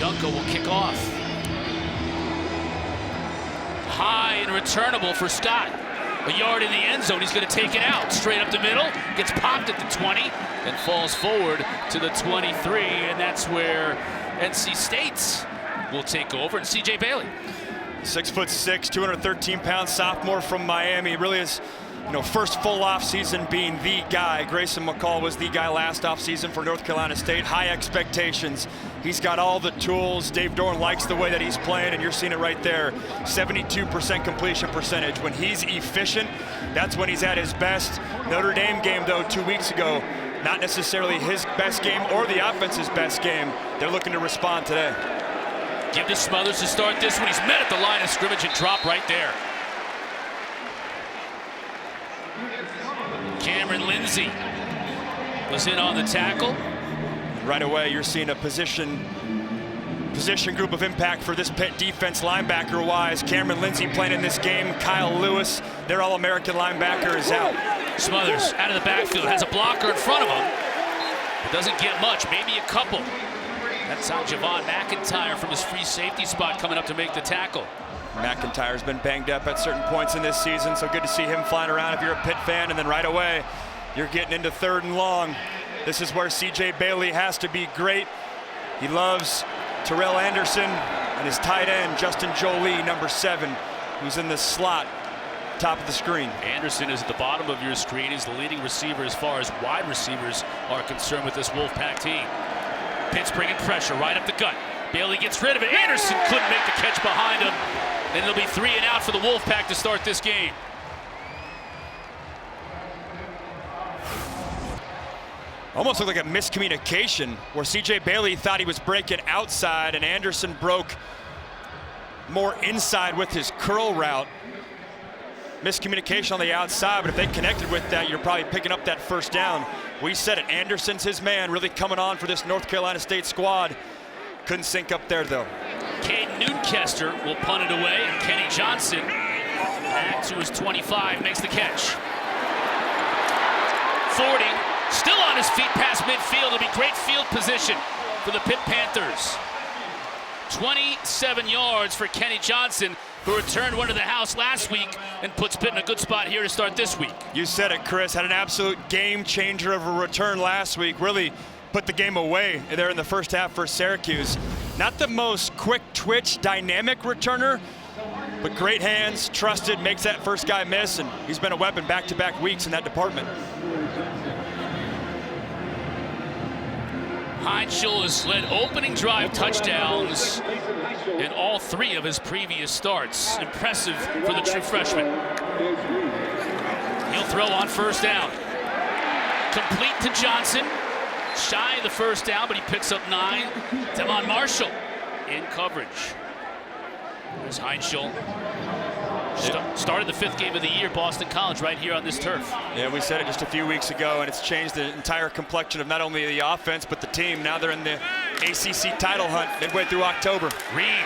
Junko will kick off. High and returnable for Scott. A yard in the end zone, he's going to take it out. Straight up the middle, gets popped at the 20, and falls forward to the 23, and that's where NC State will take over, and C.J. Bailey. 6'6", 213-pound sophomore from Miami. Really is, first full off season being the guy. Grayson McCall was the guy last off season for North Carolina State. High expectations. He's got all the tools. Dave Doran likes the way that he's playing, and you're seeing it right there. 72% completion percentage. When he's efficient, that's when he's at his best. Notre Dame game, though, 2 weeks ago, not necessarily his best game or the offense's best game. They're looking to respond today. Give to Smothers to start this one. He's met at the line of scrimmage and dropped right there. Cameron Lindsay was in on the tackle. Right away, you're seeing a position group of impact for this Pitt defense linebacker-wise. Cameron Lindsay playing in this game. Kyle Lewis, their All-American linebacker, is out. Smothers out of the backfield, has a blocker in front of him. It doesn't get much, maybe a couple. That's on Javon McIntyre from his free safety spot coming up to make the tackle. McIntyre's been banged up at certain points in this season, so good to see him flying around if you're a Pitt fan. And then right away, you're getting into 3rd and long. This is where C.J. Bailey has to be great. He loves Terrell Anderson and his tight end, Justin Joly, number 7, who's in the slot, top of the screen. Anderson is at the bottom of your screen. He's the leading receiver as far as wide receivers are concerned with this Wolfpack team. Pitt's bringing pressure right up the gut. Bailey gets rid of it. Anderson couldn't make the catch behind him. And it'll be 3 and out for the Wolfpack to start this game. Almost looked like a miscommunication where C.J. Bailey thought he was breaking outside and Anderson broke more inside with his curl route. Miscommunication on the outside, but if they connected with that, you're probably picking up that first down. We said it, Anderson's his man, really coming on for this North Carolina State squad. Couldn't sync up there, though. Caden Newcastle will punt it away, and Kenny Johnson, back to his 25, makes the catch. 40, still on his feet past midfield. It'll be great field position for the Pitt Panthers. 27 yards for Kenny Johnson, who returned one to the house last week and puts Pitt in a good spot here to start this week. You said it, Chris. Had an absolute game changer of a return last week. Really put the game away there in the first half for Syracuse. Not the most quick twitch, dynamic returner, but great hands, trusted, makes that first guy miss, and he's been a weapon back-to-back weeks in that department. Heintschel has led opening drive touchdowns in all 3 of his previous starts. Impressive for the true freshman. He'll throw on first down. Complete to Johnson. Shy of the first down, but he picks up 9. Devon Marshall in coverage. There's Heintschel. Started the 5th game of the year, Boston College, right here on this turf. Yeah, we said it just a few weeks ago, and it's changed the entire complexion of not only the offense, but the team. Now they're in the ACC title hunt midway through October. Reed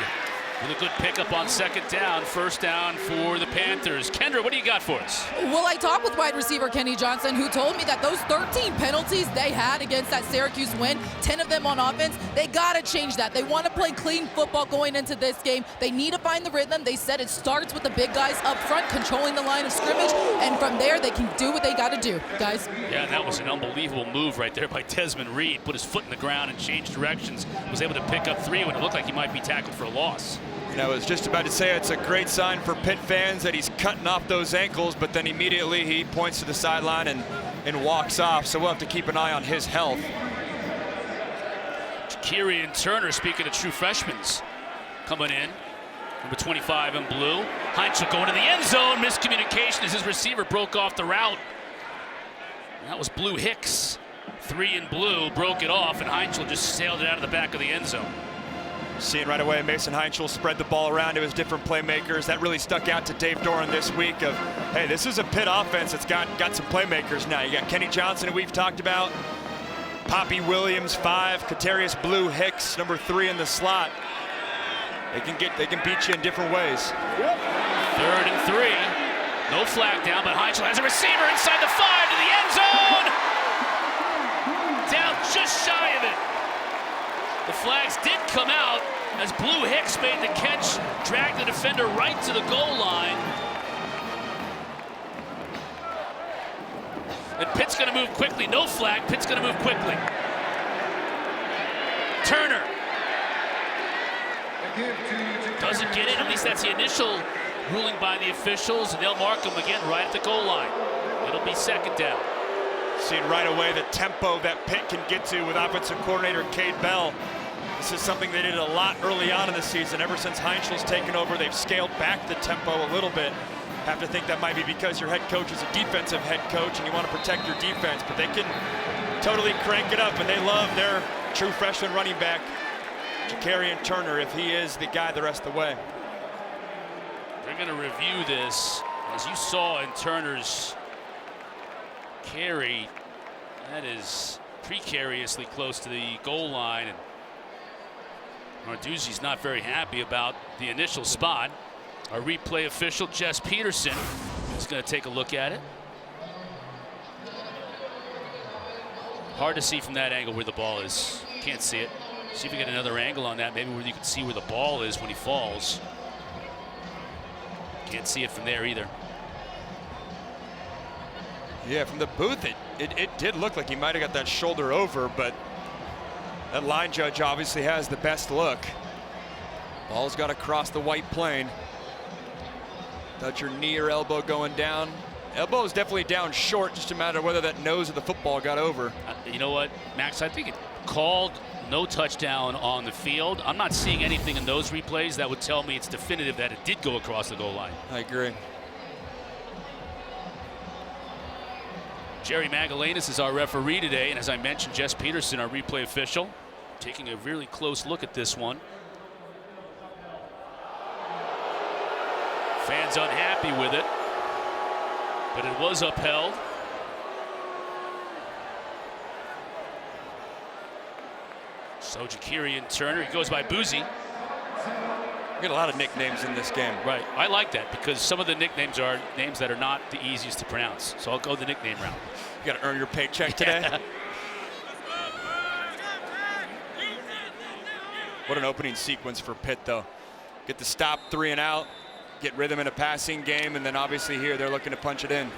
with a good pickup on second down. First down for the Panthers. Kendra, what do you got for us? Well, I talked with wide receiver Kenny Johnson, who told me that those 13 penalties they had against that Syracuse win, 10 of them on offense, they got to change that. They want to play clean football going into this game. They need to find the rhythm. They said it starts with the big guys up front, controlling the line of scrimmage, and from there they can do what they got to do, guys. Yeah, that was an unbelievable move right there by Desmond Reed. Put his foot in the ground and changed directions. Was able to pick up 3 when it looked like he might be tackled for a loss. I was just about to say it's a great sign for Pitt fans that he's cutting off those ankles, but then immediately he points to the sideline and walks off. So we'll have to keep an eye on his health. Kirian Turner, speaking of true freshmen, coming in. Number 25 in blue. Heintschel going to the end zone. Miscommunication as his receiver broke off the route. And that was Blue Hicks. 3 in blue, broke it off, and Heintschel just sailed it out of the back of the end zone. Seeing right away, Mason Heintschel spread the ball around to his different playmakers. That really stuck out to Dave Doran this week of, hey, this is a Pitt offense that's got some playmakers now. You got Kenny Johnson, who we've talked about. Poppy Williams, 5. Katarius Blue Hicks, number 3 in the slot. They can beat you in different ways. 3rd and 3. No flag down, but Heintschel has a receiver inside the 5 to the end zone. Down just shy of it. The flags did come out as Blue Hicks made the catch, dragged the defender right to the goal line. And Pitt's going to move quickly. No flag. Pitt's going to move quickly. Turner doesn't get in. At least that's the initial ruling by the officials. And they'll mark him again right at the goal line. It'll be second down. Seeing right away the tempo that Pitt can get to with offensive coordinator Cade Bell. This is something they did a lot early on in the season. Ever since Heintschel's taken over, they've scaled back the tempo a little bit. Have to think that might be because your head coach is a defensive head coach and you want to protect your defense, but they can totally crank it up, and they love their true freshman running back, Jakarian Turner, if he is the guy the rest of the way. They're going to review this. As you saw in Turner's carry, that is precariously close to the goal line, and Narduzzi's not very happy about the initial spot. Our replay official, Jess Peterson, is going to take a look at it. Hard to see from that angle where the ball is. Can't see it. See if we get another angle on that, maybe where you can see where the ball is when he falls. Can't see it from there either. Yeah, from the booth, it did look like he might have got that shoulder over, but that line judge obviously has the best look. Ball's got to cross the white plane. Touch your knee or elbow going down. Elbow is definitely down short, just a matter of whether that nose of the football got over. You know what, Max, I think it called no touchdown on the field. I'm not seeing anything in those replays that would tell me it's definitive that it did go across the goal line. I agree. Jerry Magalanis is our referee today, and as I mentioned, Jess Peterson, our replay official, taking a really close look at this one. Fans unhappy with it, but it was upheld. So Jakarian Turner, he goes by Boozy. We get a lot of nicknames in this game. Right, I like that because some of the nicknames are names that are not the easiest to pronounce. So I'll go the nickname route. You got to earn your paycheck today. What an opening sequence for Pitt, though. Get the stop, 3 and out, get rhythm in a passing game, and then obviously here they're looking to punch it in.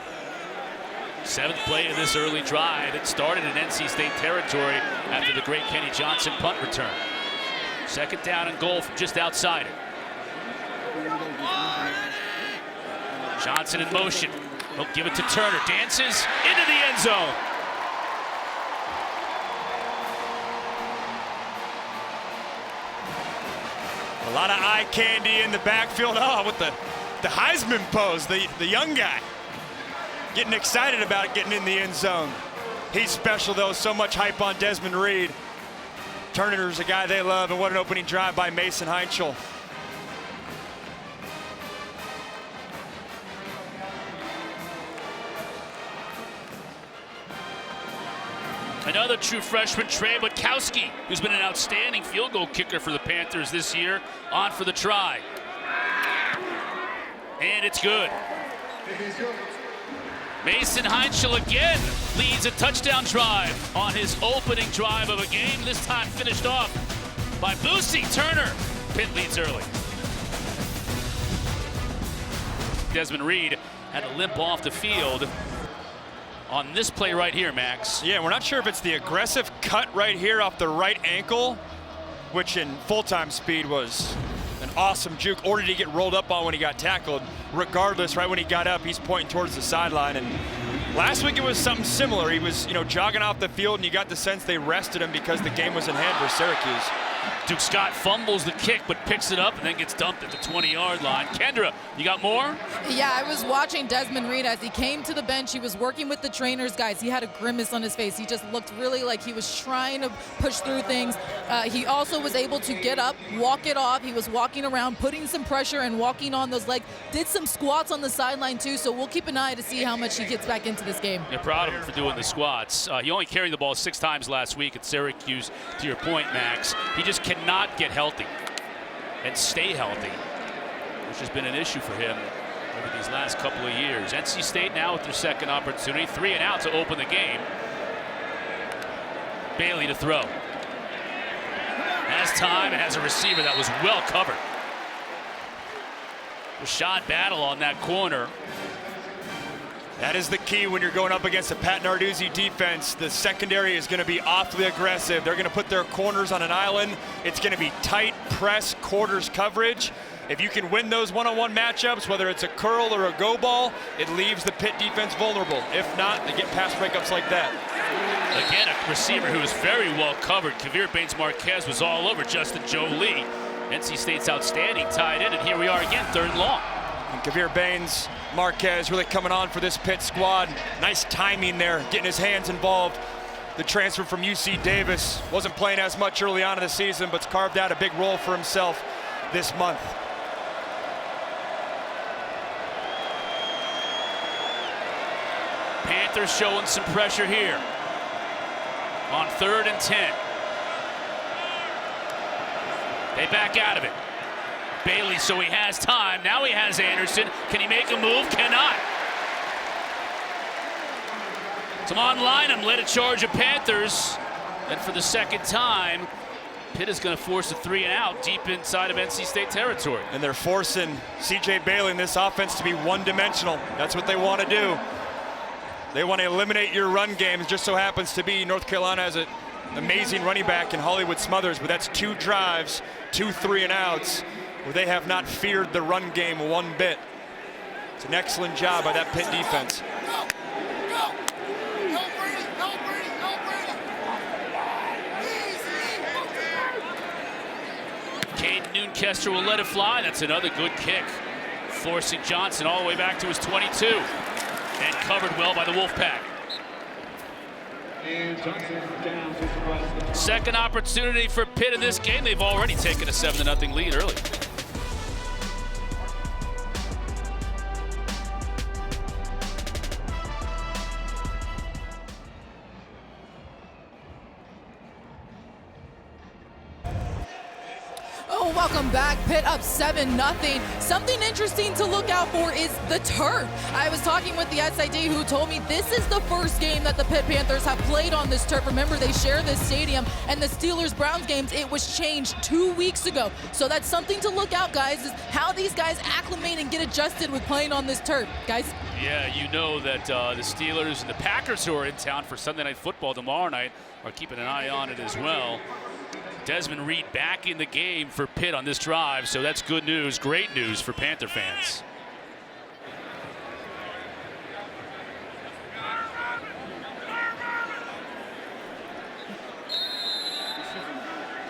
7th play of this early drive. It started in NC State territory after the great Kenny Johnson punt return. 2nd down and goal from just outside it. Johnson in motion. He'll give it to Turner. Dances into the end zone. A lot of eye candy in the backfield. Oh, with the Heisman pose, the young guy. Getting excited about it, getting in the end zone. He's special, though. So much hype on Desmond Reed. Turner's a guy they love, and what an opening drive by Mason Heintschel. Another true freshman, Trey Butkowski, who's been an outstanding field goal kicker for the Panthers this year, on for the try. And it's good. Mason Heintschel again leads a touchdown drive on his opening drive of a game, this time finished off by Boosie Turner. Pitt leads early. Desmond Reed had to limp off the field on this play right here, Max. Yeah, we're not sure if it's the aggressive cut right here off the right ankle, which in full-time speed was an awesome juke, or did he get rolled up on when he got tackled? Regardless, right when he got up, he's pointing towards the sideline. And last week it was something similar. He was, jogging off the field, and you got the sense they rested him because the game was in hand for Syracuse. Duke Scott fumbles the kick, but picks it up and then gets dumped at the 20-yard line. Kendra, you got more? Yeah, I was watching Desmond Reed as he came to the bench. He was working with the trainers, guys. He had a grimace on his face. He just looked really like he was trying to push through things. He also was able to get up, walk it off. He was walking around, putting some pressure and walking on those legs. Did some squats on the sideline, too, so we'll keep an eye to see how much he gets back into this game. You're proud of him for doing the squats. He only carried the ball 6 times last week at Syracuse, to your point, Max. He just cannot get healthy and stay healthy, which has been an issue for him over these last couple of years. NC State now with their second opportunity, 3 and out to open the game. Bailey to throw. Has time, it has a receiver that was well covered. Rashad battle on that corner. That is the key when you're going up against a Pat Narduzzi defense. The secondary is going to be awfully aggressive. They're going to put their corners on an island. It's going to be tight press quarters coverage. If you can win those one-on-one matchups, whether it's a curl or a go ball, it leaves the Pitt defense vulnerable. If not, they get pass breakups like that. Again, a receiver who is very well covered. Kavir Baines-Marquez was all over Justin Joly. NC State's outstanding, tied in, and here we are again, 3rd and long. And Kavir Baines-Marquez really coming on for this Pitt squad. Nice timing there, getting his hands involved. The transfer from UC Davis wasn't playing as much early on in the season, but's carved out a big role for himself this month. Panthers showing some pressure here on 3rd and 10. They back out of it. Bailey, so he has time. Now he has Anderson. Can he make a move? Cannot. Some on-line him, led a charge of Panthers. And for the second time, Pitt is going to force a 3 and out deep inside of NC State territory. And they're forcing C.J. Bailey in this offense to be one-dimensional. That's what they want to do. They want to eliminate your run game. It just so happens to be North Carolina has an amazing running back in Hollywood Smothers, but that's 2 drives, 2 3 and outs, where they have not feared the run game one bit. It's an excellent job by that Pitt defense. Caden Noonkester will let it fly. That's another good kick. Forcing Johnson all the way back to his 22. And covered well by the Wolfpack. Second opportunity for Pitt in this game. They've already taken a 7-0 lead early. Welcome back. Pitt up 7-0. Something interesting to look out for is the turf. I was talking with the SID who told me this is the first game that the Pitt Panthers have played on this turf. Remember, they share this stadium, and the Steelers-Browns games, it was changed 2 weeks ago. So that's something to look out, guys, is how these guys acclimate and get adjusted with playing on this turf. Guys? Yeah, you know that the Steelers and the Packers, who are in town for Sunday Night Football tomorrow night, are keeping an eye on it as well. Desmond Reed back in the game for Pitt on this drive, so that's good news, great news for Panther fans.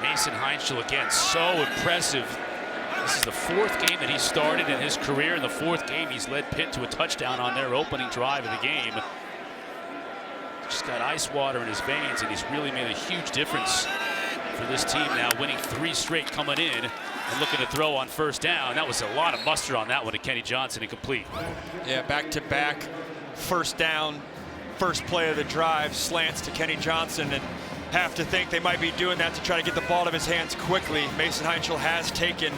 Mason Heintschel again, so impressive. This is the 4th game that he started in his career. In the 4th game, he's led Pitt to a touchdown on their opening drive of the game. Just got ice water in his veins, and he's really made a huge difference for this team now, winning 3 straight coming in and looking to throw on 1st down. That was a lot of mustard on that one to Kenny Johnson, incomplete. Yeah, back-to-back 1st down, first play of the drive, slants to Kenny Johnson, and have to think they might be doing that to try to get the ball out of his hands quickly. Mason Heintschel has taken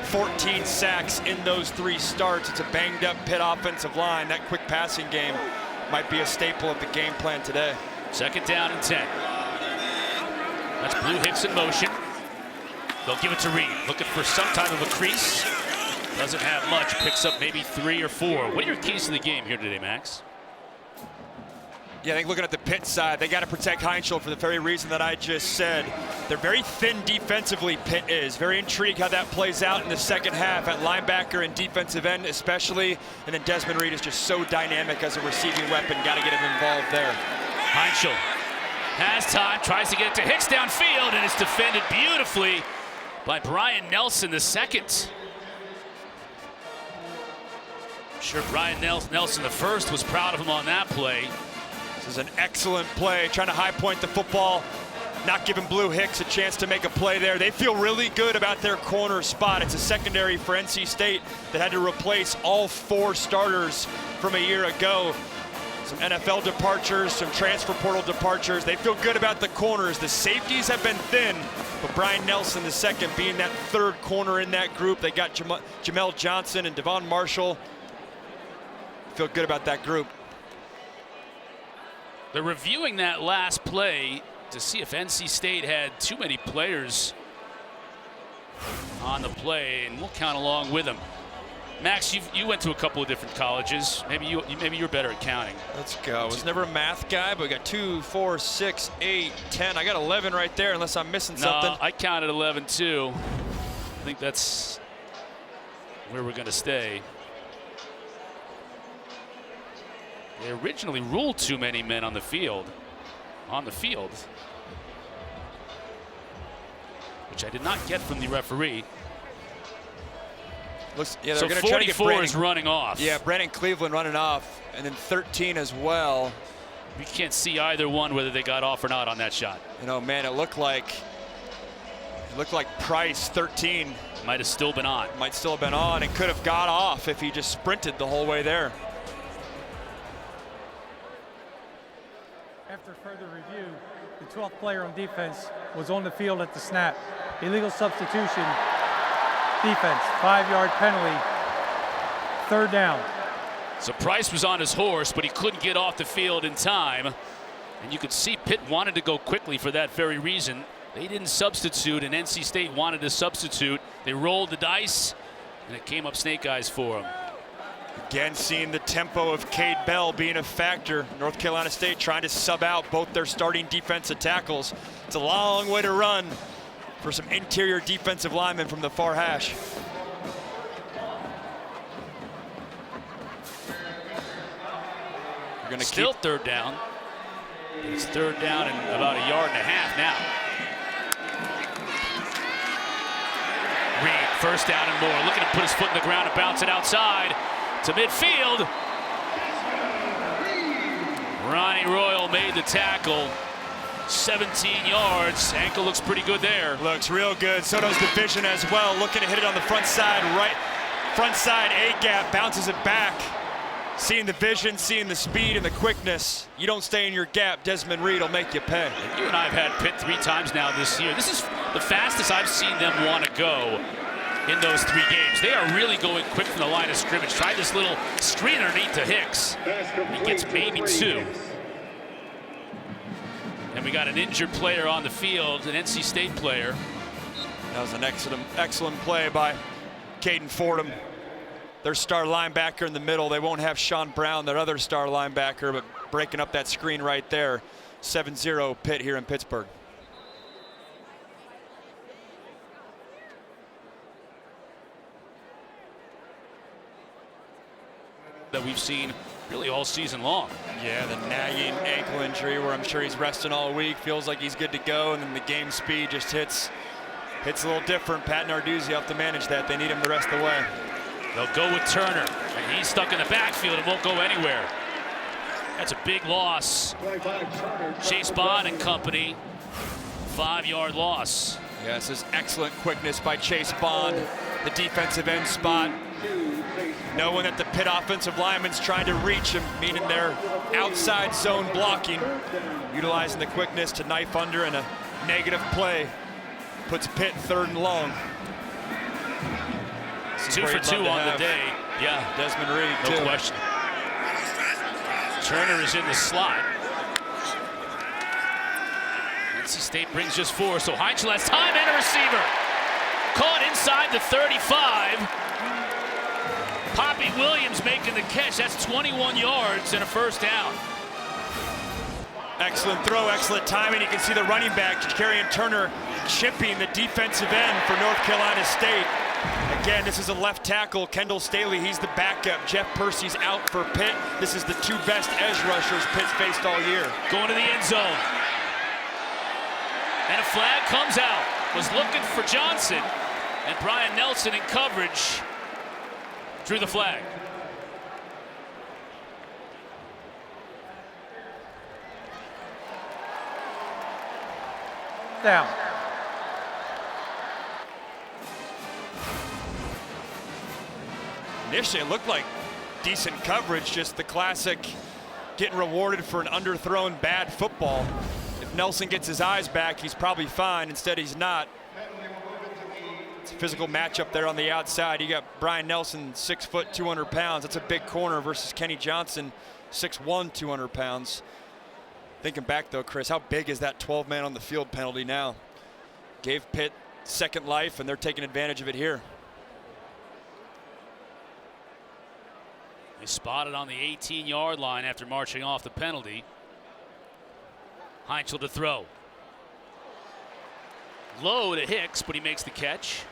14 sacks in those 3 starts. It's a banged-up Pitt offensive line. That quick passing game might be a staple of the game plan today. 2nd down and 10. That's Blue Hicks in motion. They'll give it to Reed, looking for some type of a crease. Doesn't have much, picks up maybe 3 or 4. What are your keys to the game here today, Max? Yeah, I think looking at the Pitt side, they got to protect Heintschel for the very reason that I just said. They're very thin defensively, Pitt is. Very intrigued how that plays out in the second half at linebacker and defensive end especially. And then Desmond Reed is just so dynamic as a receiving weapon. Got to get him involved there. Heintschel has time, tries to get it to Hicks downfield, and it's defended beautifully by Brian Nelson the second. I'm sure Brian Nelson the first was proud of him on that play. This is an excellent play, trying to high point the football, not giving Blue Hicks a chance to make a play there. They feel really good about their corner spot. It's a secondary for NC State that had to replace all 4 starters from a year ago. Some NFL departures, some transfer portal departures. They feel good about the corners. The safeties have been thin, but Brian Nelson the second being that 3rd corner in that group. They got Jamel Johnson and Devon Marshall. Feel good about that group. They're reviewing that last play to see if NC State had too many players on the play, and we'll count along with him. Max, you went to a couple of different colleges. Maybe you're better at counting. Let's go. I was never a math guy, but we got 2, 4, 6, 8, 10. I got 11 right there, unless I'm missing something. I counted 11 too. I think that's where we're going to stay. They originally ruled too many men on the field. Which I did not get from the referee. Looks, yeah, they're so going to try to get 44 is running off. Yeah, Brandon Cleveland running off, and then 13 as well. We can't see either one whether they got off or not on that shot. You know, man, it looked like Price, 13. Might have still been on. Might still have been on and could have got off if he just sprinted the whole way there. After further review, the 12th player on defense was on the field at the snap. Illegal substitution, defense, 5-yard penalty, 3rd down. So Price was on his horse, but he couldn't get off the field in time. And you could see Pitt wanted to go quickly for that very reason. They didn't substitute, and NC State wanted to substitute. They rolled the dice, and it came up snake eyes for them. Again, seeing the tempo of Cade Bell being a factor. North Carolina State trying to sub out both their starting defensive tackles. It's a long way to run for some interior defensive linemen from the far hash. We're gonna Still 3rd down. It's 3rd down and about 1.5 yards now. Reed, 1st down and more. Looking to put his foot in the ground and bounce it outside to midfield. Ronnie Royal made the tackle. 17 yards. Ankle looks pretty good there. Looks real good. So does the vision as well. Looking to hit it on the front side, right front side A-gap, bounces it back. Seeing the vision, seeing the speed and the quickness. You don't stay in your gap, Desmond Reed will make you pay. You and I have had Pitt 3 times now this year. This is the fastest I've seen them want to go in those 3 games. They are really going quick from the line of scrimmage. Tried this little screen underneath to Hicks. He gets maybe 2. And we got an injured player on the field, an NC State player. That was an excellent play by Caden Fordham. Their star linebacker in the middle. They won't have Sean Brown, their other star linebacker, but breaking up that screen right there. 7-0 Pitt here in Pittsburgh. That we've seen really all season long. Yeah, the nagging ankle injury where I'm sure he's resting all week, feels like he's good to go, and then the game speed just hits a little different. Pat Narduzzi have to manage that. They need him the rest of the way. They'll go with Turner, and he's stuck in the backfield and won't go anywhere. That's a big loss. Chase Bond and company, 5-yard loss. Yeah, this is excellent quickness by Chase Bond, the defensive end spot. Knowing that the Pitt offensive lineman's trying to reach him, meaning they're outside zone blocking. Utilizing the quickness to knife under, and a negative play puts Pitt 3rd and long. 2 for 2 on the day. Yeah, Desmond Reed, no question. Turner is in the slot. NC State brings just 4, so Heintschel has time and a receiver. Caught inside the 35. Poppy Williams making the catch. That's 21 yards and a 1st down. Excellent throw, excellent timing. You can see the running back, Kerrion Turner, chipping the defensive end for North Carolina State. Again, this is a left tackle, Kendall Staley. He's the backup. Jeff Percy's out for Pitt. This is the 2 best edge rushers Pitt's faced all year. Going to the end zone. And a flag comes out. Was looking for Johnson. And Brian Nelson in coverage drew the flag. Down. Initially, it looked like decent coverage, just the classic getting rewarded for an underthrown bad football. If Nelson gets his eyes back, he's probably fine. Instead, he's not. It's a physical matchup there on the outside. You got Brian Nelson, 6 foot, 200 pounds. That's a big corner versus Kenny Johnson, 6'1", 200 pounds. Thinking back though, Chris, how big is that 12-man on the field penalty now? Gave Pitt second life, and they're taking advantage of it here. They spotted on the 18-yard line after marching off the penalty. Heintschel to throw. Low to Hicks, but he makes the catch.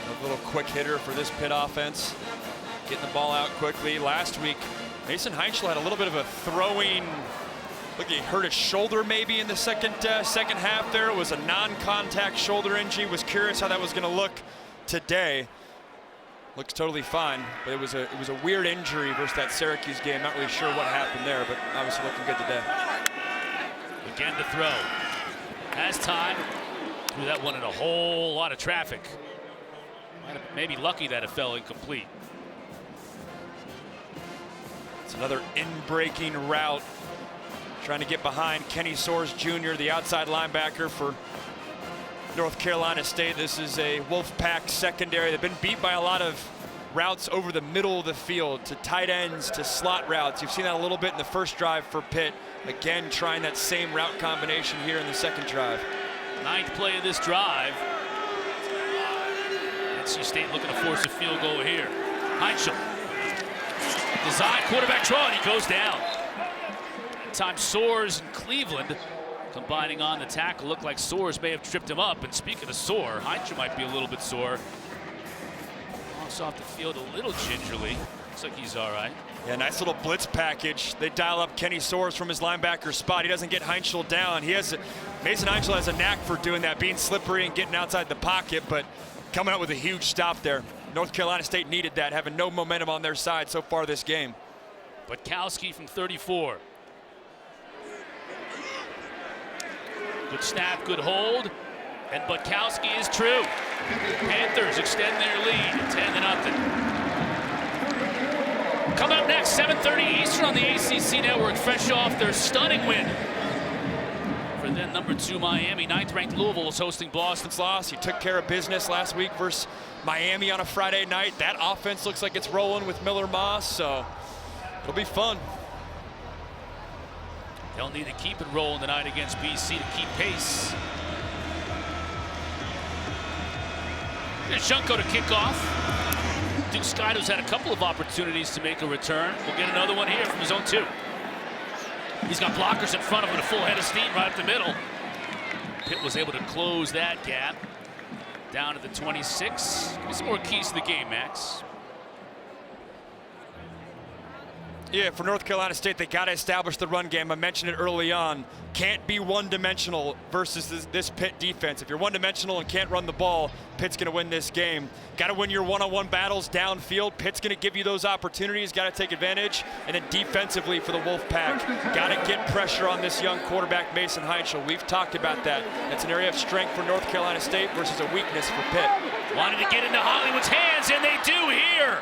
A little quick hitter for this Pitt offense. Getting the ball out quickly. Last week, Mason Heintschel had a little bit of a throwing, look, he hurt his shoulder maybe in the second half there. It was a non-contact shoulder injury. Was curious how that was going to look today. Looks totally fine, but it was a weird injury versus that Syracuse game. Not really sure what happened there, but obviously looking good today. Again to throw. Has time. Threw that one in a whole lot of traffic. Maybe lucky that it fell incomplete. It's another in-breaking route. Trying to get behind Kenny Soares Jr., the outside linebacker for North Carolina State. This is a Wolfpack secondary. They've been beat by a lot of routes over the middle of the field, to tight ends, to slot routes. You've seen that a little bit in the first drive for Pitt. Again, trying that same route combination here in the second drive. Ninth play of this drive. NC State looking to force a field goal here. Heintschel. Design quarterback draw, and he goes down. That time Soares and Cleveland combining on the tackle. Looked like Soares may have tripped him up. And speaking of sore, Heintschel might be a little bit sore. Walks off the field a little gingerly. Looks like he's all right. Yeah, nice little blitz package. They dial up Kenny Soares from his linebacker spot. He doesn't get Heintschel down. Mason Heintschel has a knack for doing that, being slippery and getting outside the pocket, but coming up with a huge stop there. North Carolina State needed that, having no momentum on their side so far this game. Butkowski from 34. Good snap, good hold, and Butkowski is true. Panthers extend their lead, 10-0. Come up next, 7:30 Eastern on the ACC network, fresh off their stunning win for then #2 Miami. 9th-ranked Louisville is hosting Boston's loss. He took care of business last week versus Miami on a Friday night. That offense looks like it's rolling with Miller Moss, so it'll be fun. They'll need to keep it rolling tonight against BC to keep pace. Here's Junko to kick off. Duke Skydo's had a couple of opportunities to make a return. We'll get another one here from his own 2. He's got blockers in front of him, a full head of steam right up the middle. Pitt was able to close that gap down to the 26. Give me some more keys to the game, Max. Yeah, for North Carolina State, they got to establish the run game. I mentioned it early on. Can't be one-dimensional versus this Pitt defense. If you're one-dimensional and can't run the ball, Pitt's going to win this game. Got to win your one-on-one battles downfield. Pitt's going to give you those opportunities. Got to take advantage. And then defensively for the Wolfpack, got to get pressure on this young quarterback, Mason Heintschel. We've talked about that. That's an area of strength for North Carolina State versus a weakness for Pitt. Wanted to get into Hollywood's hands, and they do here.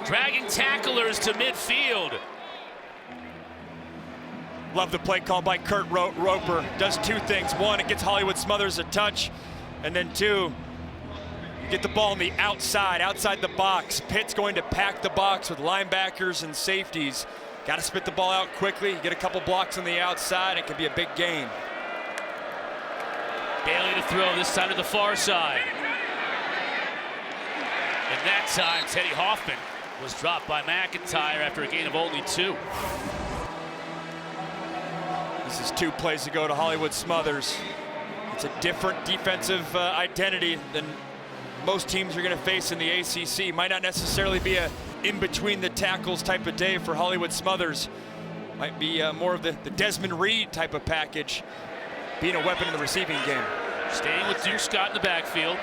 Dragging tacklers to midfield. Love the play call by Kurt Roper. Does 2 things. 1, it gets Hollywood Smothers a touch. And then 2, you get the ball on the outside the box. Pitt's going to pack the box with linebackers and safeties. Got to spit the ball out quickly. Get a couple blocks on the outside. It could be a big gain. Bailey to throw, this time to the far side. And that time, Teddy Hoffman was dropped by McIntyre after a gain of only 2. This is 2 plays to go to Hollywood Smothers. It's a different defensive identity than most teams you're going to face in the ACC. Might not necessarily be a in-between the tackles type of day for Hollywood Smothers. Might be more of the Desmond Reed type of package, being a weapon in the receiving game. Staying with Duke Scott in the backfield.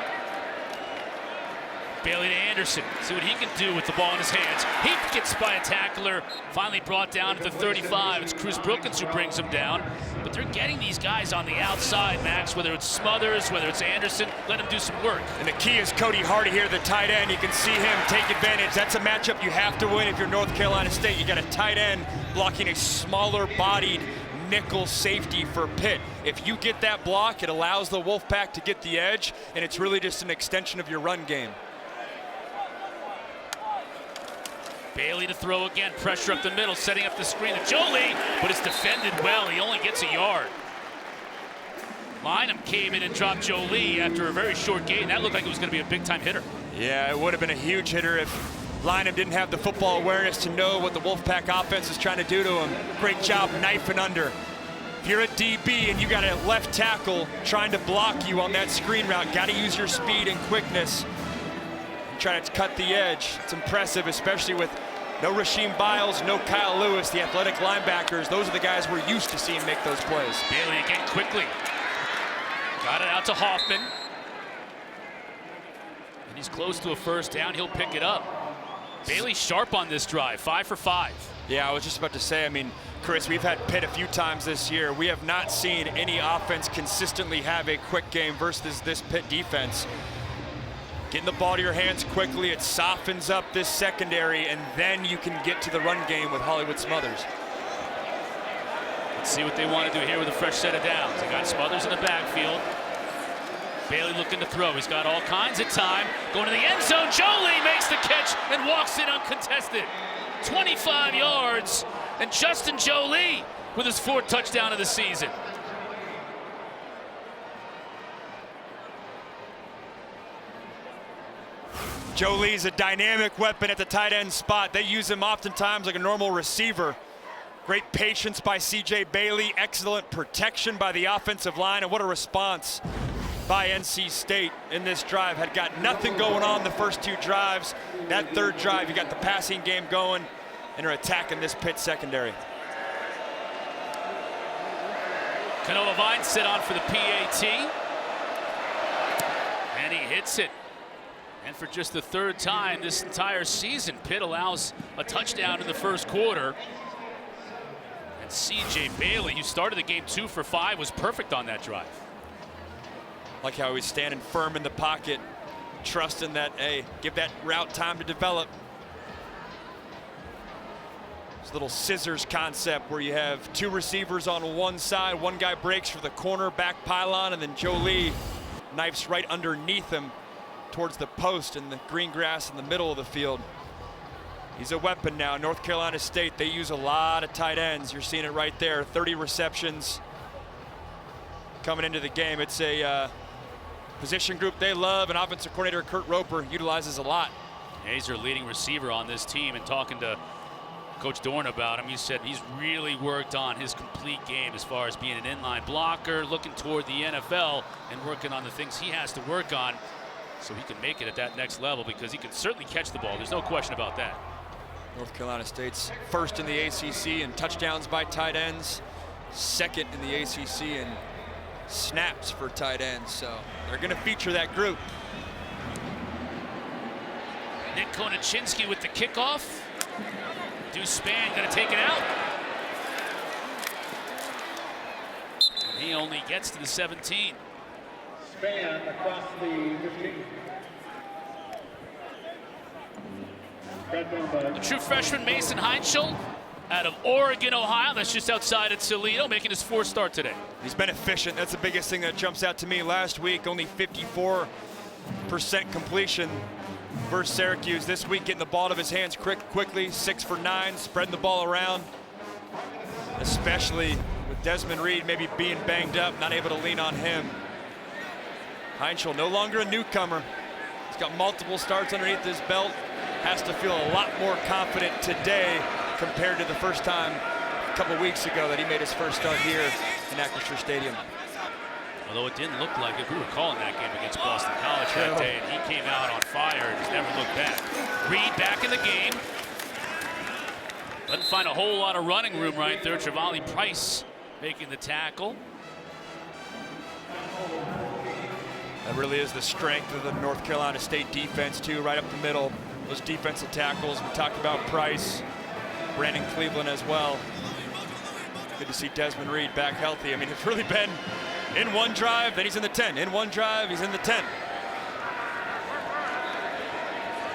Bailey to Anderson, see what he can do with the ball in his hands. He gets by a tackler, finally brought down to the 35. It's Cruz Brookins who brings him down. But they're getting these guys on the outside, Max, whether it's Smothers, whether it's Anderson, let him do some work. And the key is Cody Hardy here, the tight end. You can see him take advantage. That's a matchup you have to win if you're North Carolina State. You got a tight end blocking a smaller bodied nickel safety for Pitt. If you get that block, it allows the Wolfpack to get the edge, and it's really just an extension of your run game. Bailey to throw again, pressure up the middle, setting up the screen to Joly, but it's defended well. He only gets a yard. Lynham came in and dropped Joly after a very short gain. That looked like it was going to be a big-time hitter. Yeah, it would have been a huge hitter if Lynham didn't have the football awareness to know what the Wolfpack offense is trying to do to him. Great job knifing under. If you're a DB and you got a left tackle trying to block you on that screen route, got to use your speed and quickness and try to cut the edge. It's impressive, especially with no Rasheem Biles, no Kyle Lewis, the athletic linebackers. Those are the guys we're used to seeing make those plays. Bailey again quickly. Got it out to Hoffman. And he's close to a first down. He'll pick it up. Bailey sharp on this drive, 5 for 5. Yeah, I was just about to say, I mean, Chris, we've had Pitt a few times this year. We have not seen any offense consistently have a quick game versus this Pitt defense. Getting the ball to your hands quickly, it softens up this secondary, and then you can get to the run game with Hollywood Smothers. Let's see what they want to do here with a fresh set of downs. They got Smothers in the backfield. Bailey looking to throw. He's got all kinds of time. Going to the end zone. Joly makes the catch and walks in uncontested. 25 yards. And Justin Joly with his 4th touchdown of the season. Joly's a dynamic weapon at the tight end spot. They use him oftentimes like a normal receiver. Great patience by C.J. Bailey. Excellent protection by the offensive line. And what a response by NC State in this drive. Had got nothing going on the first 2 drives. That 3rd drive, you got the passing game going and are attacking this Pitt secondary. Kanoa Vine sit on for the PAT. And he hits it. And for just the 3rd time this entire season, Pitt allows a touchdown in the first quarter. And C.J. Bailey, who started the game 2 for 5, was perfect on that drive. Like how he's standing firm in the pocket, trusting that, hey, give that route time to develop. This little scissors concept where you have 2 receivers on one side, one guy breaks for the corner back pylon, and then Joly knifes right underneath him towards the post in the green grass in the middle of the field. He's a weapon now. North Carolina State, they use a lot of tight ends. You're seeing it right there. 30 receptions coming into the game. It's a position group they love, and offensive coordinator Kurt Roper utilizes a lot. He's their leading receiver on this team, and talking to Coach Dorn about him, he said he's really worked on his complete game as far as being an inline blocker, looking toward the NFL, and working on the things he has to work on so he can make it at that next level, because he can certainly catch the ball. There's no question about that. North Carolina State's 1st in the ACC in touchdowns by tight ends, 2nd in the ACC in snaps for tight ends, so they're going to feature that group. Nick Konachinsky with the kickoff. Deuce Spann going to take it out. And he only gets to the 17. Spann across the 15. The true freshman Mason Heintschel out of Oregon, Ohio. That's just outside of Toledo, making his 4th start today. He's been efficient. That's the biggest thing that jumps out to me. Last week, only 54% completion versus Syracuse. This week, getting the ball to his hands quickly, 6 for 9, spreading the ball around, especially with Desmond Reed maybe being banged up, not able to lean on him. Heintschel, no longer a newcomer. He's got multiple starts underneath his belt. Has to feel a lot more confident today compared to the first time a couple weeks ago that he made his first start here in Acrisure Stadium. Although it didn't look like it. We were calling that game against Boston College that day, and he came out on fire and just never looked back. Reed back in the game. Doesn't find a whole lot of running room right there. Travali Price making the tackle. That really is the strength of the North Carolina State defense, too, right up the middle. Those defensive tackles. We talked about Price, Brandon Cleveland as well. Good to see Desmond Reed back healthy. I mean, it's really been in one drive, then he's in the 10. In one drive, he's in the 10.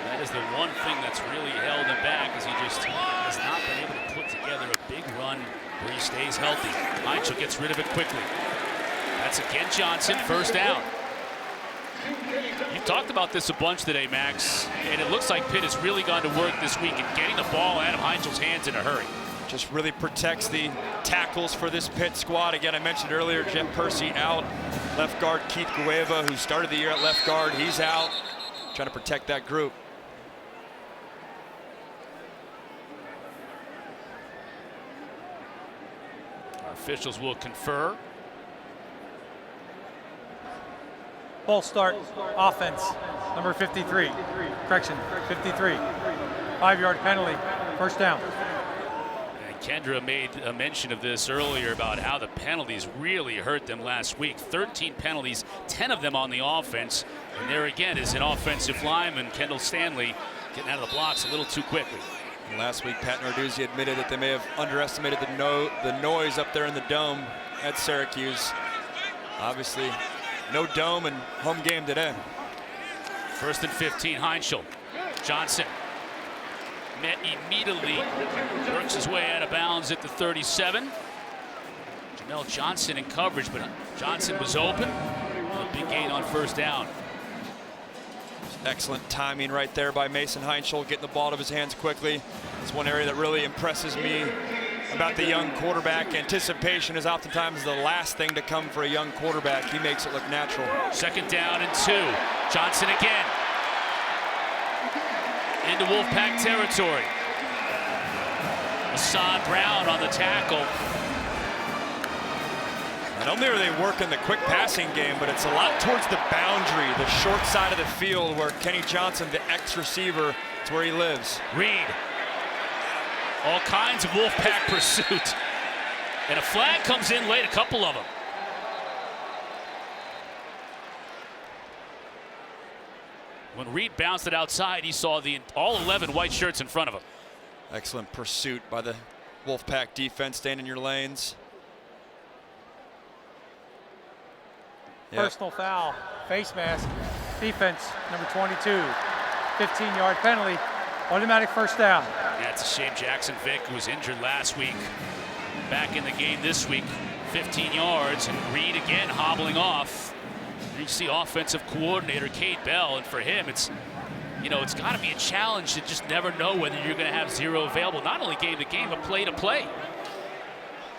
That is the one thing that's really held him back, is he just has not been able to put together a big run where he stays healthy. Heintschel gets rid of it quickly. That's again Johnson, first down. You've talked about this a bunch today, Max, and it looks like Pitt has really gone to work this week in getting the ball out of Heintschel's hands in a hurry. Just really protects the tackles for this Pitt squad. Again, I mentioned earlier, Jeff Percy out. Left guard Keith Gueva, who started the year at left guard, he's out. Trying to protect that group. Our officials will confer. Ball start, offense, number 53. Correction, 53. 5-yard penalty, first down. And Kendra made a mention of this earlier about how the penalties really hurt them last week. 13 penalties, 10 of them on the offense. And there again is an offensive lineman, Kendall Stanley, getting out of the blocks a little too quickly. And last week, Pat Narduzzi admitted that they may have underestimated the noise up there in the dome at Syracuse. Obviously, no dome and home game today. 1st and 15, Heintschel. Johnson met immediately, works his way out of bounds at the 37. Jamel Johnson in coverage, but Johnson was open. A big gain on first down. Excellent timing right there by Mason Heintschel, getting the ball out of his hands quickly. It's one area that really impresses me about the young quarterback. Anticipation is oftentimes the last thing to come for a young quarterback. He makes it look natural. 2nd down and 2. Johnson again. Into Wolfpack territory. Hassan Brown on the tackle. Not only are they working the quick passing game, but it's a lot towards the boundary, the short side of the field where Kenny Johnson, the ex-receiver, it's where he lives. Reed. All kinds of Wolfpack pursuit. And a flag comes in late, a couple of them. When Reed bounced it outside, he saw all 11 white shirts in front of him. Excellent pursuit by the Wolfpack defense, staying in your lanes. Personal foul, face mask, defense, number 22. 15-yard penalty, automatic first down. Yeah, it's a shame Jackson Vick, who was injured last week, back in the game this week. 15 yards, and Reed again hobbling off. And you see offensive coordinator Cade Bell, and for him, it's got to be a challenge to just never know whether you're going to have 0 available, not only game to game, but play to play.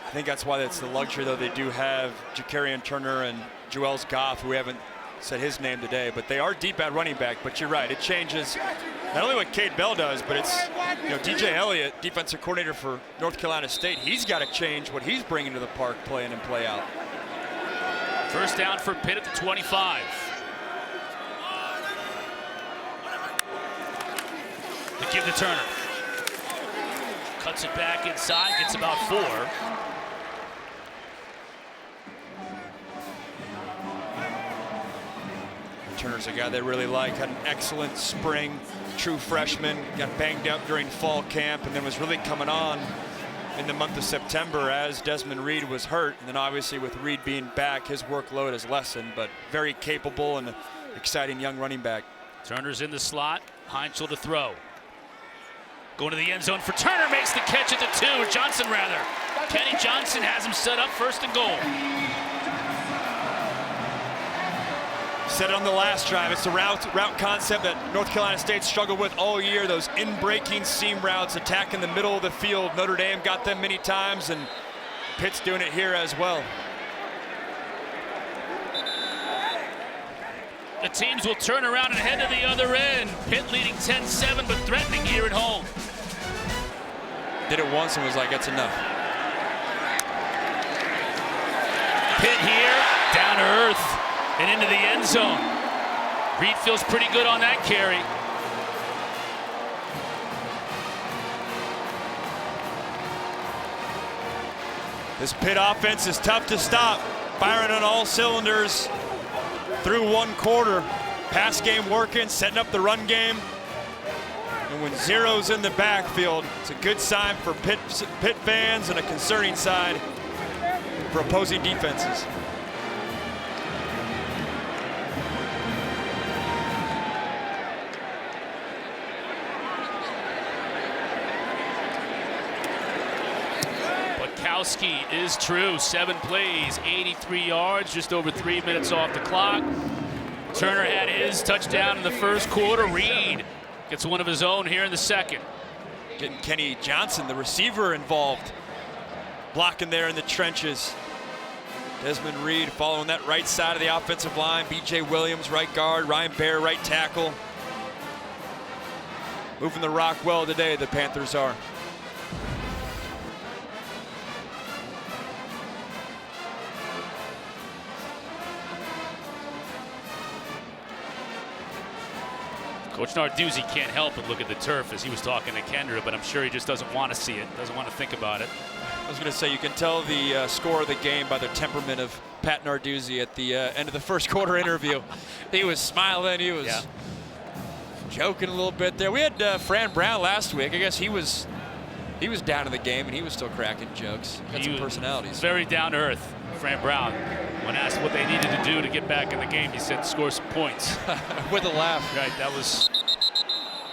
I think that's why it's the luxury, though. They do have Jacarian Turner and Joels Goff, who we haven't said his name today, but they are deep at running back. But you're right, it changes not only what Cade Bell does, but it's, DJ Elliott, defensive coordinator for North Carolina State, he's got to change what he's bringing to the park, play in and play out. First down for Pitt at the 25. To give to Turner. Cuts it back inside, gets about 4. Turner's a guy they really like, had an excellent spring, true freshman, got banged up during fall camp, and then was really coming on in the month of September as Desmond Reed was hurt. And then obviously with Reed being back, his workload has lessened, but very capable and exciting young running back. Turner's in the slot, Heintschel to throw. Going to the end zone for Turner, makes the catch at the 2, Johnson rather. Kenny Johnson has him set up, 1st and goal. Said it on the last drive, it's the route concept that North Carolina State struggled with all year, those in-breaking seam routes, attacking the middle of the field. Notre Dame got them many times, and Pitt's doing it here as well. The teams will turn around and head to the other end. Pitt leading 10-7, but threatening here at home. Did it once and was like, that's enough. Pitt here, down to earth and into the end zone. Reed feels pretty good on that carry. This Pitt offense is tough to stop. Firing on all cylinders through one quarter. Pass game working, setting up the run game. And when 0's in the backfield, it's a good sign for Pitt fans and a concerning sign for opposing defenses. Kowski is true, 7 plays, 83 yards, just over 3 minutes off the clock. Turner had his touchdown in the first quarter. Reed gets one of his own here in the second. Getting Kenny Johnson, the receiver, involved. Blocking there in the trenches. Desmond Reed following that right side of the offensive line. B.J. Williams, right guard. Ryan Baer, right tackle. Moving the rock well today, the Panthers are. Coach Narduzzi can't help but look at the turf as he was talking to Kendra, but I'm sure he just doesn't want to see it, doesn't want to think about it. I was going to say, you can tell the score of the game by the temperament of Pat Narduzzi at the end of the first quarter interview. He was smiling, he was joking a little bit there. We had Fran Brown last week. I guess he was down in the game and he was still cracking jokes. Got some personalities. Very down to earth, Fran Brown. When asked what they needed to do to get back in the game, he said score some points. With a laugh. Right, that was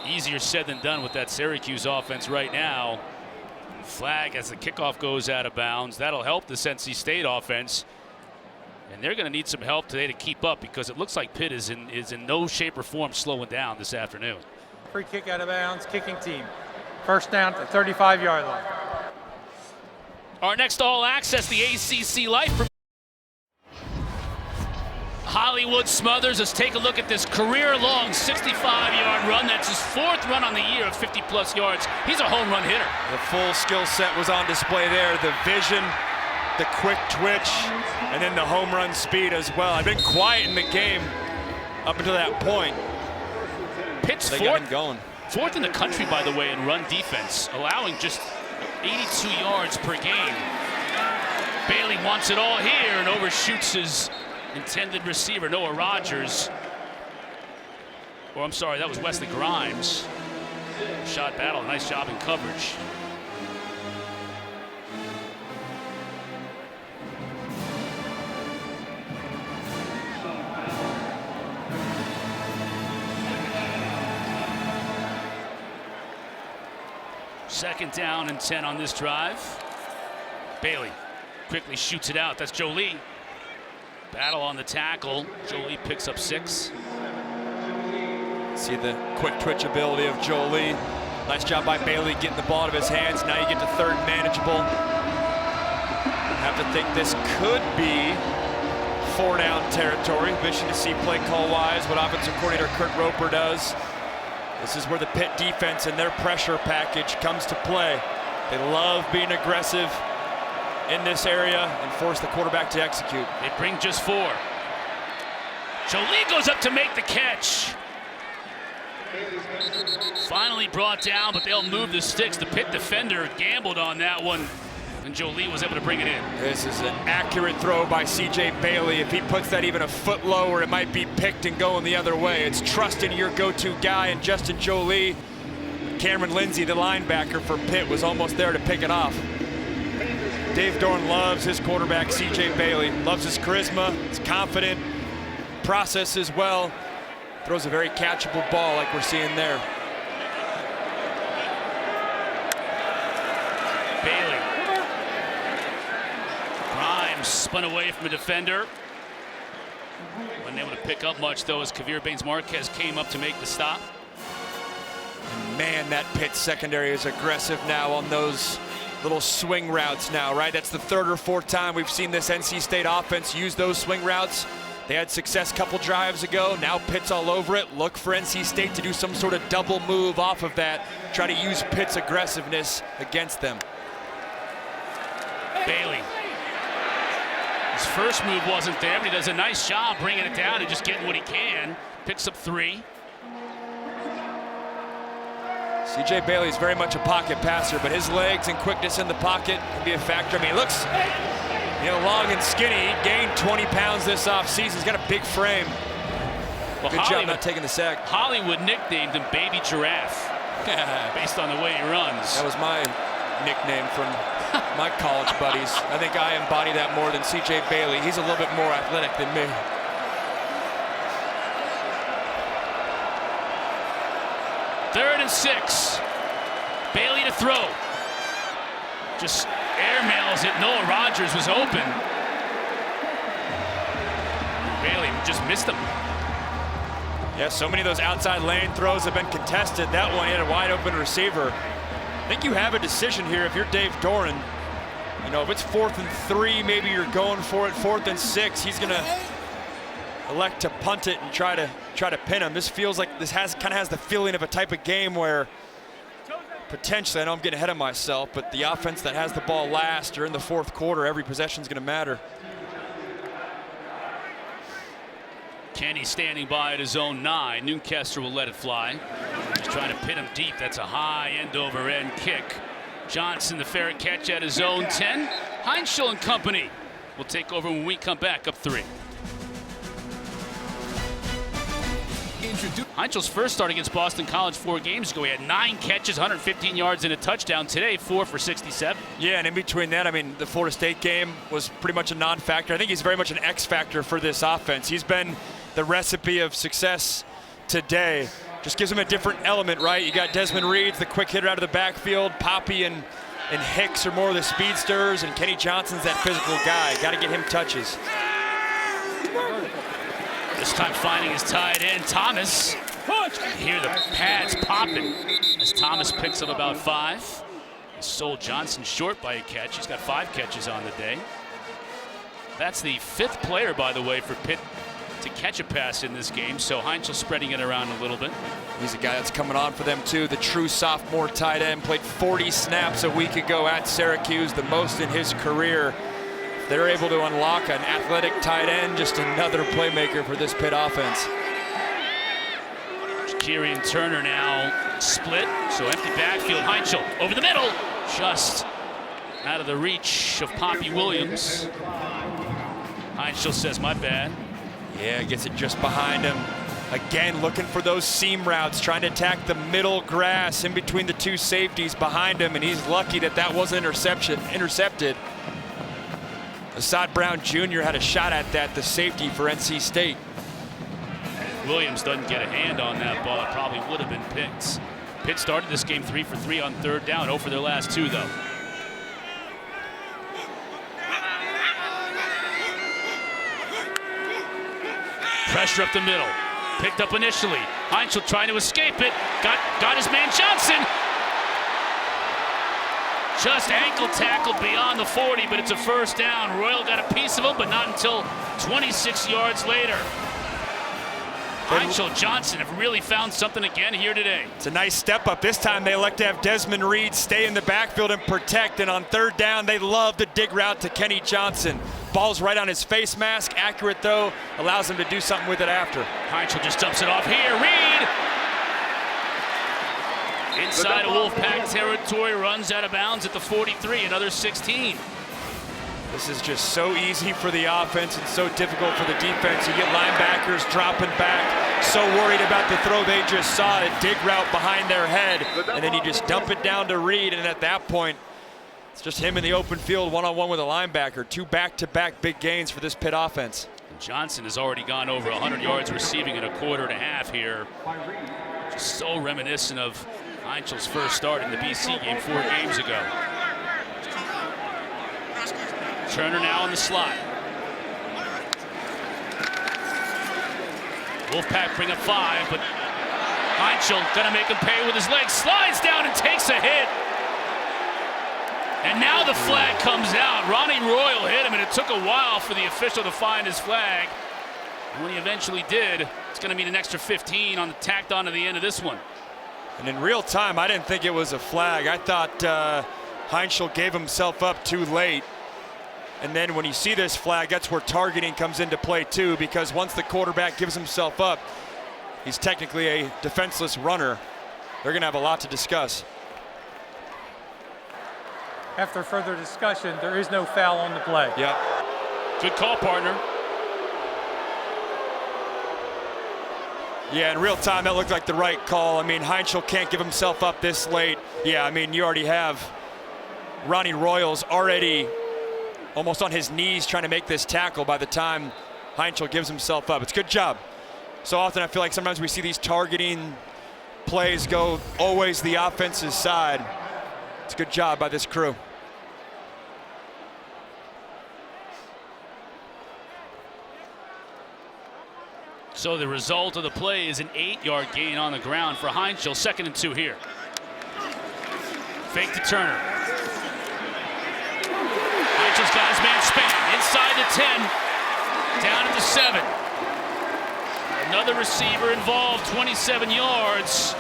easier said than done with that Syracuse offense right now. Flag as the kickoff goes out of bounds. That'll help this NC State offense. And they're going to need some help today to keep up because it looks like Pitt is in no shape or form slowing down this afternoon. Free kick out of bounds, kicking team. First down to 35-yard line. Our next All Access, the ACC Life. Hollywood Smothers. Let's take a look at this career-long 65-yard run. That's his fourth run on the year of 50-plus yards. He's a home run hitter. The full skill set was on display there. The vision, the quick twitch, and then the home run speed as well. I've been quiet in the game up until that point. Pitt's fourth in the country, by the way, in run defense, allowing just 82 yards per game. Bailey wants it all here and overshoots his intended receiver, Noah Rogers. Or I'm sorry, that was Wesley Grimes. Shot battle, nice job in coverage. Second down and 10 on this drive. Bailey quickly shoots it out. That's Joly. Battle on the tackle. Joly picks up 6. See the quick twitch ability of Joly. Nice job by Bailey getting the ball out of his hands. Now you get to third manageable. Have to think this could be 4-down territory. Wishing to see play call wise what offensive coordinator Kurt Roper does. This is where the Pitt defense and their pressure package comes to play. They love being aggressive in this area and force the quarterback to execute. They bring just 4. Joly goes up to make the catch. Finally brought down, but they'll move the sticks. The Pitt defender gambled on that one, and Joly was able to bring it in. This is an accurate throw by C.J. Bailey. If he puts that even a foot lower, it might be picked and going the other way. It's trusting your go-to guy, and Justin Joly. Cameron Lindsay, the linebacker for Pitt, was almost there to pick it off. Dave Dorn loves his quarterback, C.J. Bailey. Loves his charisma, his confident, processes well. Throws a very catchable ball like we're seeing there. Bailey. Grimes spun away from a defender. Wasn't able to pick up much, though, as Kavir Baines-Marquez came up to make the stop. And man, that Pitt secondary is aggressive now on those little swing routes now, right? That's the third or fourth time we've seen this NC State offense use those swing routes. They had success a couple drives ago. Now Pitt's all over it. Look for NC State to do some sort of double move off of that. Try to use Pitt's aggressiveness against them. Bailey. His first move wasn't there, but he does a nice job bringing it down and just getting what he can. Picks up 3. C.J. Bailey is very much a pocket passer, but his legs and quickness in the pocket can be a factor. I mean, he looks, long and skinny. He gained 20 pounds this offseason. He's got a big frame. Well, good job not taking the sack. Hollywood nicknamed him Baby Giraffe based on the way he runs. That was my nickname from my college buddies. I think I embody that more than C.J. Bailey. He's a little bit more athletic than me. Third and 6. Bailey to throw. Just airmails it. Noah Rogers was open. Bailey just missed him. Yeah, so many of those outside lane throws have been contested. That one, he had a wide open receiver. I think you have a decision here if you're Dave Doran. You know, if it's 4th and 3, maybe you're going for it. 4th and 6, he's gonna elect to punt it and try to pin him. This feels like this kind of has the feeling of a type of game where potentially, I know I'm getting ahead of myself, but the offense that has the ball last or in the 4th quarter, every possession is going to matter. Kenny standing by at his own 9. Newcastle will let it fly. Just trying to pin him deep. That's a high end-over-end kick. Johnson, the fair catch at his own 10. Heintschel and company will take over when we come back up 3. Heintschel's first start against Boston College 4 games ago. He had 9 catches, 115 yards, and a touchdown. Today, 4 for 67. Yeah, and in between that, I mean, the Florida State game was pretty much a non-factor. I think he's very much an X-factor for this offense. He's been the recipe of success today. Just gives him a different element, right? You got Desmond Reed's the quick hitter out of the backfield. Poppy and Hicks are more of the speedsters, and Kenny Johnson's that physical guy. Got to get him touches. This time finding his tight end, Thomas. You hear the pads popping as Thomas picks up about 5. He sold Johnson short by a catch. He's got 5 catches on the day. That's the 5th player, by the way, for Pitt to catch a pass in this game, so Heintschel spreading it around a little bit. He's a guy that's coming on for them too, the true sophomore tight end. Played 40 snaps a week ago at Syracuse, the most in his career. They're able to unlock an athletic tight end, just another playmaker for this Pitt offense. Kieran Turner now split, so empty backfield. Heintschel over the middle, just out of the reach of Poppy Williams. Heintschel says, my bad. Yeah, gets it just behind him. Again, looking for those seam routes, trying to attack the middle grass in between the 2 safeties behind him, and he's lucky that wasn't intercepted. Assad Brown Jr. had a shot at that, the safety for NC State. Williams doesn't get a hand on that ball. It probably would have been picked. Pitt started this game 3 for 3 on 3rd down, 0 for their last 2, though. Pressure up the middle. Picked up initially. Heintschel trying to escape it. Got his man Johnson. Just ankle tackled beyond the 40, but it's a first down. Royal got a piece of him, but not until 26 yards later. Heintschel, Johnson have really found something again here today. It's a nice step up. This time they elect to have Desmond Reed stay in the backfield and protect, and on 3rd down they love the dig route to Kenny Johnson. Ball's right on his face mask, accurate though, allows him to do something with it after. Heintschel just dumps it off here. Reed! Inside of Wolfpack territory, runs out of bounds at the 43, another 16. This is just so easy for the offense and so difficult for the defense. You get linebackers dropping back, so worried about the throw they just saw, a dig route behind their head, and then you just dump it down to Reed, and at that point, it's just him in the open field, one-on-one with a linebacker. 2 back-to-back big gains for this Pitt offense. Johnson has already gone over 100 yards receiving in a quarter and a half here. Just so reminiscent of Heintschel's first start in the BC game 4 games ago. Turner now in the slot. Wolfpack bring up 5, but Heintschel gonna make him pay with his legs. Slides down and takes a hit. And now the flag comes out. Ronnie Royal hit him, and it took a while for the official to find his flag. And when he eventually did, it's gonna mean an extra 15 on the tacked onto the end of this one. And in real time, I didn't think it was a flag. I thought Heintschel gave himself up too late. And then when you see this flag, that's where targeting comes into play too, because once the quarterback gives himself up, he's technically a defenseless runner. They're gonna have a lot to discuss. After further discussion, there is no foul on the play. Yeah. Good call, partner. Yeah, in real time, that looked like the right call. I mean, Heintschel can't give himself up this late. Yeah, I mean, you already have Ronnie Royals already almost on his knees trying to make this tackle by the time Heintschel gives himself up. It's a good job. So often I feel like sometimes we see these targeting plays go always the offensive side. It's a good job by this crew. So the result of the play is an 8-yard gain on the ground for Heintschel. 2nd and 2 here. Fake to Turner. Heintschel's got his man Span inside the 10, down at the 7. Another receiver involved, 27 yards.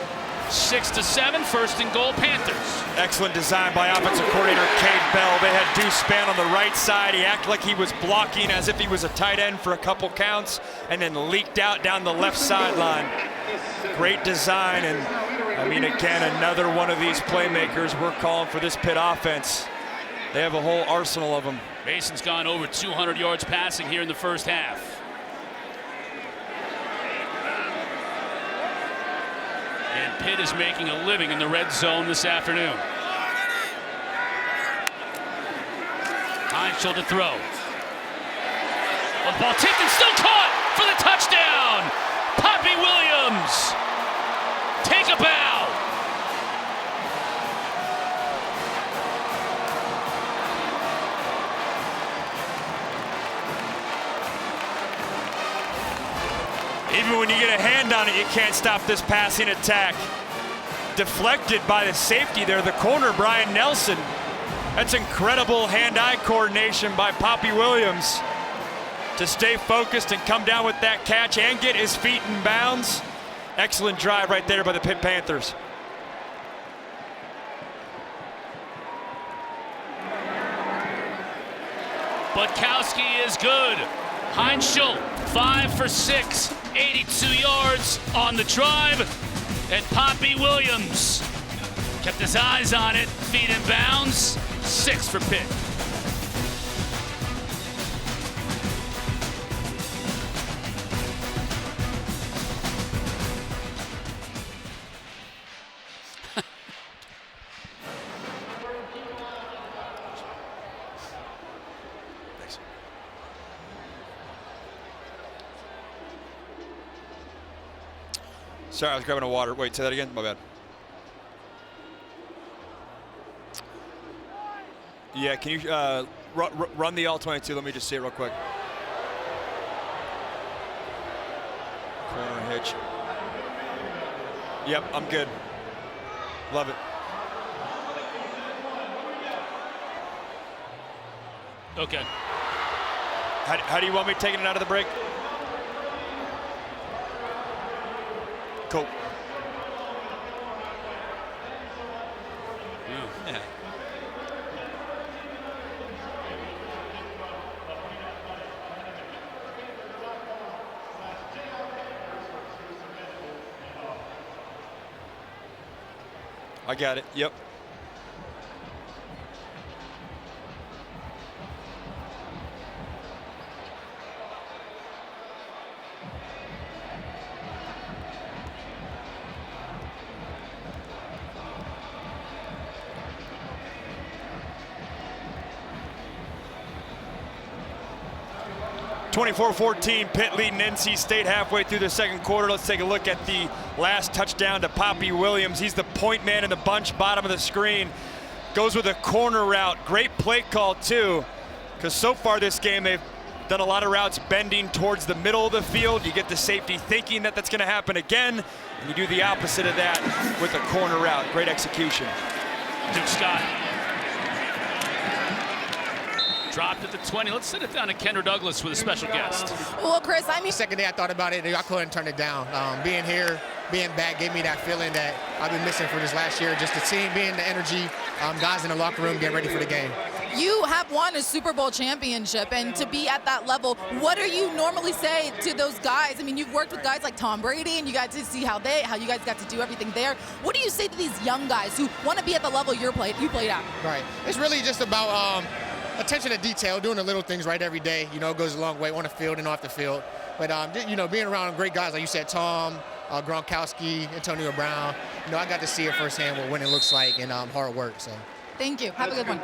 6-7, 1st and goal, Panthers. Excellent design by offensive coordinator Cade Bell. They had Deuce Span on the right side. He acted like he was blocking as if he was a tight end for a couple counts, and then leaked out down the left sideline. Great design, and I mean, again, another one of these playmakers we're calling for this Pitt offense. They have a whole arsenal of them. Mason's gone over 200 yards passing here in the first half. And Pitt is making a living in the red zone this afternoon. Heintschel to throw. Well, the ball tipped and still caught for the touchdown. Poppy Williams. Take a bow. Even when you get a hand on it, you can't stop this passing attack. Deflected by the safety there, the corner, Brian Nelson. That's incredible hand-eye coordination by Poppy Williams to stay focused and come down with that catch and get his feet in bounds. Excellent drive right there by the Pitt Panthers. Butkowski is good. Heintschel, 5 for 6, 82 yards on the drive. And Poppy Williams kept his eyes on it, feet in bounds, 6 for Pitt. Sorry, I was grabbing a water. Wait, say that again? My bad. Yeah, can you run the All-22? Let me just see it real quick. Corner hitch. Yep, I'm good. Love it. Okay. How do you want me taking it out of the break? Cool. Yeah. I got it. Yep. (24-14), Pitt leading NC State halfway through the second quarter. Let's take a look at the last touchdown to Poppy Williams. He's the point man in the bunch, bottom of the screen. Goes with a corner route. Great play call, too, because so far this game they've done a lot of routes bending towards the middle of the field. You get the safety thinking that that's going to happen again, and you do the opposite of that with a corner route. Great execution. Duke Scott. Dropped at the 20. Let's send it down to Kendra Douglas with a special guest. Well, Chris, I mean, The second day I thought about it, I couldn't turn it down. Being here, being back, gave me that feeling that I've been missing for this last year. Just the team, being the energy, guys in the locker room getting ready for the game. you have won a Super Bowl championship, and to be at that level, what do you normally say to those guys? I mean, you've worked with guys like Tom Brady, and you got to see how you guys got to do everything there. What do you say to these young guys who want to be at the level you played at? Right. It's really just about attention to detail, doing the little things right every day. You know, it goes a long way on the field and off the field. But, you know, being around great guys, like you said, Tom, Gronkowski, Antonio Brown, you know, I got to see it firsthand what winning looks like and hard work. So. Thank you. Have a good one,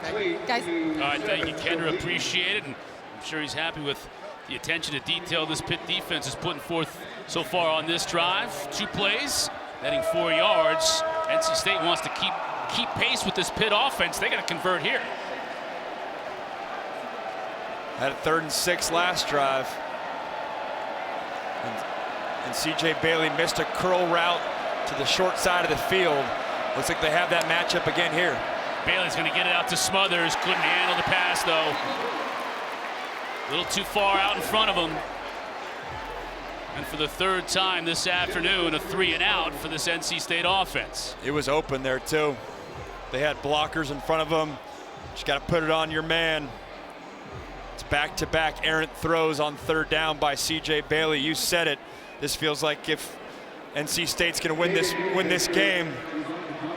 guys. All right, thank you, Kendra. Appreciate it. And I'm sure he's happy with the attention to detail this Pitt defense is putting forth so far on this drive. 2 plays, netting 4 yards. NC State wants to keep pace with this Pitt offense. They got to convert here. Had a 3rd and 6 last drive. And And C.J. Bailey missed a curl route to the short side of the field. Looks like they have that matchup again here. Bailey's going to get it out to Smothers. Couldn't handle the pass, though. A little too far out in front of him. And for the third time this afternoon, a 3-and-out for this NC State offense. It was open there, too. They had blockers in front of them. Just got to put it on your man. It's back-to-back errant throws on third down by C.J. Bailey. You said it. This feels like if NC State's going to win this game,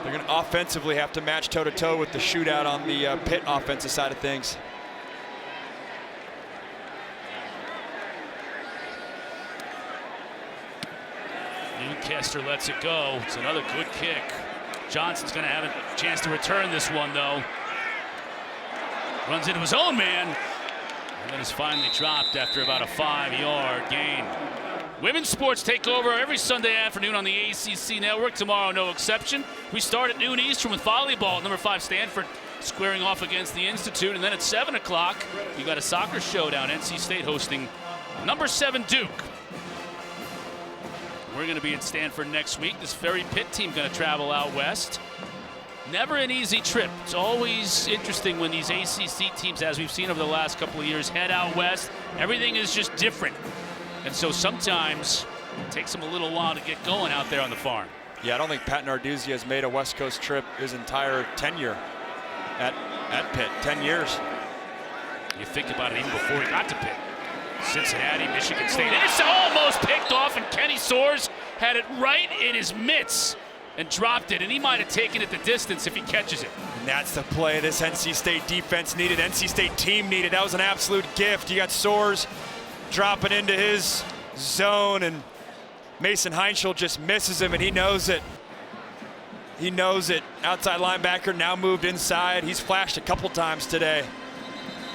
they're going to offensively have to match toe-to-toe with the shootout on the Pitt offensive side of things. Newcastle lets it go. It's another good kick. Johnson's going to have a chance to return this one, though. Runs into his own man, and then is finally dropped after about a 5-yard gain. Women's sports take over every Sunday afternoon on the ACC network. Tomorrow, no exception. We start at noon Eastern with volleyball. Number 5 Stanford squaring off against the Institute. And then at 7 o'clock, we got a soccer showdown. NC State hosting number 7 Duke. We're going to be at Stanford next week. This very Pitt team going to travel out west. Never an easy trip. It's always interesting when these ACC teams, as we've seen over the last couple of years, head out west. Everything is just different. And so sometimes it takes them a little while to get going out there on the farm. Yeah, I don't think Pat Narduzzi has made a West Coast trip his entire tenure at Pitt. 10 years. You think about it even before he got to Pitt. Cincinnati, Michigan State. And it's almost picked off, and Kenny Soares had it right in his mitts and dropped it. And he might have taken it the distance if he catches it. And that's the play this NC State defense needed, NC State team needed. That was an absolute gift. You got Soares dropping into his zone, and Mason Heintschel just misses him, and he knows it. He knows it. Outside linebacker now moved inside. He's flashed a couple times today.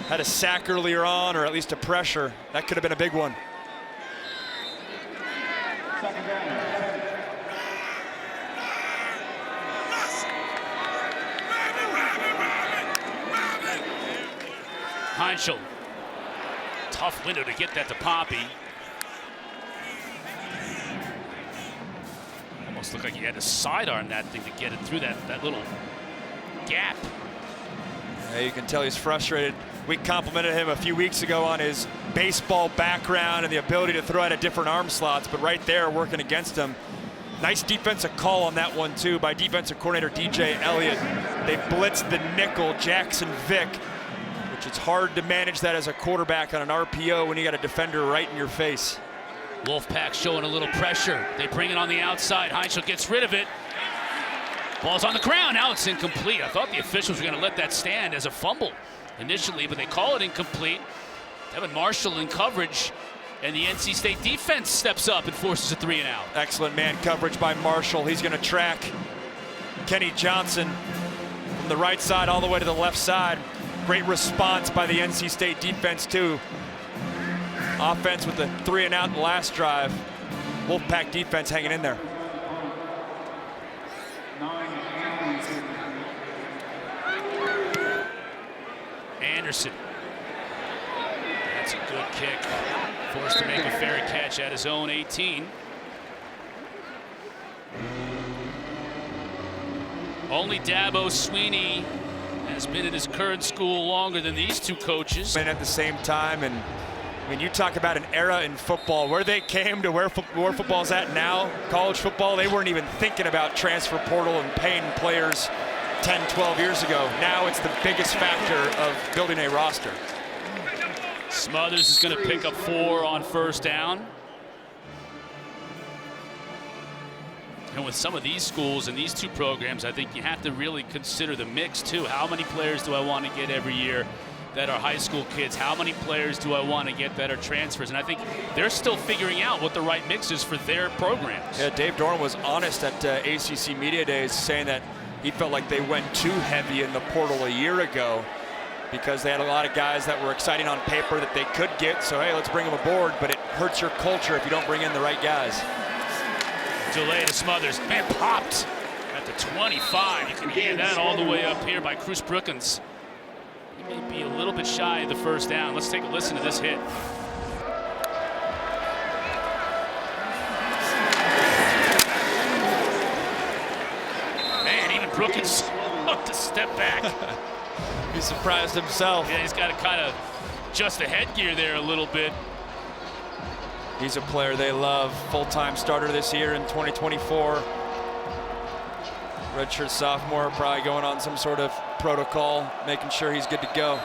Had a sack earlier on, or at least a pressure. That could have been a big one. Heintschel. Tough window to get that to Poppy. Almost looked like he had to sidearm that thing to get it through that little gap. Yeah, you can tell he's frustrated. We complimented him a few weeks ago on his baseball background and the ability to throw out of different arm slots, but right there working against him. Nice defensive call on that one too by defensive coordinator DJ Elliott. They blitzed the nickel, Jackson Vick, which it's hard to manage that as a quarterback on an RPO when you got a defender right in your face. Wolfpack showing a little pressure. They bring it on the outside. Heintschel gets rid of it. Ball's on the ground. Now it's incomplete. I thought the officials were going to let that stand as a fumble initially, but they call it incomplete. Devin Marshall in coverage, and the NC State defense steps up and forces a 3-and-out. Excellent man coverage by Marshall. He's going to track Kenny Johnson from the right side all the way to the left side. Great response by the NC State defense too. Offense with the 3-and-out in the last drive. Wolfpack defense hanging in there. Anderson. That's a good kick. Forced to make a fair catch at his own 18. Only Dabo Sweeney has been at his current school longer than these two coaches. And at the same time, and when you talk about an era in football, where they came to where football's at now, college football, they weren't even thinking about transfer portal and paying players 10, 12 years ago. Now it's the biggest factor of building a roster. Smothers is going to pick up 4 on first down. And with some of these schools and these two programs, I think you have to really consider the mix too. How many players do I want to get every year that are high school kids? How many players do I want to get that are transfers? And I think they're still figuring out what the right mix is for their programs. Yeah, Dave Dorn was honest at ACC Media Days, saying that he felt like they went too heavy in the portal a year ago because they had a lot of guys that were exciting on paper that they could get. So, hey, let's bring them aboard, but it hurts your culture if you don't bring in the right guys. Joly to Smothers. Man, popped at the 25. You can hear that all the way up here by Cruz Brookins. He may be a little bit shy of the first down. Let's take a listen to this hit. Brookins to step back. He's surprised himself. Yeah, he's got to kind of adjust the headgear there a little bit. He's a player they love. Full-time starter this year in 2024. Redshirt sophomore, probably going on some sort of protocol, making sure he's good to go.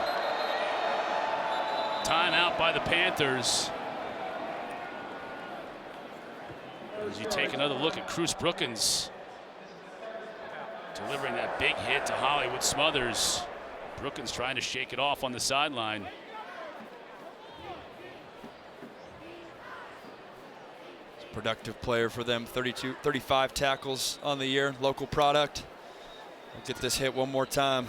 Timeout by the Panthers. As you take another look at Cruz Brookins delivering that big hit to Hollywood Smothers. Brookins trying to shake it off on the sideline. Productive player for them, 35 tackles on the year, local product. We'll get this hit one more time.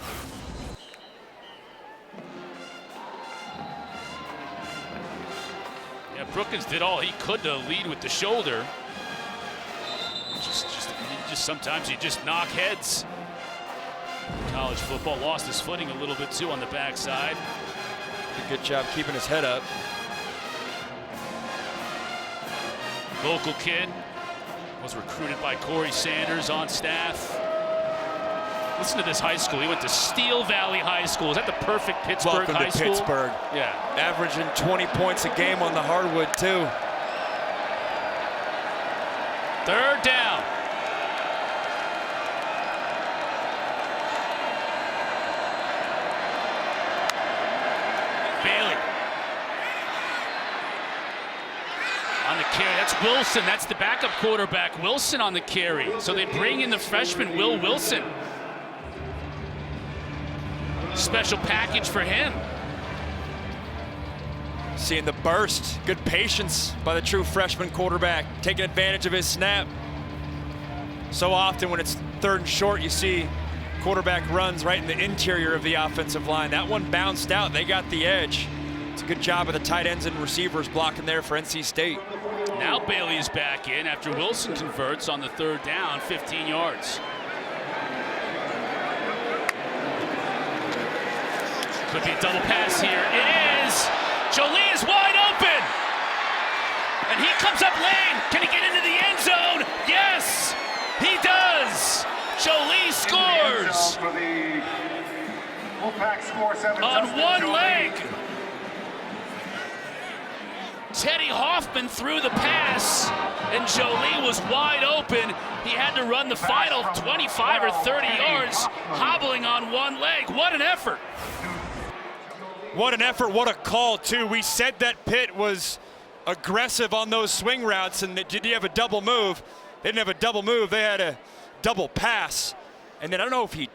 Yeah, Brookins did all he could to lead with the shoulder. Just sometimes you just knock heads. College football lost his footing a little bit too on the backside. Did a good job keeping his head up. Local kid, was recruited by Corey Sanders on staff. Listen to this high school. He went to Steel Valley High School. Is that the perfect Pittsburgh Welcome high to school? Pittsburgh. Yeah. Averaging 20 points a game on the hardwood too. Third down. Bailey. On the carry, that's Wilson. That's the backup quarterback, Wilson, on the carry. So they bring in the freshman, Will Wilson. Special package for him. Seeing the burst, good patience by the true freshman quarterback, taking advantage of his snap. So often when it's third and short, you see quarterback runs right in the interior of the offensive line. That one bounced out, they got the edge. It's a good job of the tight ends and receivers blocking there for NC State. Now Bailey is back in after Wilson converts on the third down, 15 yards. Could be a double pass here. It is. Joly is wide open. And he comes up lane. Can he get into the end zone? Yes, he does. Joly scores. On one leg. Teddy Hoffman threw the pass, and Joly was wide open. He had to run the final 25 or 30 yards, hobbling on one leg. What an effort. What an effort, what a call too. We said that Pitt was aggressive on those swing routes, and did he have a double move? They didn't have a double move, they had a double pass. And then I don't know if he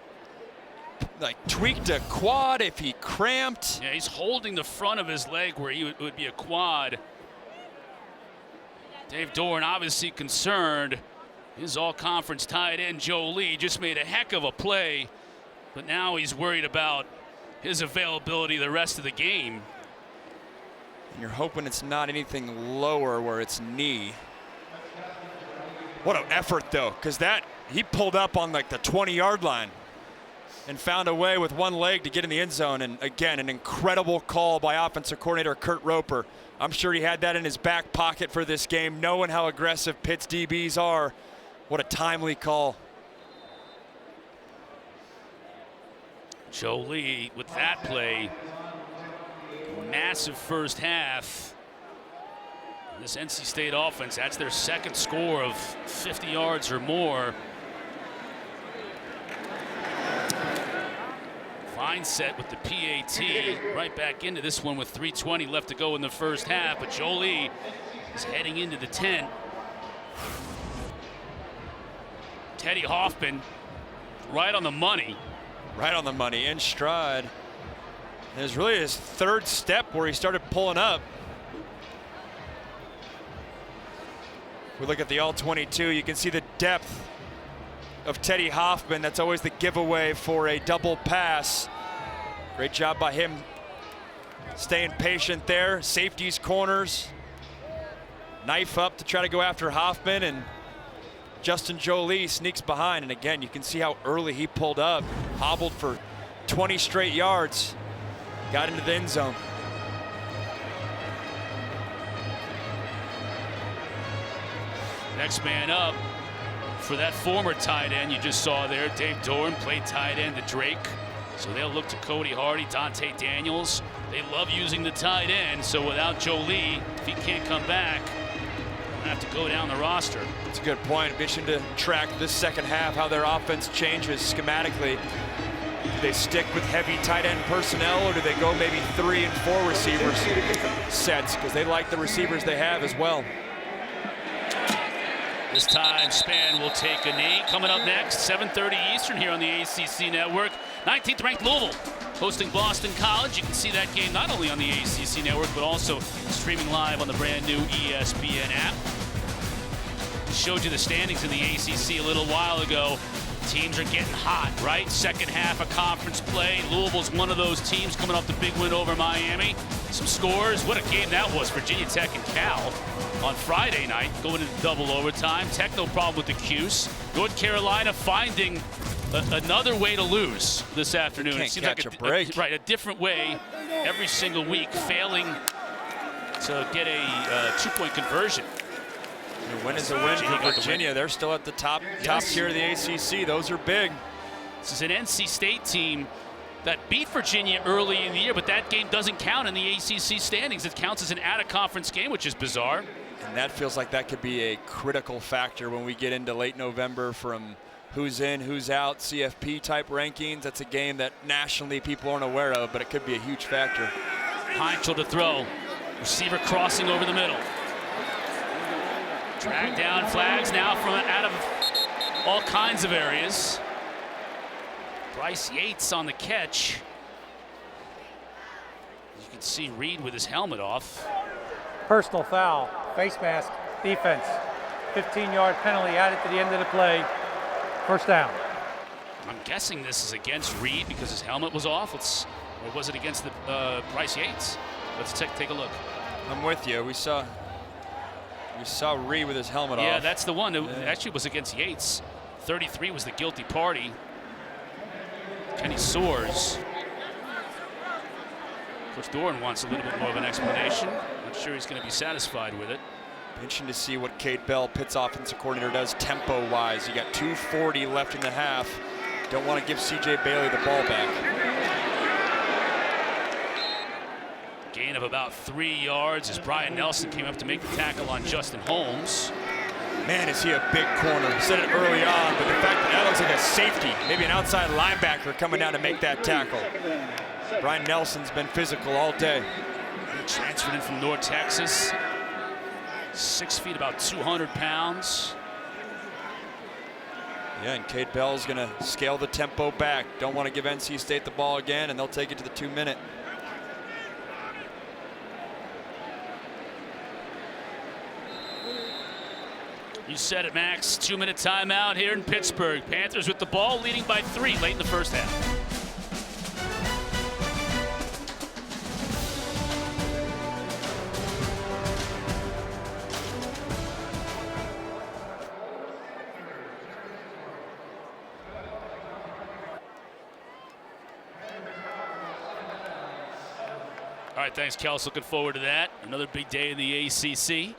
tweaked a quad, if he cramped. Yeah, he's holding the front of his leg where it would be a quad. Dave Doran obviously concerned. His all-conference tight end Joly just made a heck of a play, but now he's worried about his availability the rest of the game. And you're hoping it's not anything lower where it's knee. What an effort though, because he pulled up on like the 20-yard line and found a way with one leg to get in the end zone. And again, an incredible call by offensive coordinator Kurt Roper. I'm sure he had that in his back pocket for this game, knowing how aggressive Pitt's DBs are. What a timely call. Joly with that play, massive first half. This NC State offense, that's their second score of 50 yards or more. Fine set with the PAT, right back into this one with 3:20 left to go in the first half, but Joly is heading into the 10. Teddy Hoffman right on the money. Right on the money, in stride. And it was really his third step where he started pulling up. We look at the all-22, you can see the depth of Teddy Hoffman. That's always the giveaway for a double pass. Great job by him staying patient there. Safeties, corners. Knife up to try to go after Hoffman, and Justin Joly sneaks behind. And again, you can see how early he pulled up. Hobbled for 20 straight yards. Got into the end zone. Next man up, for that former tight end you just saw there. Dave Doran played tight end to Drake. So they'll look to Cody Hardy, Dante Daniels. They love using the tight end, so without Joly, if he can't come back, we'll have to go down the roster. That's a good point. Mission to track this second half, how their offense changes schematically. Do they stick with heavy tight end personnel, or do they go maybe 3 and 4 receivers sets? Because they like the receivers they have as well. This time, Span will take a knee. Coming up next, 7:30 Eastern here on the ACC Network. 19th ranked Louisville hosting Boston College. You can see that game not only on the ACC Network, but also streaming live on the brand new ESPN app. Showed you the standings in the ACC a little while ago. Teams are getting hot, right? Second half of conference play. Louisville's one of those teams coming off the big win over Miami. Some scores. What a game that was. Virginia Tech and Cal on Friday night, going into double overtime. Tech no problem with the Cuse. North Carolina finding another way to lose this afternoon. Can't it seems catch like a break. Right, a different way every single week, failing to get a 2-point conversion. A win is a win for Virginia. They're still at the top tier of the ACC. Those are big. This is an NC State team that beat Virginia early in the year, but that game doesn't count in the ACC standings. It counts as an out-of-conference game, which is bizarre. And that feels like that could be a critical factor when we get into late November from who's in, who's out, CFP type rankings. That's a game that nationally people aren't aware of, but it could be a huge factor. Heintschel to throw. Receiver crossing over the middle. Drag down flags now from out of all kinds of areas. Bryce Yates on the catch. You can see Reed with his helmet off. Personal foul, face mask, defense. 15-yard penalty added to the end of the play. First down. I'm guessing this is against Reed because his helmet was off. Or was it against the Bryce Yates? Let's take a look. I'm with you. We saw Reed with his helmet off. Yeah, that's the one. It actually was against Yates. 33 was the guilty party. Kenny Soares. Coach Doran wants a little bit more of an explanation. Not sure he's going to be satisfied with it. Interesting to see what Cade Bell, Pitt's offensive coordinator, does tempo-wise. You got 2:40 left in the half. Don't want to give C.J. Bailey the ball back. Gain of about 3 yards as Brian Nelson came up to make the tackle on Justin Holmes. Man, is he a big corner. I said it early on, but the fact that that looks like a safety, maybe an outside linebacker coming down to make that tackle. Brian Nelson's been physical all day. He transferred in from North Texas. 6 feet, about 200 pounds. Yeah, and Cade Bell's going to scale the tempo back. Don't want to give NC State the ball again, and they'll take it to the 2-minute. You said it, Max. 2-minute timeout here in Pittsburgh. Panthers with the ball, leading by 3 late in the first half. All right, thanks, Kels. Looking forward to that. Another big day in the ACC.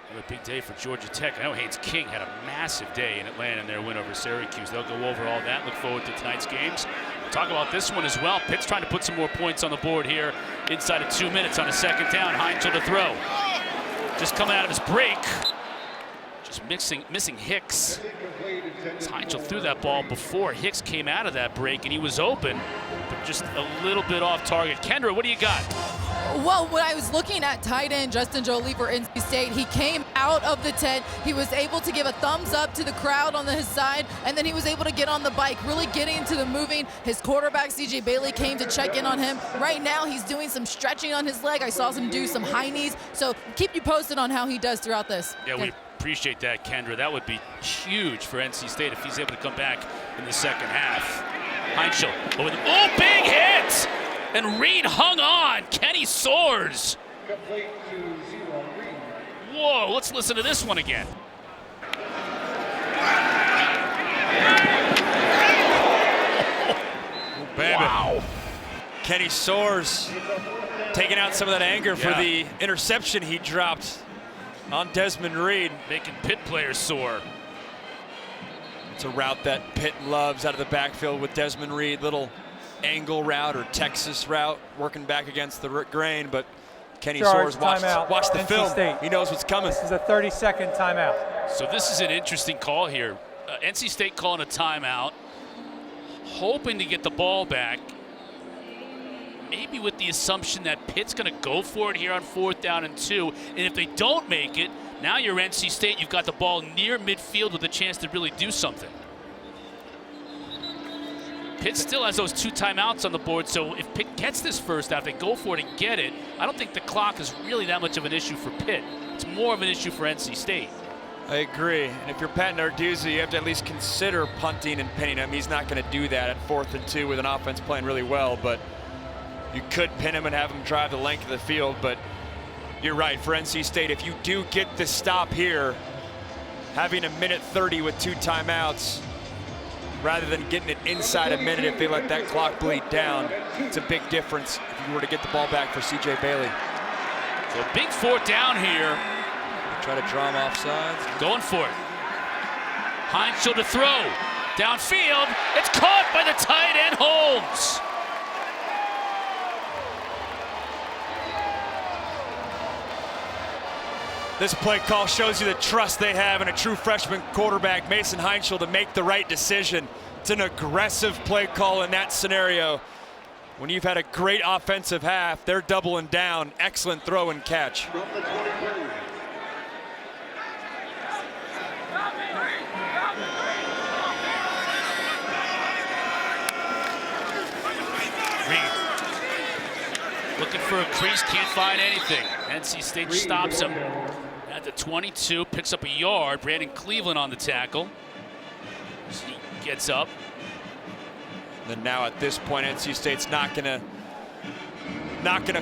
Another big day for Georgia Tech. I know Haynes King had a massive day in Atlanta in their win over Syracuse. They'll go over all that. Look forward to tonight's games. We'll talk about this one as well. Pitt's trying to put some more points on the board here inside of 2 minutes on a second down. Heintschel to throw. Just coming out of his break. Just missing Hicks. Heintschel threw that ball before Hicks came out of that break, and he was open, but just a little bit off target. Kendra, what do you got? Well, when I was looking at tight end Justin Joly for NC State, he came out of the tent. He was able to give a thumbs up to the crowd on his side, and then he was able to get on the bike, really getting into the moving. His quarterback, C.J. Bailey, came to check in on him. Right now, he's doing some stretching on his leg. I saw him do some high knees. So keep you posted on how he does throughout this. Yeah, we appreciate that, Kendra. That would be huge for NC State if he's able to come back in the second half. Heintschel. Oh, big hit! And Reed hung on. Kenny Soares. Whoa, let's listen to this one again. Wow. Kenny Soares taking out some of that anger for the interception he dropped on Desmond Reed. Making Pitt players sore. It's a route that Pitt loves out of the backfield with Desmond Reed. Little angle route or Texas route, working back against the grain, but Kenny Soares watched the NC film. State. He knows what's coming. This is a 30-second timeout. So this is an interesting call here. NC State calling a timeout, hoping to get the ball back, maybe with the assumption that Pitt's going to go for it here on 4th down and 2. And if they don't make it, now you're NC State. You've got the ball near midfield with a chance to really do something. Pitt still has those 2 timeouts on the board, so if Pitt gets this first down, if they go for it and get it, I don't think the clock is really that much of an issue for Pitt. It's more of an issue for NC State. I agree. And if you're Pat Narduzzi, you have to at least consider punting and pinning him. He's not going to do that at 4th and 2 with an offense playing really well, but you could pin him and have him drive the length of the field. But you're right, for NC State, if you do get the stop here, having 1:30 with 2 timeouts, rather than getting it inside a minute if they let that clock bleed down, it's a big difference if you were to get the ball back for CJ Bailey. So big 4th down here. Try to draw him offsides. Going for it. Heintschel to throw. Downfield. It's caught by the tight end, Holmes. This play call shows you the trust they have in a true freshman quarterback, Mason Heintschel, to make the right decision. It's an aggressive play call in that scenario. When you've had a great offensive half, they're doubling down. Excellent throw and catch. Looking for a crease, can't find anything. NC State stops him at the 22, picks up a yard. Brandon Cleveland on the tackle. He gets up. Then now at this point, NC State's not gonna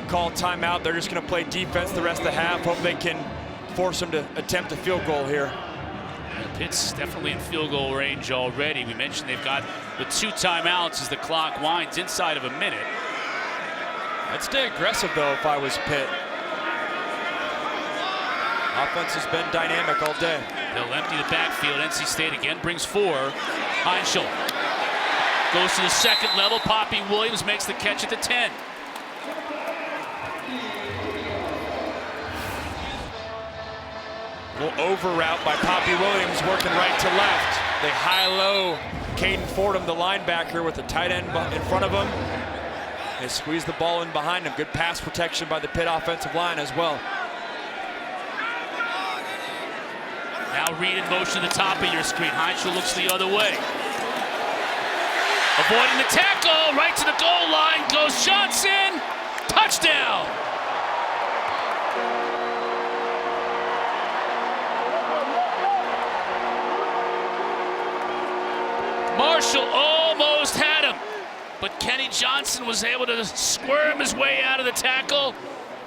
call timeout. They're just gonna play defense the rest of the half. Hope they can force them to attempt a field goal here. Pitt's definitely in field goal range already. We mentioned they've got the 2 timeouts as the clock winds inside of a minute. I'd stay aggressive though if I was Pitt. Offense has been dynamic all day. They'll empty the backfield. NC State again brings 4. Heintschel goes to the 2nd level. Poppy Williams makes the catch at the 10. Little over route by Poppy Williams, working right to left. They high-low Caden Fordham, the linebacker, with the tight end in front of him. They squeeze the ball in behind him. Good pass protection by the Pitt offensive line as well. Now Reed in motion at the top of your screen. Heintschel looks the other way. Avoiding the tackle, right to the goal line goes Johnson. Touchdown. Marshall almost had him, but Kenny Johnson was able to squirm his way out of the tackle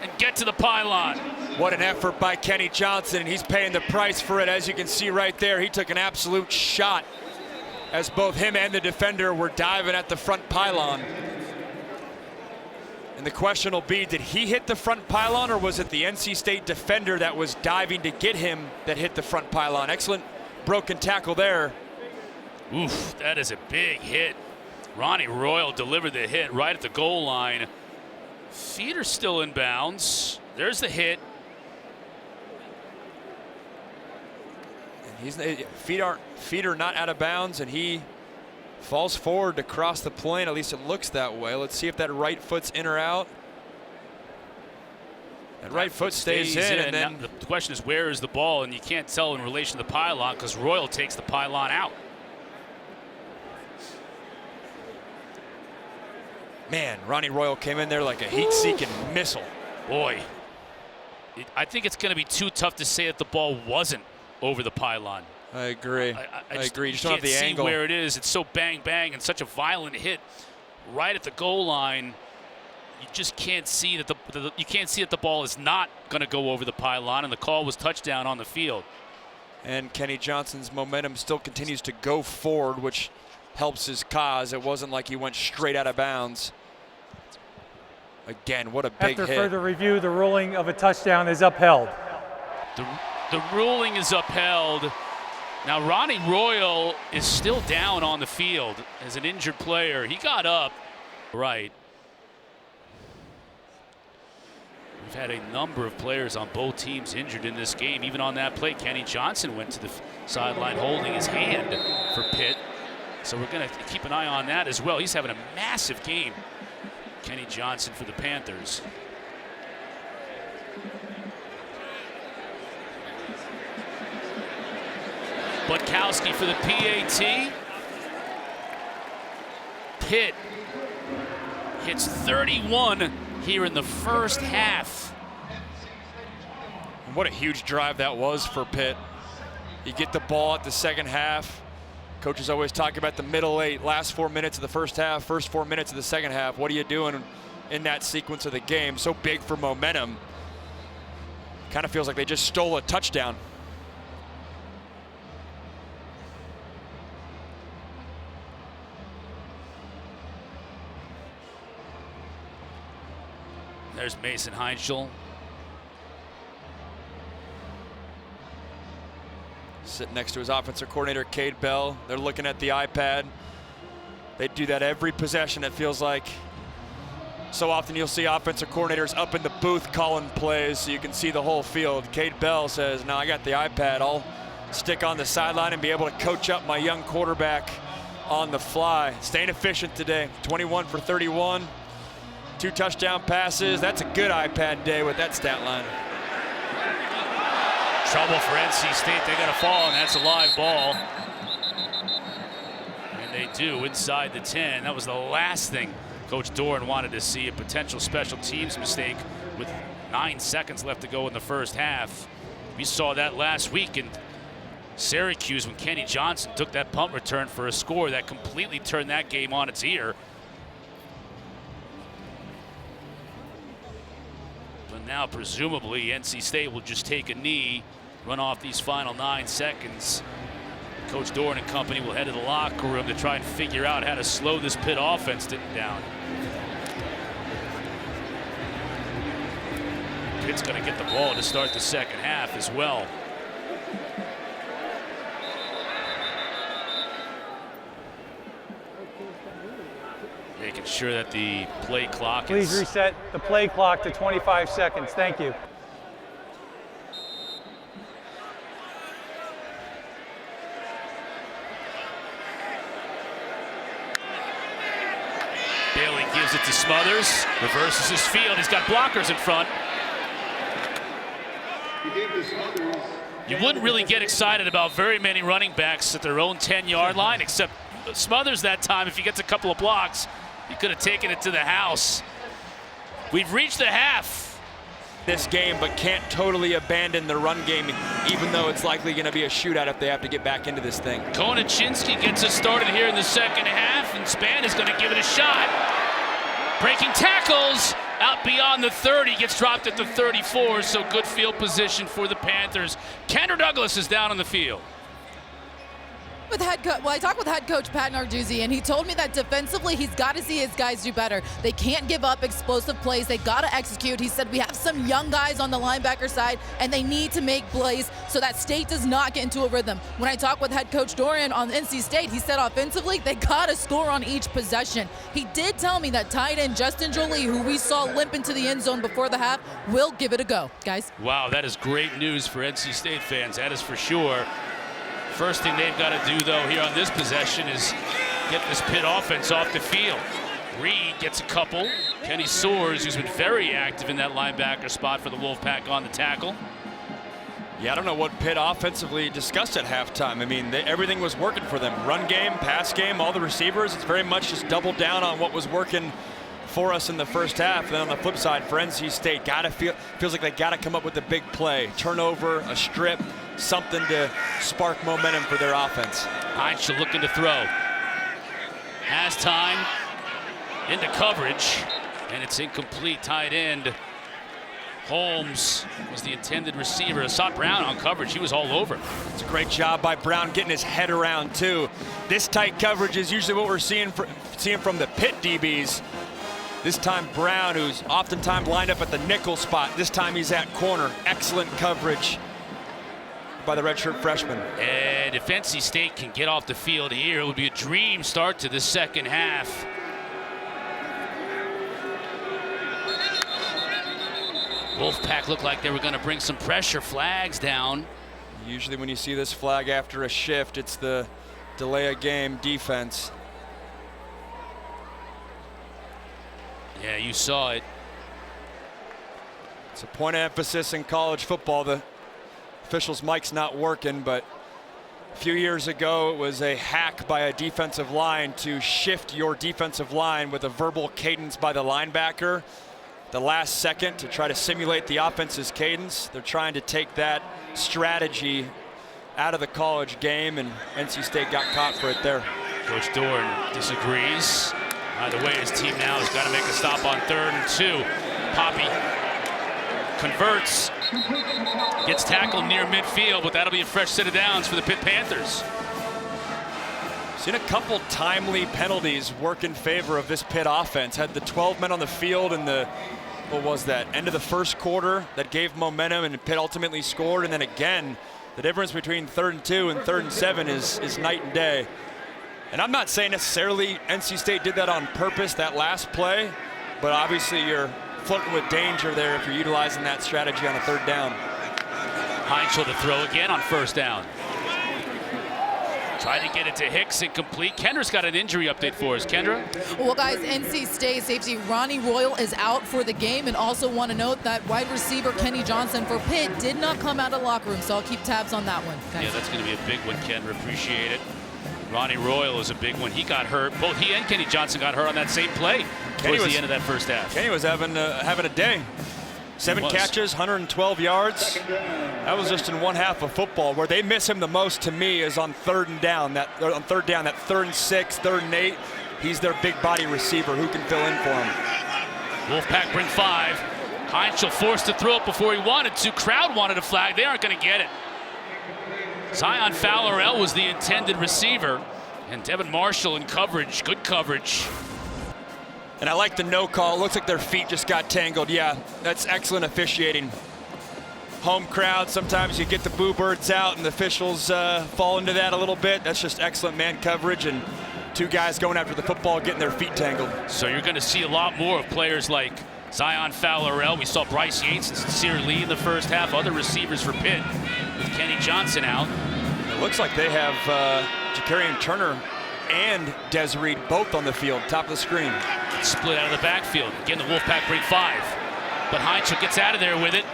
and get to the pylon. What an effort by Kenny Johnson, and he's paying the price for it. As you can see right there, he took an absolute shot as both him and the defender were diving at the front pylon. And the question will be, did he hit the front pylon, or was it the NC State defender that was diving to get him that hit the front pylon? Excellent broken tackle there. Oof, that is a big hit. Ronnie Royal delivered the hit right at the goal line. Feet are still in bounds. There's the hit. And feet are not out of bounds, and he falls forward to cross the plane. At least it looks that way. Let's see if that right foot's in or out. That right foot stays in, and then now the question is, where is the ball? And you can't tell in relation to the pylon because Royal takes the pylon out. Man, Ronnie Royal came in there like a heat-seeking missile. Boy, I think it's going to be too tough to say that the ball wasn't over the pylon. I agree. I agree. You just don't have the can't see angle. where it is. It's so bang bang and such a violent hit right at the goal line. You just can't see that the ball is not going to go over the pylon, and the call was touchdown on the field. And Kenny Johnson's momentum still continues to go forward, which helps his cause. It wasn't like he went straight out of bounds. Again, what a big hit. After further review, the ruling of a touchdown is upheld. The ruling is upheld. Now Ronnie Royal is still down on the field as an injured player. He got up. Right. We've had a number of players on both teams injured in this game. Even on that play, Kenny Johnson went to the sideline holding his hand for Pitt. So we're going to keep an eye on that as well. He's having a massive game, Kenny Johnson for the Panthers. Butkowski for the PAT. Pitt hits 31 here in the first half. What a huge drive that was for Pitt. You get the ball at the second half. Coaches always talk about the middle eight, last 4 minutes of the first half, first 4 minutes of the second half. What are you doing in that sequence of the game? So big for momentum. Kind of feels like they just stole a touchdown. There's Mason Heintschel. Sitting next to his offensive coordinator, Cade Bell. They're looking at the iPad. They do that every possession, it feels like. So often you'll see offensive coordinators up in the booth calling plays so you can see the whole field. Cade Bell says, no, I got the iPad. I'll stick on the sideline and be able to coach up my young quarterback on the fly. Staying efficient today, 21 for 31. 2 touchdown passes. That's a good iPad day with that stat line. Trouble for NC State. They got a fall, and that's a live ball. And they do inside the 10. That was the last thing Coach Doran wanted to see, a potential special teams mistake with 9 seconds left to go in the first half. We saw that last week in Syracuse when Kenny Johnson took that punt return for a score that completely turned that game on its ear. But now presumably NC State will just take a knee, run off these final 9 seconds. Coach Doran and company will head to the locker room to try and figure out how to slow this Pitt offense down. Pitt's going to get the ball to start the second half as well. Making sure that the play clock is... Please reset the play clock to 25 seconds. Thank you. Bailey gives it to Smothers, reverses his field. He's got blockers in front. You wouldn't really get excited about very many running backs at their own 10-yard line, except Smothers that time. If he gets a couple of blocks, he could have taken it to the house. We've reached the half. This game, but can't totally abandon the run game, even though it's likely going to be a shootout if they have to get back into this thing. Konachinsky gets us started here in the second half, and Spann is going to give it a shot. Breaking tackles out beyond the 30, gets dropped at the 34, so good field position for the Panthers. Kendra Douglas is down on the field. I talked with head coach Pat Narduzzi, and he told me that defensively he's got to see his guys do better. They can't give up explosive plays. They got to execute. He said we have some young guys on the linebacker side, and they need to make plays so that State does not get into a rhythm. When I talked with head coach Doran on NC State, he said offensively they got to score on each possession. He did tell me that tight end Justin Joly, who we saw limp into the end zone before the half, will give it a go. Guys. Wow, that is great news for NC State fans. That is for sure. First thing they've got to do, though, here on this possession is get this Pitt offense off the field. Reed gets a couple. Kenny Soares, who's been very active in that linebacker spot for the Wolfpack, on the tackle. Yeah, I don't know what Pitt offensively discussed at halftime. I mean, everything was working for them. Run game, pass game, all the receivers. It's very much just doubled down on what was working for us in the first half. Then on the flip side, for NC State, feels like they got to come up with a big play. Turnover, a strip, something to spark momentum for their offense. Heintschel looking to throw. Has time. Into coverage. And it's incomplete. Tight end. Holmes was the intended receiver. Assad Brown on coverage. He was all over. It's a great job by Brown getting his head around, too. This tight coverage is usually what we're seeing from the Pitt DBs. This time Brown, who's oftentimes lined up at the nickel spot. This time he's at corner. Excellent coverage by the redshirt freshman. And And if NC State can get off the field here, it would be a dream start to the second half. Wolfpack looked like they were going to bring some pressure. Flags down. Usually when you see this flag after a shift, it's the delay a game defense. Yeah, you saw it. It's a point of emphasis in college football. The official's mic's not working, but a few years ago it was a hack by a defensive line to shift your defensive line with a verbal cadence by the linebacker the last second to try to simulate the offense's cadence. They're trying to take that strategy out of the college game, and NC State got caught for it there. Coach Dorn disagrees. Either way, his team now has got to make a stop on 3rd and 2. Poppy converts, gets tackled near midfield, but that'll be a fresh set of downs for the Pitt Panthers. Seen a couple timely penalties work in favor of this Pitt offense. Had the 12 men on the field in the, what was that, end of the first quarter that gave momentum, and Pitt ultimately scored. And then again, the difference between 3rd and 2 and 3rd and 7 is night and day. And I'm not saying necessarily NC State did that on purpose, that last play, but obviously you're flirting with danger there if you're utilizing that strategy on a 3rd down. Heintschel to throw again on 1st down. Trying to get it to Hicks, incomplete. Kendra's got an injury update for us. Kendra? Well, guys, NC State safety Ronnie Royal is out for the game, and also want to note that wide receiver Kenny Johnson for Pitt did not come out of the locker room, so I'll keep tabs on that one. Guys. Yeah, that's going to be a big one, Kendra. Appreciate it. Ronnie Royal is a big one. He got hurt. Both he and Kenny Johnson got hurt on that same play towards the end of that first half. Kenny was having a day. 7 catches, 112 yards. That was just in one half of football. Where they miss him the most to me is on 3rd down. That 3rd and 6, 3rd and 8. He's their big body receiver who can fill in for him. Wolfpack bring 5. Heintschel forced to throw it before he wanted to. Crowd wanted a flag. They aren't going to get it. Zion Fowlerell was the intended receiver, and Devin Marshall in coverage. Good coverage. And I like the no call. It looks like their feet just got tangled. Yeah, that's excellent officiating. Home crowd, sometimes you get the boo birds out and the officials fall into that a little bit. That's just excellent man coverage, and 2 guys going after the football getting their feet tangled. So you're going to see a lot more of players like Zion Fowlerell. We saw Bryce Yates and Sincere Lee in the first half. Other receivers for Pitt with Kenny Johnson out. It looks like they have Ja'Carrion Turner and Des Reed both on the field, top of the screen. Split out of the backfield. Again, the Wolfpack bring 5. But Heintschel gets out of there with it.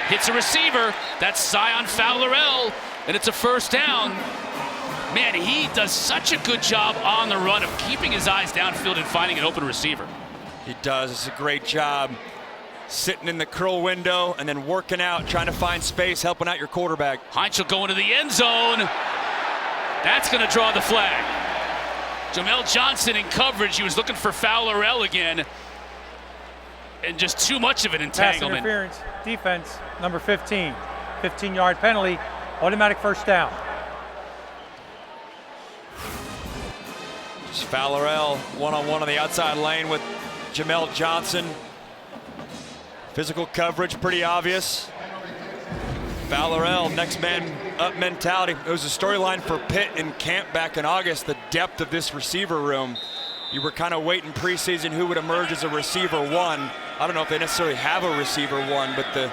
Hits a receiver. That's Zion Fowlerell. And it's a 1st down. Man, he does such a good job on the run of keeping his eyes downfield and finding an open receiver. He does. It's a great job. Sitting in the curl window and then working out, trying to find space, helping out your quarterback. Heintschel going to the end zone. That's going to draw the flag. Jamel Johnson in coverage. He was looking for Fowlerell again. And just too much of an entanglement. Pass interference, defense, number 15. 15-yard penalty, automatic 1st down. Just Fowlerell one-on-one on the outside lane with Jamel Johnson. Physical coverage, pretty obvious. Fowlerell, next man up mentality. It was a storyline for Pitt in camp back in August, the depth of this receiver room. You were kind of waiting preseason who would emerge as a receiver 1. I don't know if they necessarily have a receiver 1, but the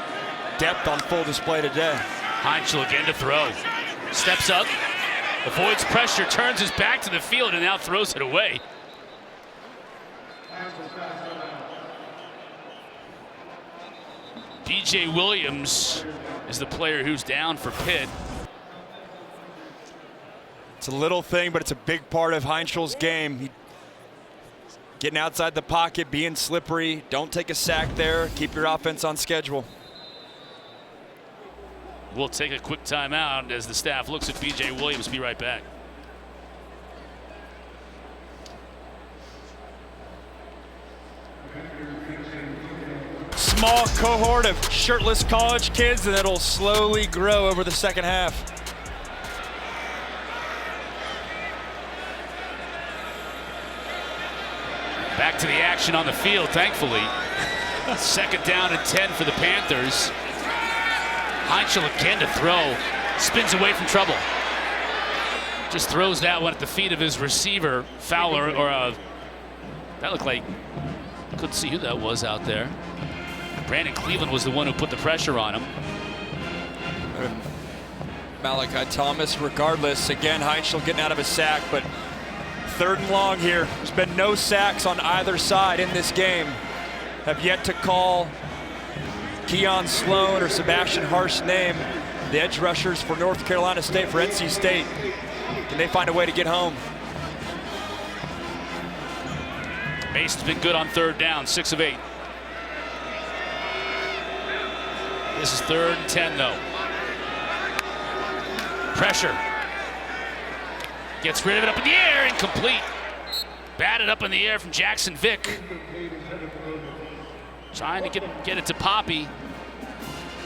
depth on full display today. Heintschel again to throw. Steps up, avoids pressure, turns his back to the field, and now throws it away. DJ Williams is the player who's down for Pitt. It's a little thing, but it's a big part of Heintschel's game. Getting outside the pocket, being slippery. Don't take a sack there. Keep your offense on schedule. We'll take a quick timeout as the staff looks at BJ Williams. Be right back. Small cohort of shirtless college kids, and it'll slowly grow over the second half. Back to the action on the field, thankfully. 2nd down and 10 for the Panthers. Heintschel again to throw. Spins away from trouble. Just throws that one at the feet of his receiver, Fowler, or that looked like, couldn't see who that was out there. Brandon Cleveland was the one who put the pressure on him. Malachi Thomas, regardless, again, Heintschel getting out of a sack, but 3rd and long here. There's been no sacks on either side in this game. Have yet to call Keon Sloan or Sebastian Harsh's name, the edge rushers for North Carolina State, for NC State. Can they find a way to get home? Mason's been good on 3rd down, 6 of 8. This is 3rd and 10, though. Pressure. Gets rid of it up in the air, incomplete. Batted up in the air from Jackson Vick. Trying to get it to Poppy.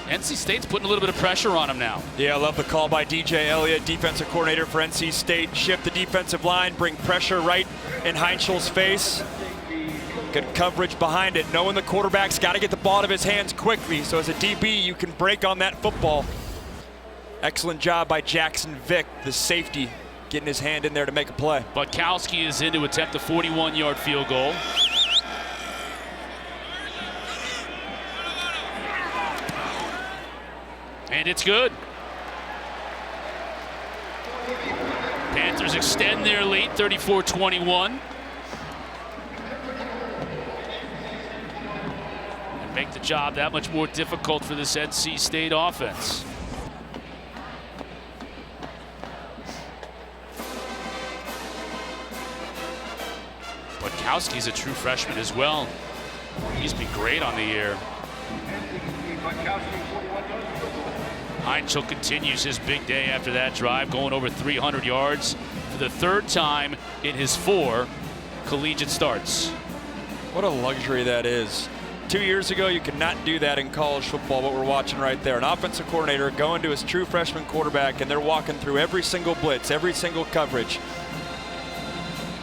NC State's putting a little bit of pressure on him now. Yeah, I love the call by DJ Elliott, defensive coordinator for NC State. Shift the defensive line, bring pressure right in Heintschel's face. Good coverage behind it, knowing the quarterback's got to get the ball out of his hands quickly. So as a DB, you can break on that football. Excellent job by Jackson Vick, the safety, getting his hand in there to make a play. Butkowski is in to attempt a 41-yard field goal. And it's good. Panthers extend their lead, 34-21. And make the job that much more difficult for this NC State offense. Butkowski's a true freshman as well. He's been great on the year. Heintschel continues his big day after that drive, going over 300 yards for the 3rd time in his 4 collegiate starts. What a luxury that is. 2 years ago, you could not do that in college football, what we're watching right there. An offensive coordinator going to his true freshman quarterback, and they're walking through every single blitz, every single coverage.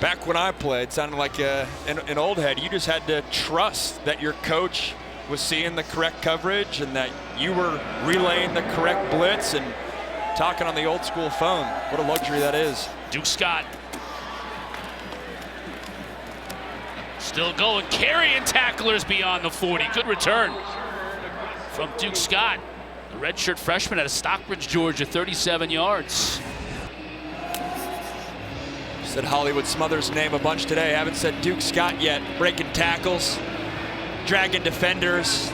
Back when I played, it sounded like an old head. You just had to trust that your coach was seeing the correct coverage and that you were relaying the correct blitz and talking on the old school phone. What a luxury that is. Duke Scott still going, carrying tacklers beyond the 40. Good return from Duke Scott, the redshirt freshman out of Stockbridge, Georgia, 37 yards. Said Hollywood Smothers' name a bunch today. Haven't said Duke Scott yet. Breaking tackles, dragging defenders,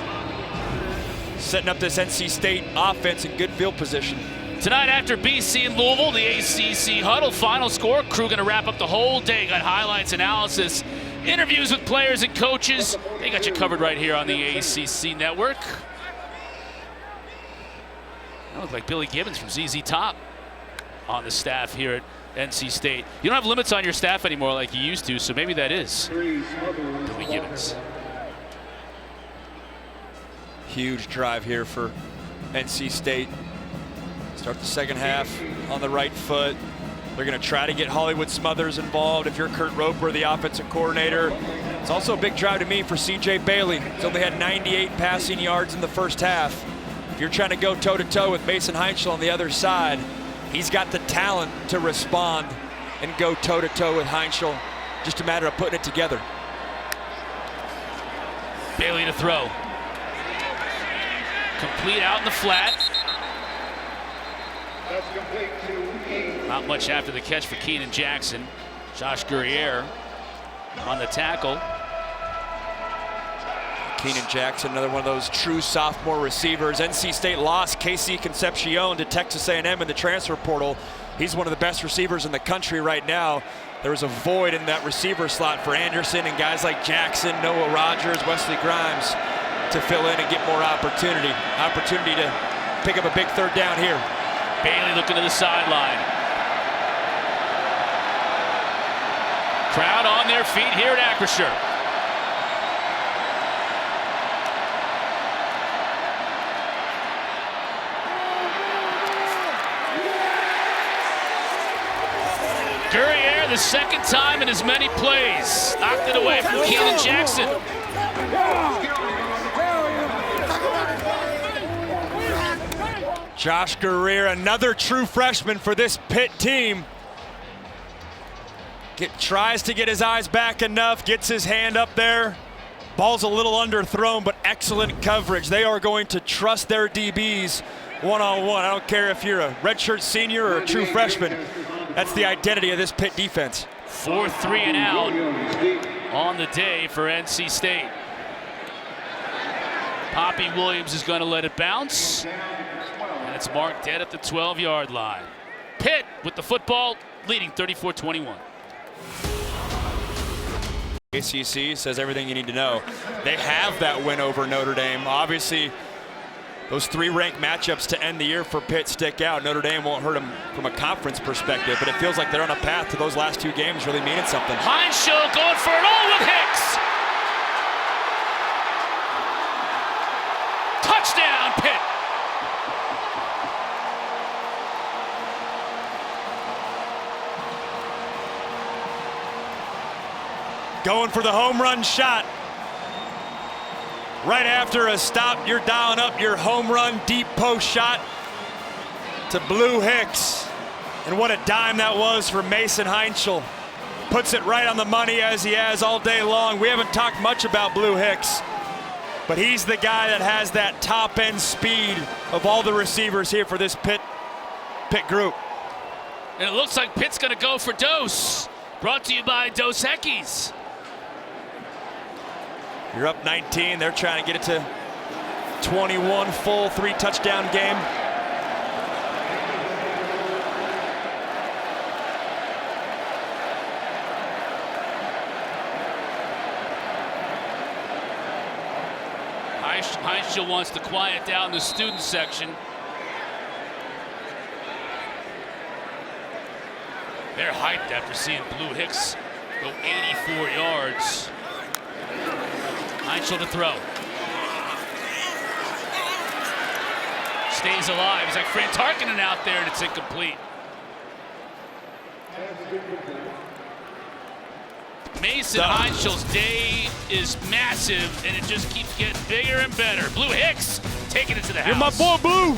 setting up this NC State offense in good field position. Tonight after BC and Louisville, the ACC huddle, final score. Crew gonna wrap up the whole day. Got highlights, analysis, interviews with players and coaches. They got you covered right here on the ACC network. That looked like Billy Gibbons from ZZ Top on the staff here at NC State. You don't have limits on your staff anymore like you used to, so maybe that is Billy Gibbons. Huge drive here for NC State. Start the second half on the right foot. They're going to try to get Hollywood Smothers involved. If you're Kurt Roper, the offensive coordinator, it's also a big drive to me for C.J. Bailey. He's only had 98 passing yards in the first half. If you're trying to go toe-to-toe with Mason Heintschel on the other side, he's got the talent to respond and go toe-to-toe with Heintschel. Just a matter of putting it together. Bailey to throw. Complete out in the flat. Not much after the catch for Keenan Jackson. Josh Guerriere on the tackle. Keenan Jackson, another one of those true sophomore receivers. NC State lost Casey Concepcion to Texas A&M in the transfer portal. He's one of the best receivers in the country right now. There was a void in that receiver slot for Anderson and guys like Jackson, Noah Rogers, Wesley Grimes to fill in and get more opportunity. Opportunity to pick up a big 3rd down here. Bailey looking to the sideline. Crowd on their feet here at Acrisure. Guerriere, the 2nd time in as many plays. Knocked it away from Keenan Jackson. Josh Guerriere, another true freshman for this Pitt team. Tries to get his eyes back enough, gets his hand up there. Ball's a little underthrown, but excellent coverage. They are going to trust their DBs one-on-one. I don't care if you're a redshirt senior or a true freshman. That's the identity of this Pitt defense. 4-3 and out on the day for NC State. Poppy Williams is going to let it bounce. And it's marked dead at the 12-yard line. Pitt with the football, leading 34-21. ACC says everything you need to know. They have that win over Notre Dame. Obviously, those 3 ranked matchups to end the year for Pitt stick out. Notre Dame won't hurt them from a conference perspective, but it feels like they're on a path to those last 2 games really meaning something. Heintschel going for it all with Hicks. Touchdown, Pitt. Going for the home run shot. Right after a stop, you're dialing up your home run deep post shot to Blue Hicks. And what a dime that was for Mason Heintschel. Puts it right on the money as he has all day long. We haven't talked much about Blue Hicks, but he's the guy that has that top end speed of all the receivers here for this Pitt group. And it looks like Pitt's going to go for Dose. Brought to you by Dos Equis. You're up 19. They're trying to get it to 21, full 3-touchdown game. Heintschel wants to quiet down the student section. They're hyped after seeing Blue Hicks go 84 yards. Heintschel to throw. Stays alive. He's like Fran Tarkinen out there, and it's incomplete. Mason Heintschel's day is massive, and it just keeps getting bigger and better. Blue Hicks taking it to the house. You're my boy, Blue.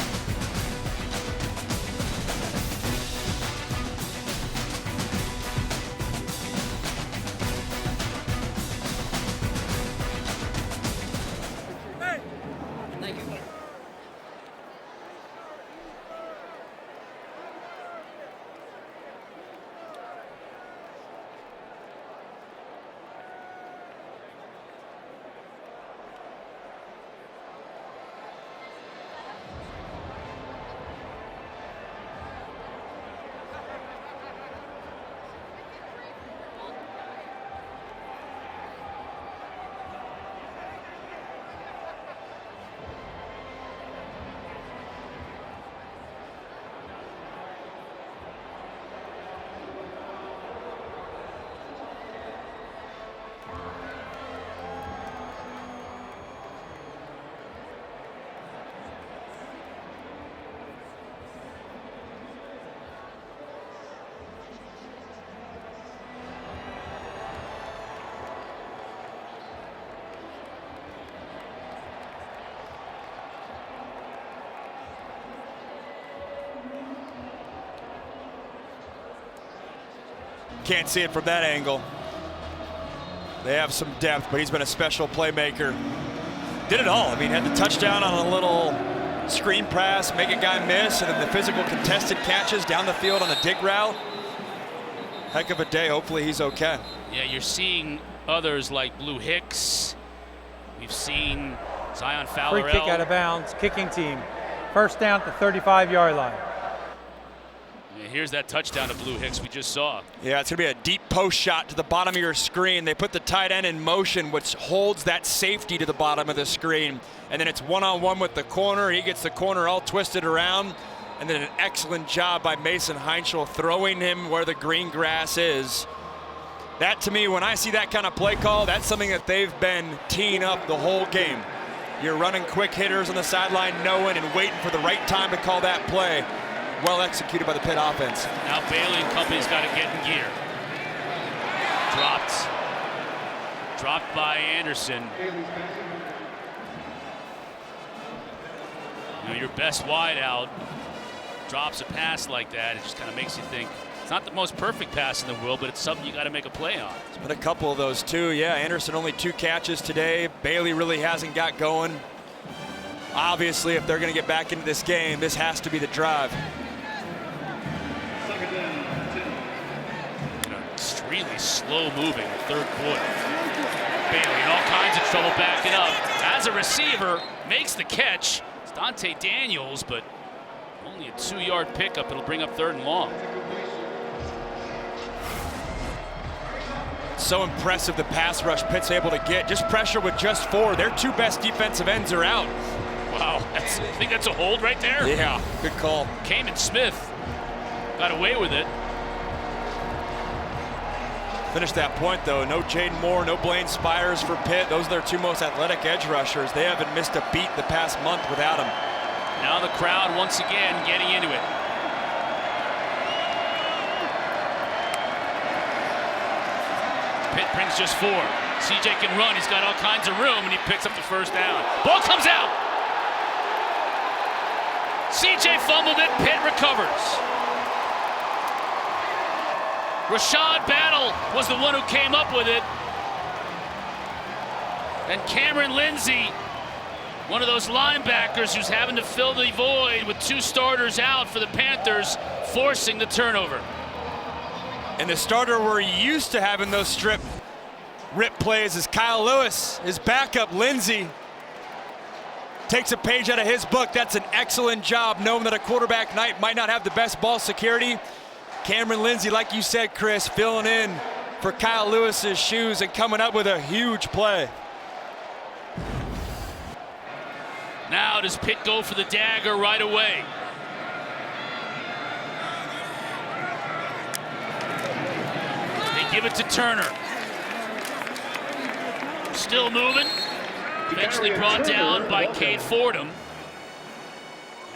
Can't see it from that angle. They have some depth, but he's been a special playmaker. Did it all. I mean, had the touchdown on a little screen pass, make a guy miss, and then the physical contested catches down the field on a dig route. Heck of a day. Hopefully he's okay. Yeah, you're seeing others like Blue Hicks. We've seen Zion Fowler. Free kick out of bounds, kicking team. First down at the 35-yard line. Yeah, here's that touchdown to Blue Hicks we just saw. Yeah, it's going to be a deep post shot to the bottom of your screen. They put the tight end in motion, which holds that safety to the bottom of the screen. And then it's one-on-one with the corner. He gets the corner all twisted around. And then an excellent job by Mason Heintschel throwing him where the green grass is. That, to me, when I see that kind of play call, that's something that they've been teeing up the whole game. You're running quick hitters on the sideline, knowing and waiting for the right time to call that play. Well executed by the Pitt offense. Now Bailey and company's got to get in gear. Dropped by Anderson. You know, your best wide out drops a pass like that. It just kind of makes you think It's not the most perfect pass in the world, but it's something you got to make a play on. There's been a couple of those too. Yeah, Anderson only 2 catches today. Bailey really hasn't got going. Obviously, if they're going to get back into this game, this has to be the drive. Extremely slow-moving third quarter. Bailey in all kinds of trouble backing up. As a receiver, makes the catch. It's Dante Daniels, but only a 2-yard pickup. It'll bring up 3rd and long. So impressive the pass rush Pitt's able to get. Just pressure with just 4. Their 2 best defensive ends are out. Wow, I think that's a hold right there. Yeah, good call. Kamen Smith got away with it. Finish that point though. No Jaden Moore, no Blaine Spires for Pitt. Those are their 2 most athletic edge rushers. They haven't missed a beat the past month without them. Now the crowd once again getting into it. Pitt brings just 4. CJ can run. He's got all kinds of room, and he picks up the 1st down. Ball comes out. CJ fumbled it. Pitt recovers. Rashad Battle was the one who came up with it. And Cameron Lindsay, one of those linebackers who's having to fill the void with 2 starters out for the Panthers, forcing the turnover. And the starter we're used to having those rip plays is Kyle Lewis. His backup, Lindsay, takes a page out of his book. That's an excellent job, knowing that a quarterback might not have the best ball security. Cameron Lindsay, like you said, Chris, filling in for Kyle Lewis's shoes and coming up with a huge play. Now does Pitt go for the dagger right away? They give it to Turner. Still moving. Eventually brought down by Cade Fordham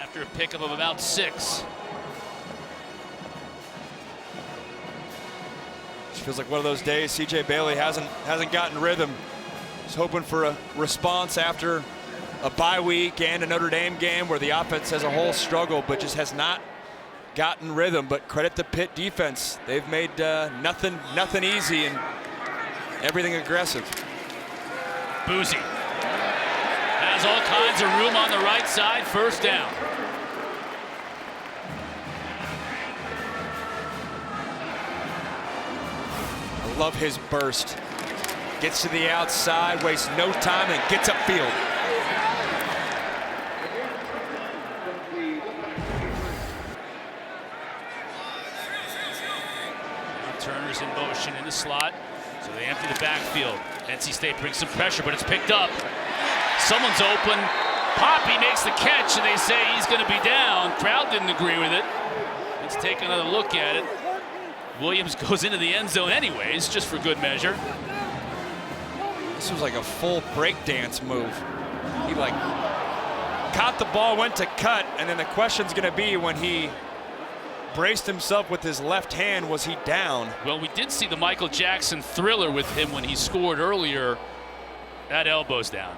after a pickup of about 6. Feels like one of those days CJ Bailey hasn't gotten rhythm. He's hoping for a response after a bye week and a Notre Dame game where the offense as a whole struggled, but just has not gotten rhythm. But credit the Pitt defense. They've made nothing easy and everything aggressive. Boozy has all kinds of room on the right side. 1st down. Love his burst. Gets to the outside, wastes no time, and gets upfield. Now Turner's in motion in the slot, so they empty the backfield. NC State brings some pressure, but it's picked up. Someone's open. Poppy makes the catch, and they say he's going to be down. Crowd didn't agree with it. Let's take another look at it. Williams goes into the end zone anyways, just for good measure. This was like a full breakdance move. He caught the ball, went to cut, and then the question's going to be when he braced himself with his left hand, was he down? Well, we did see the Michael Jackson Thriller with him when he scored earlier. That elbow's down.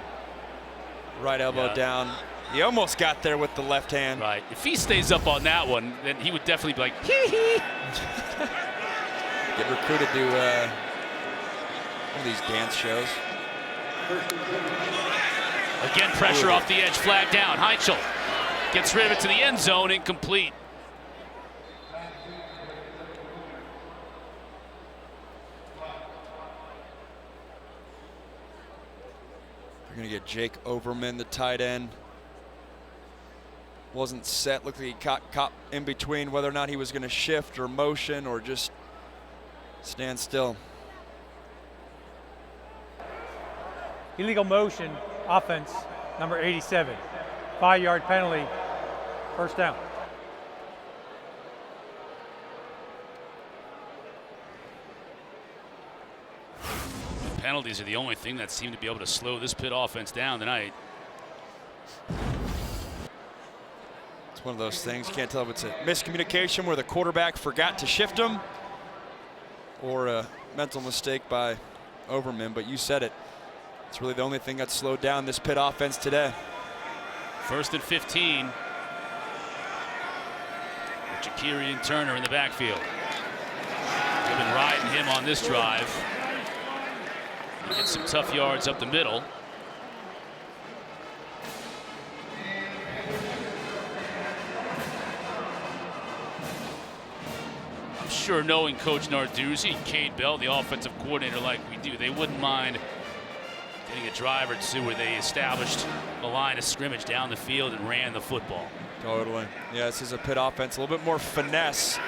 Right elbow down. He almost got there with the left hand. Right. If he stays up on that one, then he would definitely be like, hee-hee. Get recruited to one of these dance shows. Again, pressure off the edge, flag down. Heintschel gets rid of it to the end zone, incomplete. They're going to get Jake Overman, the tight end. Wasn't set, looked like he caught in between whether or not he was going to shift or motion or just stand still. Illegal motion, offense, number 87. 5-yard penalty, 1st down. The penalties are the only thing that seem to be able to slow this Pitt offense down tonight. It's one of those things, you can't tell if it's a miscommunication where the quarterback forgot to shift him or a mental mistake by Overman, but you said it. It's really the only thing that slowed down this Pitt offense today. 1st and 15. Jakiri and Turner in the backfield. They've been riding him on this drive. Get some tough yards up the middle. I'm sure knowing Coach Narduzzi and Cade Bell, the offensive coordinator, like we do, they wouldn't mind getting a drive or two where they established a line of scrimmage down the field and ran the football. Totally. Yeah, this is a Pitt offense, a little bit more finesse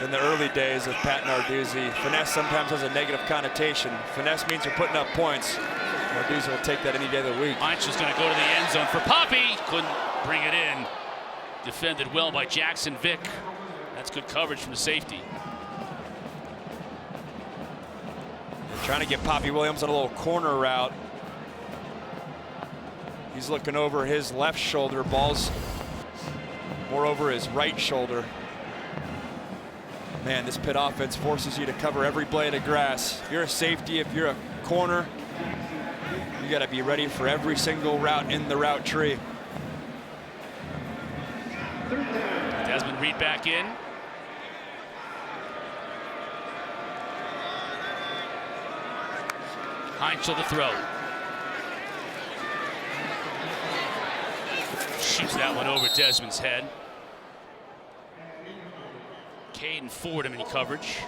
than the early days of Pat Narduzzi. Finesse sometimes has a negative connotation. Finesse means you're putting up points. Narduzzi will take that any day of the week. Heintschel's going to go to the end zone for Poppy. Couldn't bring it in. Defended well by Jackson Vick. That's good coverage from the safety. They're trying to get Poppy Williams on a little corner route. He's looking over his left shoulder. Ball's more over his right shoulder. Man, this Pitt offense forces you to cover every blade of grass. If you're a safety, if you're a corner, you got to be ready for every single route in the route tree. Desmond Reed back in. Heintschel to throw. Shoots that one over Desmond's head. Caden Fordham in coverage.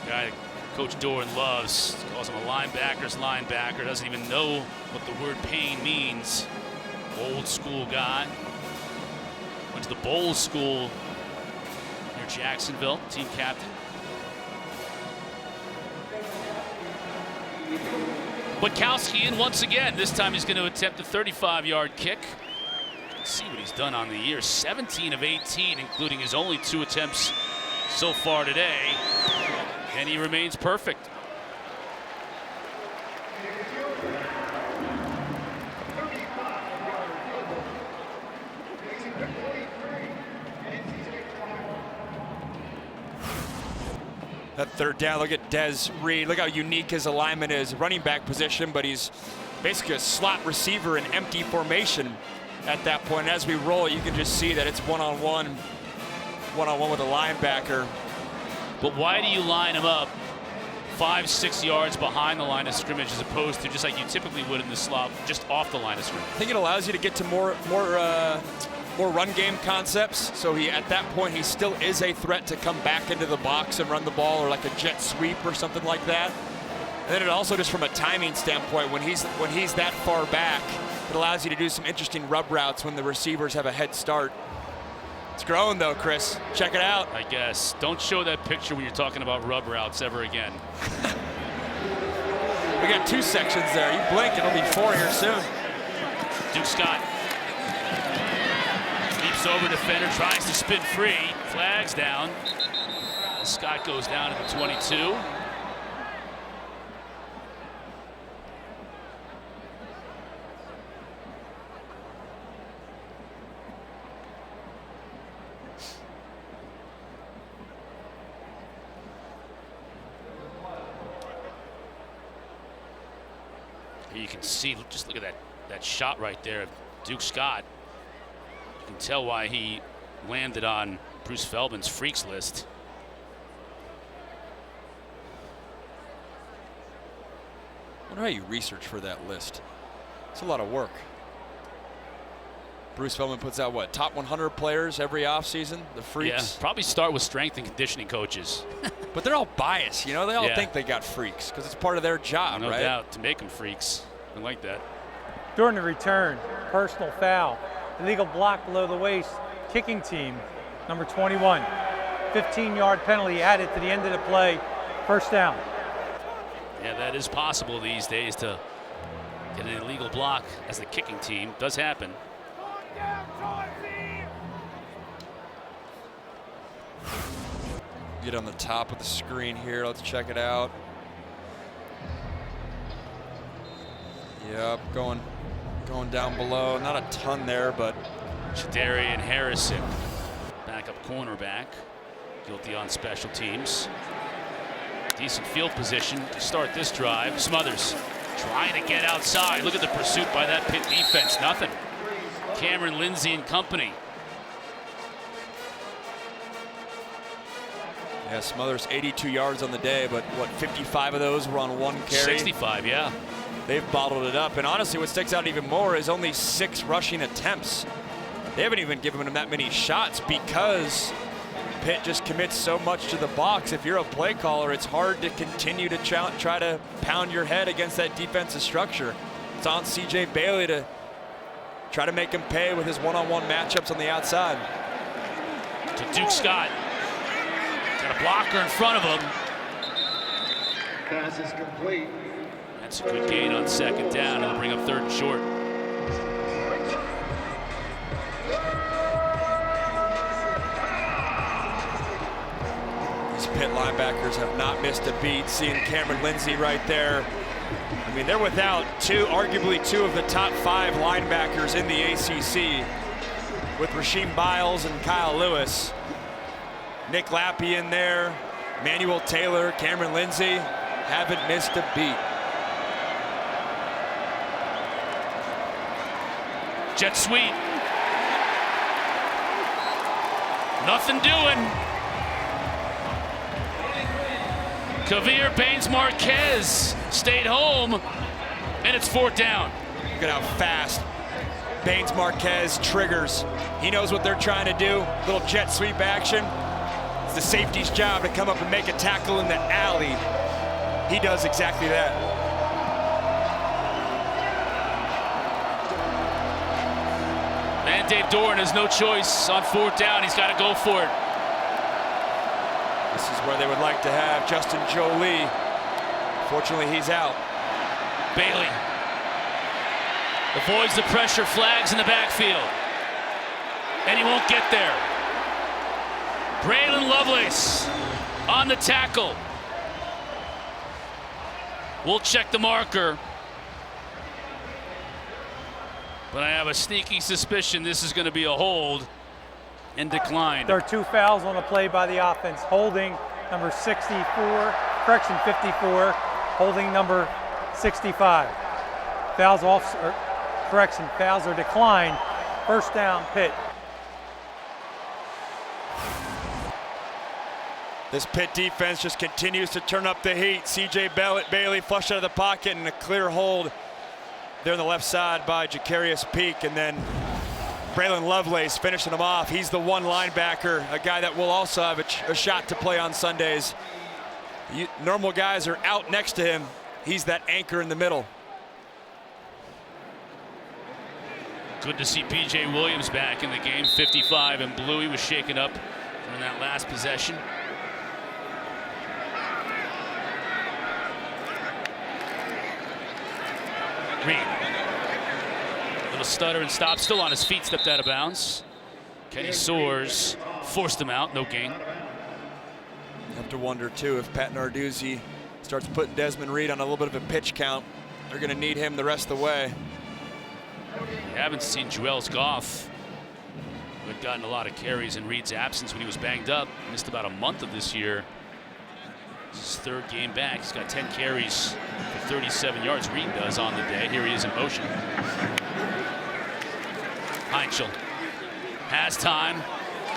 The guy that Coach Doran loves. Calls him a linebacker's linebacker. Doesn't even know what the word pain means. Old school guy. Went to the Bowles School near Jacksonville. Team captain. Bukowski in once again. This time he's going to attempt a 35-yard kick. See what he's done on the year. 17 of 18, including his only 2 attempts so far today. And he remains perfect. That third down, look at Des Reed. Look how unique his alignment is. Running back position, but he's basically a slot receiver in empty formation at that point. As we roll it, you can just see that it's one-on-one with a linebacker. But why do you line him up 5-6 yards behind the line of scrimmage as opposed to just like you typically would in the slot, just off the line of scrimmage? I think it allows you to get to more run game concepts. So at that point, he still is a threat to come back into the box and run the ball, or like a jet sweep or something like that. And then it also, just from a timing standpoint, when he's that far back, it allows you to do some interesting rub routes when the receivers have a head start. It's growing though, Chris. Check it out. I guess. Don't show that picture when you're talking about rub routes ever again. We got 2 sections there. You blink, it'll be 4 here soon. Duke Scott leaps over defender, tries to spin free. Flags down. Scott goes down to the 22. You can see, just look at that shot right there of Duke Scott. You can tell why he landed on Bruce Feldman's freaks list. I wonder how you research for that list. It's a lot of work. Bruce Feldman puts out what, top 100 players every offseason? The freaks? Yeah, probably start with strength and conditioning coaches. But they're all biased, you know? They all think they got freaks because it's part of their job, no right? No doubt, to make them freaks. I like that. During the return, personal foul, illegal block below the waist, kicking team, number 21. 15-yard penalty added to the end of the play, first down. Yeah, that is possible these days to get an illegal block as the kicking team. Does happen. Get on the top of the screen here. Let's check it out. Yep, going down below. Not a ton there, but Shadarian Harrison, backup cornerback, guilty on special teams. Decent field position to start this drive. Smothers trying to get outside. Look at the pursuit by that Pitt defense. Nothing. Cameron Lindsay and company. Yeah, Smothers 82 yards on the day, but what, 55 of those were on one carry? 65, yeah. They've bottled it up. And honestly, what sticks out even more is only 6 rushing attempts. They haven't even given him that many shots because Pitt just commits so much to the box. If you're a play caller, it's hard to continue to try to pound your head against that defensive structure. It's on C.J. Bailey to try to make him pay with his one-on-one matchups on the outside. To Duke Scott. Got a blocker in front of him. Pass is complete. That's a good gain on 2nd down. It'll bring up 3rd and short. These Pitt linebackers have not missed a beat. Seeing Cameron Lindsay right there. I mean, they're without arguably two of the top 5 linebackers in the ACC with Rasheem Biles and Kyle Lewis. Nick Lappy in there, Manuel Taylor, Cameron Lindsay haven't missed a beat. Jet sweep. Nothing doing. Kavir Baines-Marquez stayed home, and it's 4th down. Look at how fast Baines-Marquez triggers. He knows what they're trying to do. Little jet sweep action. It's the safety's job to come up and make a tackle in the alley. He does exactly that. And Dave Doran has no choice on 4th down. He's got to go for it. This is where they would like to have Justin Joly. Fortunately, he's out. Bailey avoids the pressure, flags in the backfield. And he won't get there. Braylon Lovelace on the tackle. We'll check the marker. But I have a sneaky suspicion this is going to be a hold and decline. There are 2 fouls on the play by the offense. Holding number 64, correction 54, holding number 65. Fouls off, or correction, fouls are declined. 1st down, Pitt. This Pitt defense just continues to turn up the heat. C.J. Bailey flushed out of the pocket and a clear hold there on the left side by Jacarius Peak, and then Braylon Lovelace finishing him off. He's the one linebacker, a guy that will also have a shot to play on Sundays. Normal guys are out next to him. He's that anchor in the middle. Good to see P.J. Williams back in the game. 55 in blue. He was shaken up in that last possession. Reed. Little stutter and stop. Still on his feet. Stepped out of bounds. Kenny Soares forced him out. No gain. You have to wonder, too, if Pat Narduzzi starts putting Desmond Reed on a little bit of a pitch count. They're going to need him the rest of the way. We haven't seen Joels Goff, who had gotten a lot of carries in Reed's absence when he was banged up. Missed about a month of this year. His 3rd game back. He's got 10 carries for 37 yards. Reed does on the day. Here he is in motion. Heintschel has time.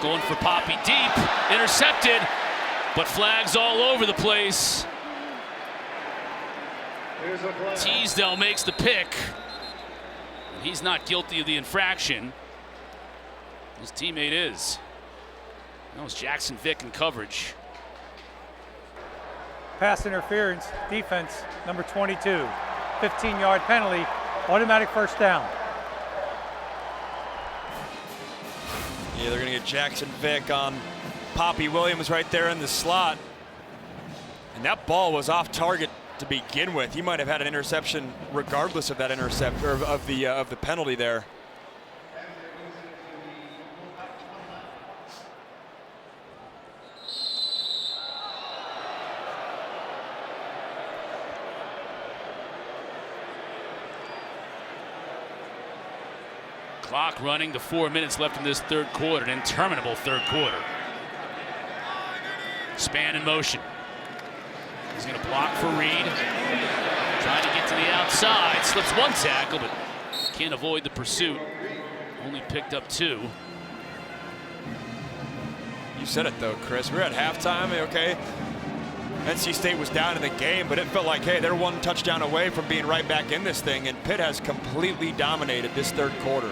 Going for Poppy deep. Intercepted, but flags all over the place. Teasdale makes the pick. He's not guilty of the infraction. His teammate is. That was Jackson Vick in coverage. Pass interference, defense, number 22. 15-yard penalty, automatic 1st down. Yeah, they're going to get Jackson Vick on Poppy Williams right there in the slot. And that ball was off target to begin with. He might have had an interception regardless of that intercept, or of the penalty there. Clock running to 4 minutes left in this 3rd quarter, an interminable 3rd quarter. Span in motion. He's going to block for Reed. Trying to get to the outside. Slips 1 tackle, but can't avoid the pursuit. Only picked up 2. You said it though, Chris. We were at halftime, okay. NC State was down in the game, but it felt like, hey, they're one touchdown away from being right back in this thing, and Pitt has completely dominated this third quarter.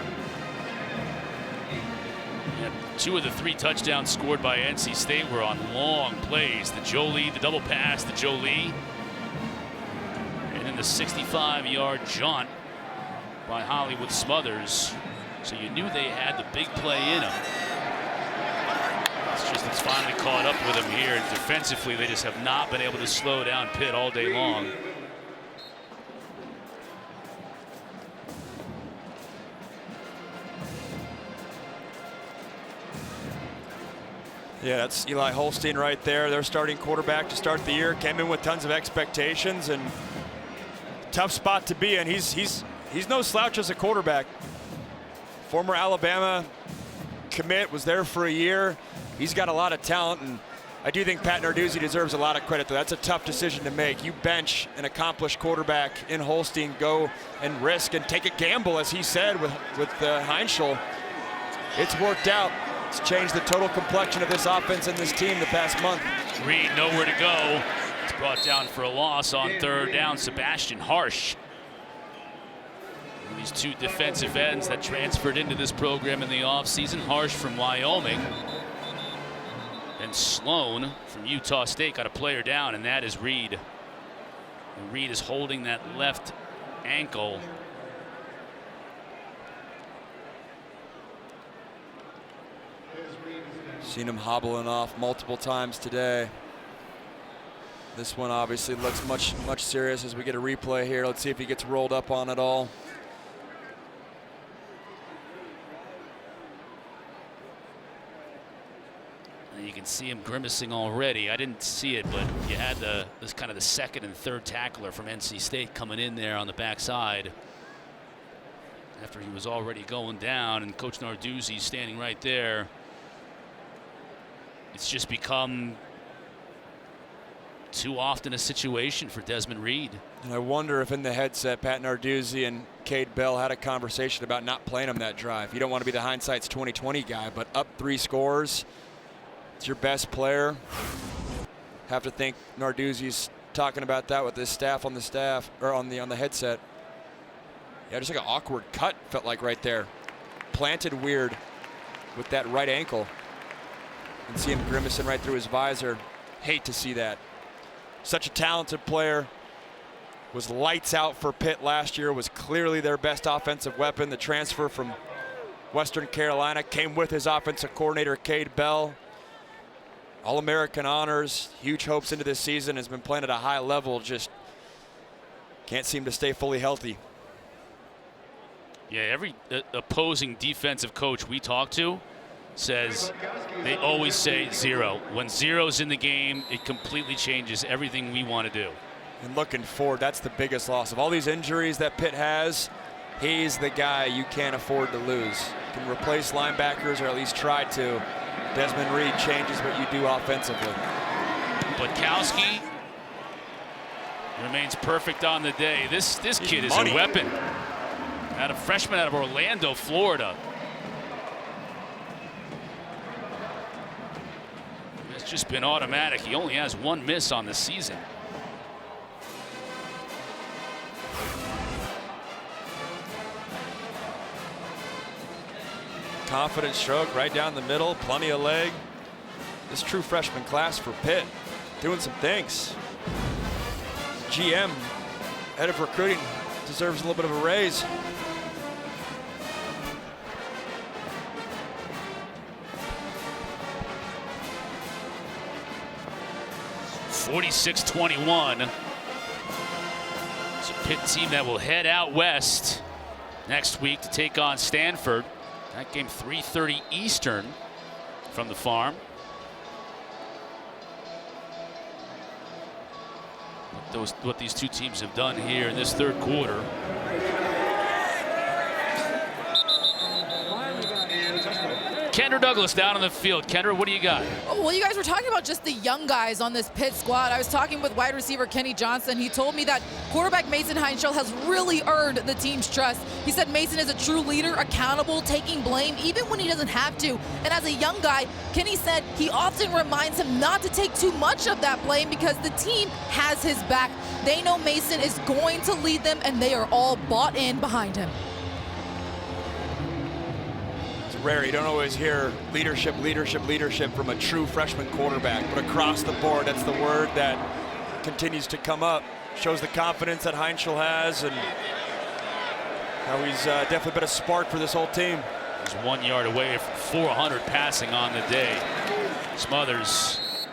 Yeah, 2 of the 3 touchdowns scored by NC State were on long plays. The Joly, the double pass, the Joly, and then the 65-yard jaunt by Hollywood Smothers. So you knew they had the big play in them. It's finally caught up with them here. Defensively, they just have not been able to slow down Pitt all day long. Yeah, that's Eli Holstein right there. Their starting quarterback to start the year. Came in with tons of expectations, and tough spot to be in. He's no slouch as a quarterback. Former Alabama commit, was there for a year. He's got a lot of talent, and I do think Pat Narduzzi deserves a lot of credit, though. That's a tough decision to make. You bench an accomplished quarterback in Holstein, go and risk and take a gamble, as he said, with Heintschel. It's worked out. It's changed the total complexion of this offense and this team the past month. Reed nowhere to go. It's brought down for a loss on 3rd down. Sebastian Harsh. These 2 defensive ends that transferred into this program in the offseason. Harsh from Wyoming. And Sloan from Utah State got a player down, and that is Reed. And Reed is holding that left ankle. Seen him hobbling off multiple times today. This one obviously looks much serious as we get a replay here. Let's see if he gets rolled up on it all. And you can see him grimacing already. I didn't see it, but you had this kind of the 2nd and 3rd tackler from NC State coming in there on the backside after he was already going down, and Coach Narduzzi standing right there. It's just become too often a situation for Desmond Reed. And I wonder if in the headset, Pat Narduzzi and Cade Bell had a conversation about not playing him that drive. You don't want to be the hindsight's 2020 guy, but up 3 scores. It's your best player. Have to think Narduzzi's talking about that with his staff on the headset. Yeah, just like an awkward cut felt like right there. Planted weird with that right ankle. And see him grimacing right through his visor. Hate to see that. Such a talented player. Was lights out for Pitt last year. Was clearly their best offensive weapon. The transfer from Western Carolina came with his offensive coordinator, Cade Bell. All-American honors, huge hopes into this season, has been playing at a high level, just can't seem to stay fully healthy. Yeah, every opposing defensive coach we talk to says, they always say 0. When 0's in the game, it completely changes everything we want to do. And looking forward, that's the biggest loss. Of all these injuries that Pitt has, he's the guy you can't afford to lose. Can replace linebackers, or at least try to. Desmond Reed changes what you do offensively. Butkowski remains perfect on the day. This kid is a weapon. A freshman out of Orlando, Florida. It's just been automatic. He only has 1 miss on the season. Confident stroke right down the middle, plenty of leg. This true freshman class for Pitt, doing some things. GM, head of recruiting, deserves a little bit of a raise. (46-21). It's a Pitt team that will head out west next week to take on Stanford. That game 3:30 Eastern from the farm. What these 2 teams have done here in this 3rd quarter. Kendra Douglas down on the field. Kendra, what do you got? Well, you guys were talking about just the young guys on this Pitt squad. I was talking with wide receiver Kenny Johnson. He told me that quarterback Mason Heintschel has really earned the team's trust. He said Mason is a true leader, accountable, taking blame even when he doesn't have to. And as a young guy, Kenny said he often reminds him not to take too much of that blame because the team has his back. They know Mason is going to lead them, and they are all bought in behind him. Rare. You don't always hear leadership from a true freshman quarterback, but across the board, that's the word that continues to come up. Shows the confidence that Heintschel has, and how he's definitely been a spark for this whole team. He's 1 yard away from 400 passing on the day. Smothers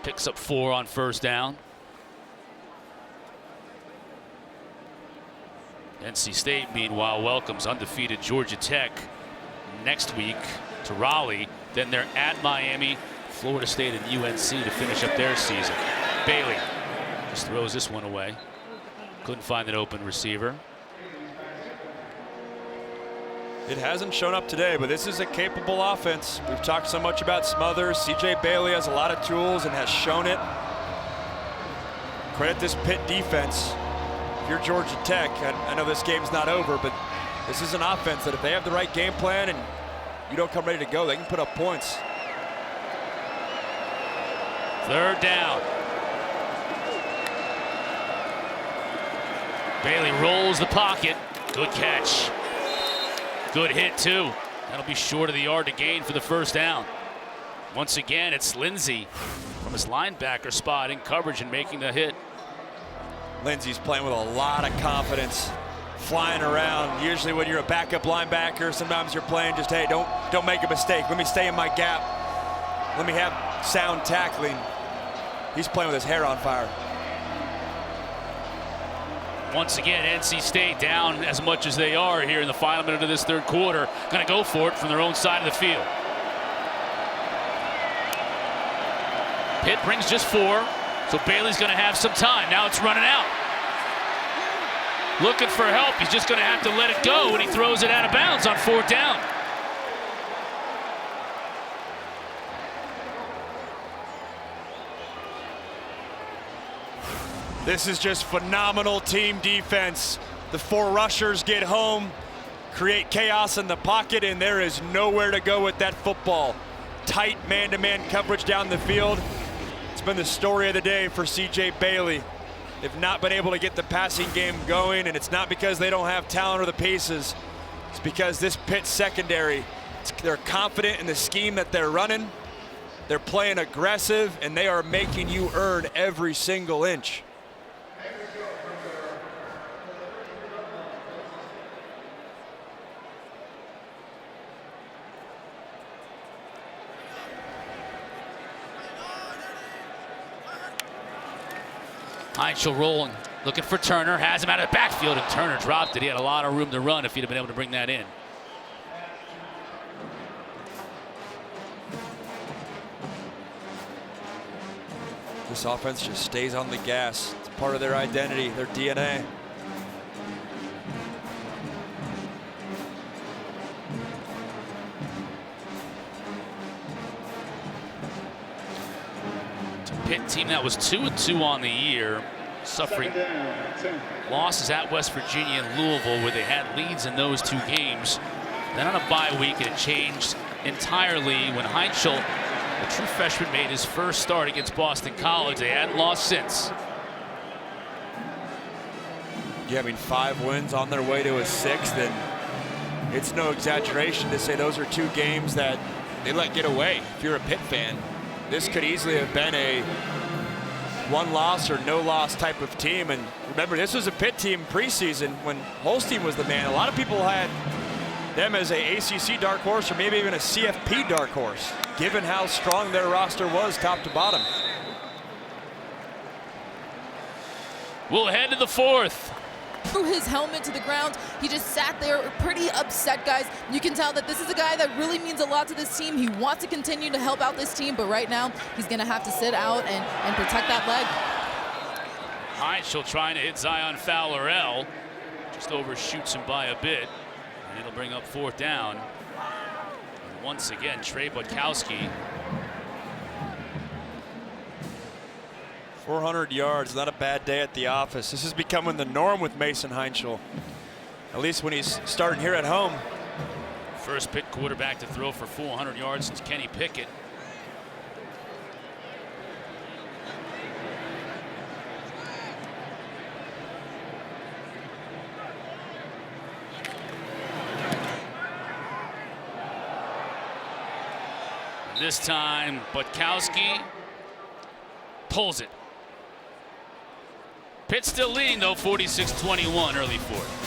picks up 4 on first down. NC State, meanwhile, welcomes undefeated Georgia Tech next week to Raleigh. Then they're at Miami, Florida State, and UNC to finish up their season. Bailey just throws this one away. Couldn't find an open receiver. It hasn't shown up today, but this is a capable offense. We've talked so much about Smothers. CJ Bailey has a lot of tools and has shown it. Credit this Pitt defense. If you're Georgia Tech, I know this game's not over, but this is an offense that if they have the right game plan and you don't come ready to go, they can put up points. Third down. Bailey rolls the pocket. Good catch. Good hit, too. That'll be short of the yard to gain for the first down. Once again, it's Lindsey from his linebacker spot in coverage and making the hit. Lindsey's playing with a lot of confidence, flying around. Usually when you're a backup linebacker, sometimes you're playing just, hey, don't make a mistake. Let me stay in my gap. Let me have sound tackling. He's playing with his hair on fire. Once again, NC State down as much as they are here in the final minute of this third quarter. Going to go for it from their own side of the field. Pitt brings just 4. So Bailey's going to have some time. Now it's running out. Looking for help. He's just going to have to let it go when he throws it out of bounds on 4th down. This is just phenomenal team defense. The 4 rushers get home, create chaos in the pocket, and there is nowhere to go with that football. Tight man-to-man coverage down the field. It's been the story of the day for CJ Bailey. They've not been able to get the passing game going, and it's not because they don't have talent or the pieces. It's because this Pitt secondary, they're confident in the scheme that they're running. They're playing aggressive, and they are making you earn every single inch. Heintschel rolling, looking for Turner, has him out of the backfield, and Turner dropped it. He had a lot of room to run if he'd have been able to bring that in. This offense just stays on the gas. It's part of their identity, their DNA. Pitt team that was 2-2 on the year, suffering losses at West Virginia and Louisville, where they had leads in those 2 games. Then on a bye week, it changed entirely when Heintschel, a true freshman, made his first start against Boston College. They hadn't lost since. Yeah, I mean, 5 wins on their way to a 6th, and it's no exaggeration to say those are 2 games that they let get away. If you're a Pitt fan, this could easily have been a 1-loss or no-loss type of team. And remember, this was a Pitt team preseason when Holstein was the man. A lot of people had them as a ACC dark horse or maybe even a CFP dark horse, given how strong their roster was top to bottom. We'll head to the 4th. Threw his helmet to the ground. He just sat there pretty upset, guys. You can tell that this is a guy that really means a lot to this team. He wants to continue to help out this team, but right now he's going to have to sit out and protect that leg. Heintschel trying to hit Zion Fowler-El. Just overshoots him by a bit, and it'll bring up 4th down. Once again, Trey Butkowski. 400 yards, not a bad day at the office. This is becoming the norm with Mason Heintschel, at least when he's starting here at home. First Pitt quarterback to throw for 400 yards since Kenny Pickett. This time, Butkowski pulls it. Pitt still leading, though, 46-21, early fourth.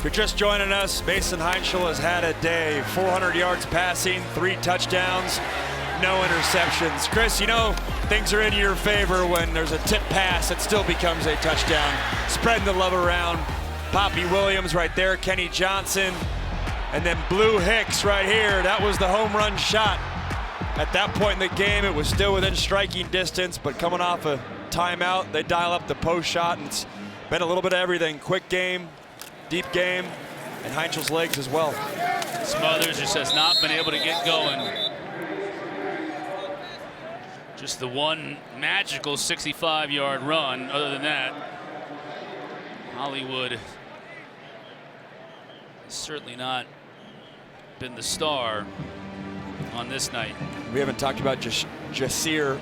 If you're just joining us, Mason Heintschel has had a day. 400 yards passing, 3 touchdowns, no interceptions. Chris, you know things are in your favor when there's a tip pass that still becomes a touchdown. Spreading the love around. Poppy Williams right there, Kenny Johnson, and then Blue Hicks right here. That was the home run shot. At that point in the game, it was still within striking distance, but coming off a timeout, they dial up the post shot, and it's been a little bit of everything. Quick game, deep game, and Heintschel's legs as well. Smothers just has not been able to get going. Just the one magical 65-yard run. Other than that, Hollywood has certainly not been the star on this night. We haven't talked about Jasir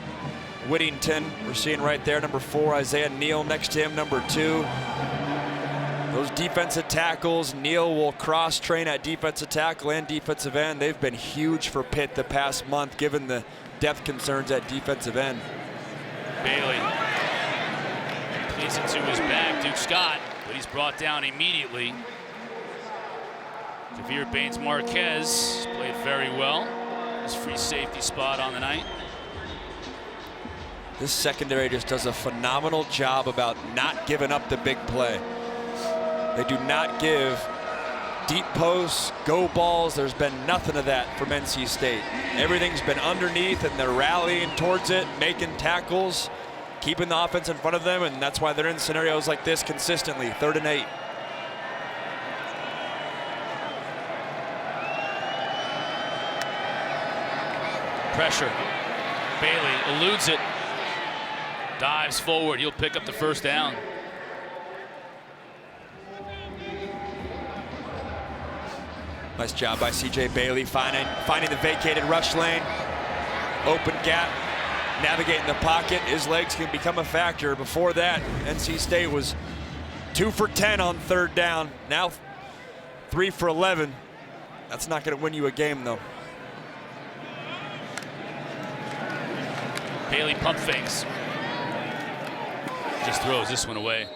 Whittington. We're seeing right there, number 4, Isaiah Neal next to him, number 2. Those defensive tackles, Neal will cross-train at defensive tackle and defensive end. They've been huge for Pitt the past month, given the depth concerns at defensive end. Bailey plays it to his back, Duke Scott, but he's brought down immediately. Kavir Baines-Marquez played very well. His free safety spot on the night. This secondary just does a phenomenal job about not giving up the big play. They do not give deep posts, go balls. There's been nothing of that from NC State. Everything's been underneath, and they're rallying towards it, making tackles, keeping the offense in front of them, and that's why they're in scenarios like this consistently. 3rd and 8. Pressure. Bailey eludes it. Dives forward. He'll pick up the first down. Nice job by C.J. Bailey finding the vacated rush lane. Open gap, navigating the pocket. His legs can become a factor. Before that, NC State was 2 for 10 on 3rd down. Now 3 for 11. That's not going to win you a game, though. Bailey pump fakes. Just throws this one away.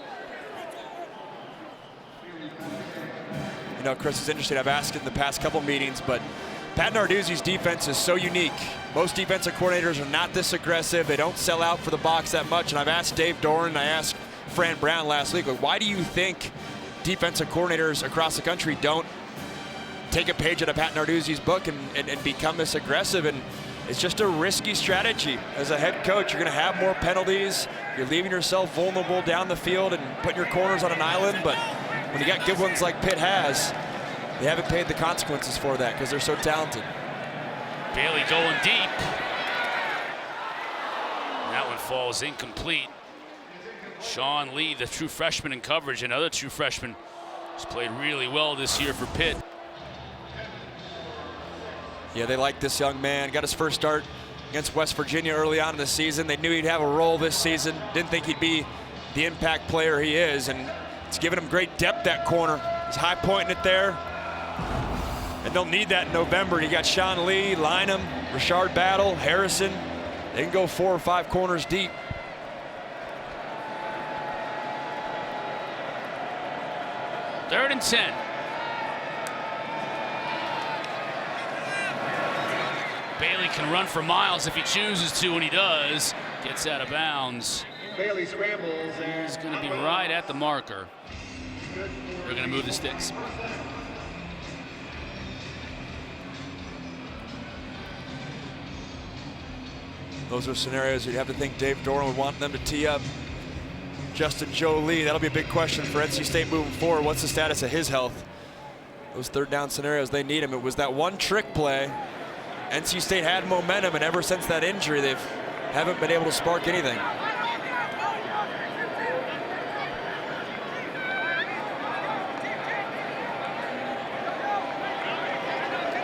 You know, Chris, it's interesting. I've asked it in the past couple meetings, but Pat Narduzzi's defense is so unique. Most defensive coordinators are not this aggressive. They don't sell out for the box that much. And I've asked Dave Doran, I asked Fran Brown last week, like, why do you think defensive coordinators across the country don't take a page out of Pat Narduzzi's book and become this aggressive? And it's just a risky strategy. As a head coach, you're going to have more penalties. You're leaving yourself vulnerable down the field and putting your corners on an island. But when you got good ones like Pitt has, they haven't paid the consequences for that because they're so talented. Bailey going deep. That one falls incomplete. Sean Lee, the true freshman in coverage, another true freshman, has played really well this year for Pitt. Yeah, they like this young man. Got his first start against West Virginia early on in the season. They knew he'd have a role this season. Didn't think he'd be the impact player he is, and it's given him great depth, that corner. He's high pointing it there, and they'll need that in November. You got Sean Lee, Lynham, Rashard Battle, Harrison. They can go 4 or 5 corners deep. Third and 10. Bailey can run for miles if he chooses to, and he does. Gets out of bounds. Bailey scrambles and He's going to be right at the marker. They're going to move the sticks. Those are scenarios you'd have to think Dave Doran would want them to tee up. Justin Joly, that'll be a big question for NC State moving forward. What's the status of his health? Those 3rd down scenarios, they need him. It was that one trick play. NC State had momentum, and ever since that injury, they haven't been able to spark anything.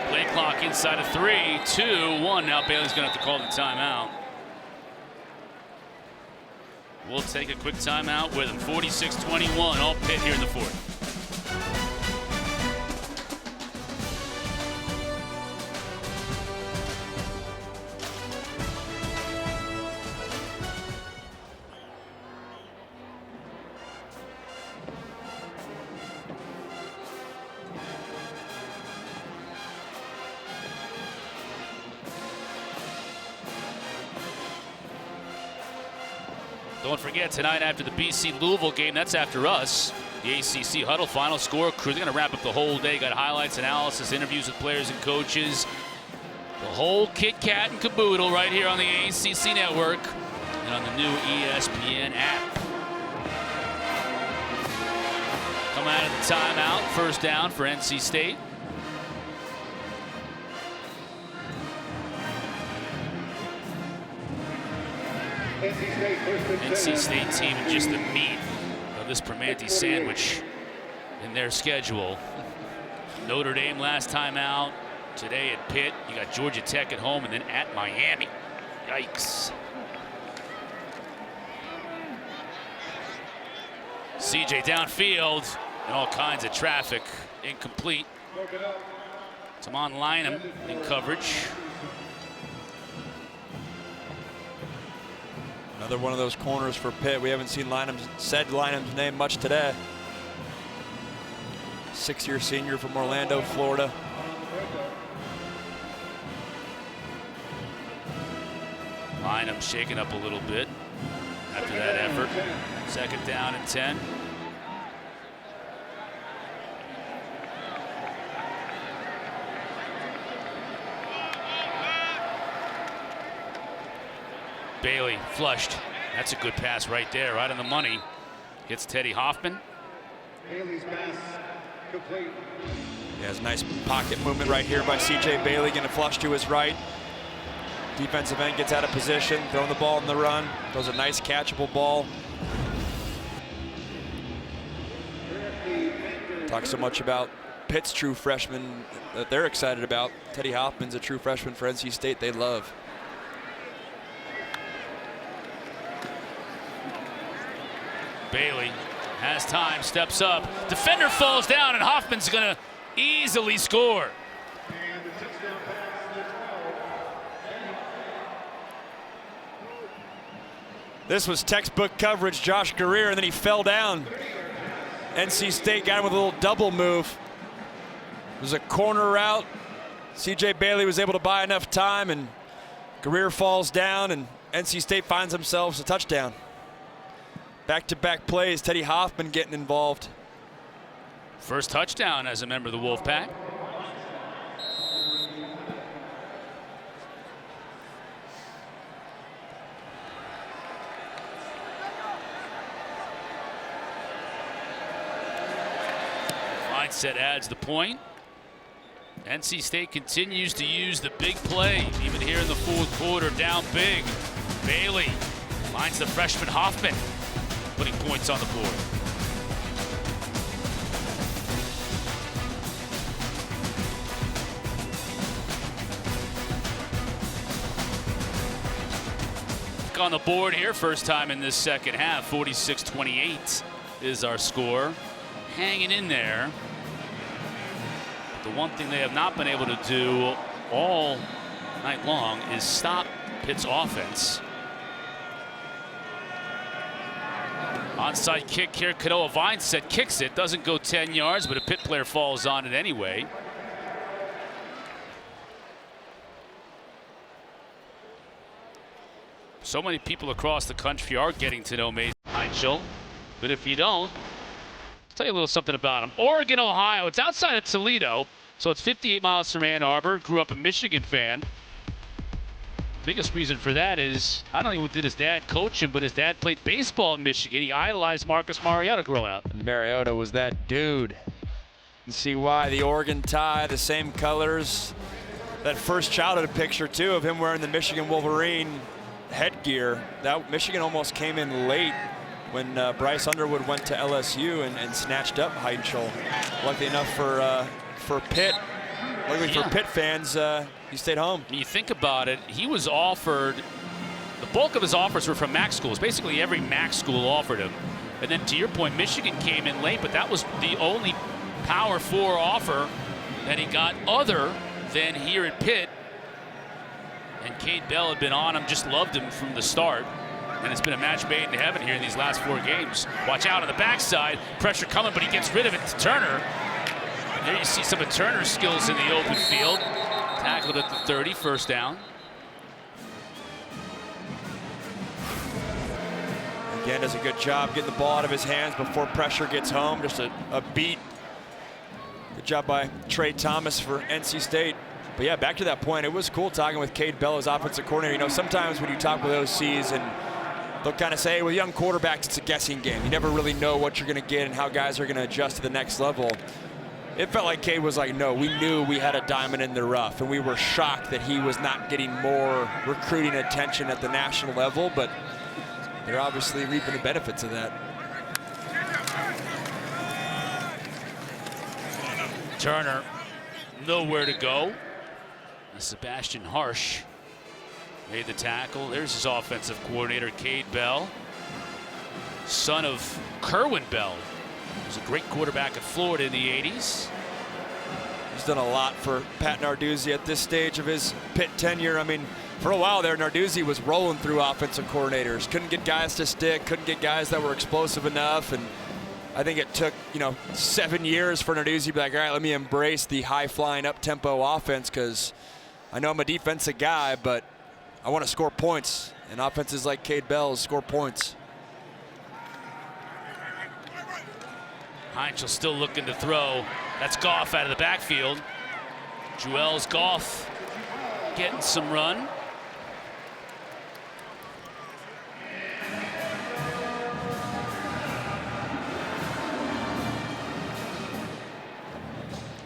Play clock inside of 3, 2, 1. Now Bailey's going to have to call the timeout. We'll take a quick timeout with him. 46-21, all Pitt here in the 4th. Don't forget, tonight after the BC Louisville game, that's after us, the ACC Huddle Final Score Crew. They're going to wrap up the whole day. Got highlights, analysis, interviews with players and coaches. The whole kit, kat, and caboodle right here on the ACC Network and on the new ESPN app. Coming out of the timeout, first down for NC State. NC State team and just the meat of this Primanti sandwich in their schedule. Notre Dame last time out. Today at Pitt. You got Georgia Tech at home and then at Miami. Yikes. CJ downfield and all kinds of traffic. Incomplete. Tamon Lynham in coverage. Another one of those corners for Pitt. We haven't seen said Lynham's name much today. 6-year senior from Orlando, Florida. Lynham shaken up a little bit after that effort. 2nd down and 10. Bailey flushed. That's a good pass right there, right on the money. Hits Teddy Hoffman. Bailey's pass complete. Yeah, it's nice pocket movement right here by C.J. Bailey. Going to flush to his right. Defensive end gets out of position, throwing the ball in the run. Throws a nice catchable ball. Talk so much about Pitt's true freshman that they're excited about. Teddy Hoffman's a true freshman for NC State they love. Bailey has time, steps up. Defender falls down, and Hoffman's going to easily score. This was textbook coverage, Josh Greer, and then he fell down. NC State got him with a little double move. It was a corner route. CJ Bailey was able to buy enough time, and Greer falls down, and NC State finds themselves a touchdown. Back-to-back plays, Teddy Hoffman getting involved. First touchdown as a member of the Wolfpack. Mindset adds the point. NC State continues to use the big play, even here in the fourth quarter, down big. Bailey finds the freshman Hoffman, putting points on the board. On the board here, first time in this second half. 46-28 is our score. Hanging in there. The one thing they have not been able to do all night long is stop Pitt's offense. Onside kick here. Kanoa Vineset kicks it. Doesn't go 10 yards, but a Pitt player falls on it anyway. So many people across the country are getting to know Mason Heintschel, but if you don't, I'll tell you a little something about him. Oregon, Ohio. It's outside of Toledo, so it's 58 miles from Ann Arbor. Grew up a Michigan fan. Biggest reason for that is, I don't know did his dad coach him, but his dad played baseball in Michigan. He idolized Marcus Mariota growing up. Mariota was that dude. You see why the Oregon tie, the same colors. That first childhood picture, too, of him wearing the Michigan Wolverine headgear. That Michigan almost came in late when Bryce Underwood went to LSU and snatched up Heintschel. Luckily enough for Pitt, luckily for Pitt fans, he stayed home. When you think about it, he was offered, the bulk of his offers were from MAC schools. Basically every MAC school offered him. And then to your point, Michigan came in late, but that was the only Power 4 offer that he got other than here at Pitt. And Cade Bell had been on him, just loved him from the start. And it's been a match made in heaven here in these last 4 games. Watch out on the backside. Pressure coming, but he gets rid of it to Turner. And there you see some of Turner's skills in the open field. Tackled at the 30, first down. Again, does a good job getting the ball out of his hands before pressure gets home. Just a beat. Good job by Trey Thomas for NC State. But yeah, back to that point, it was cool talking with Cade Bell as offensive coordinator. You know, sometimes when you talk with OCs and they'll kind of say, with young quarterbacks, it's a guessing game. You never really know what you're going to get and how guys are going to adjust to the next level. It felt like Cade was like, no, we knew we had a diamond in the rough, and we were shocked that he was not getting more recruiting attention at the national level, but they're obviously reaping the benefits of that. Turner, nowhere to go. Sebastian Harsh made the tackle. There's his offensive coordinator, Cade Bell, son of Kerwin Bell. He was a great quarterback at Florida in the 80s. He's done a lot for Pat Narduzzi at this stage of his Pitt tenure. I mean, for a while there, Narduzzi was rolling through offensive coordinators. Couldn't get guys to stick, couldn't get guys that were explosive enough. And I think it took, 7 years for Narduzzi to be like, all right, let me embrace the high-flying, up-tempo offense, because I know I'm a defensive guy, but I want to score points. And offenses like Cade Bell score points. Heintschel still looking to throw. That's Goff out of the backfield. Joel's Goff getting some run.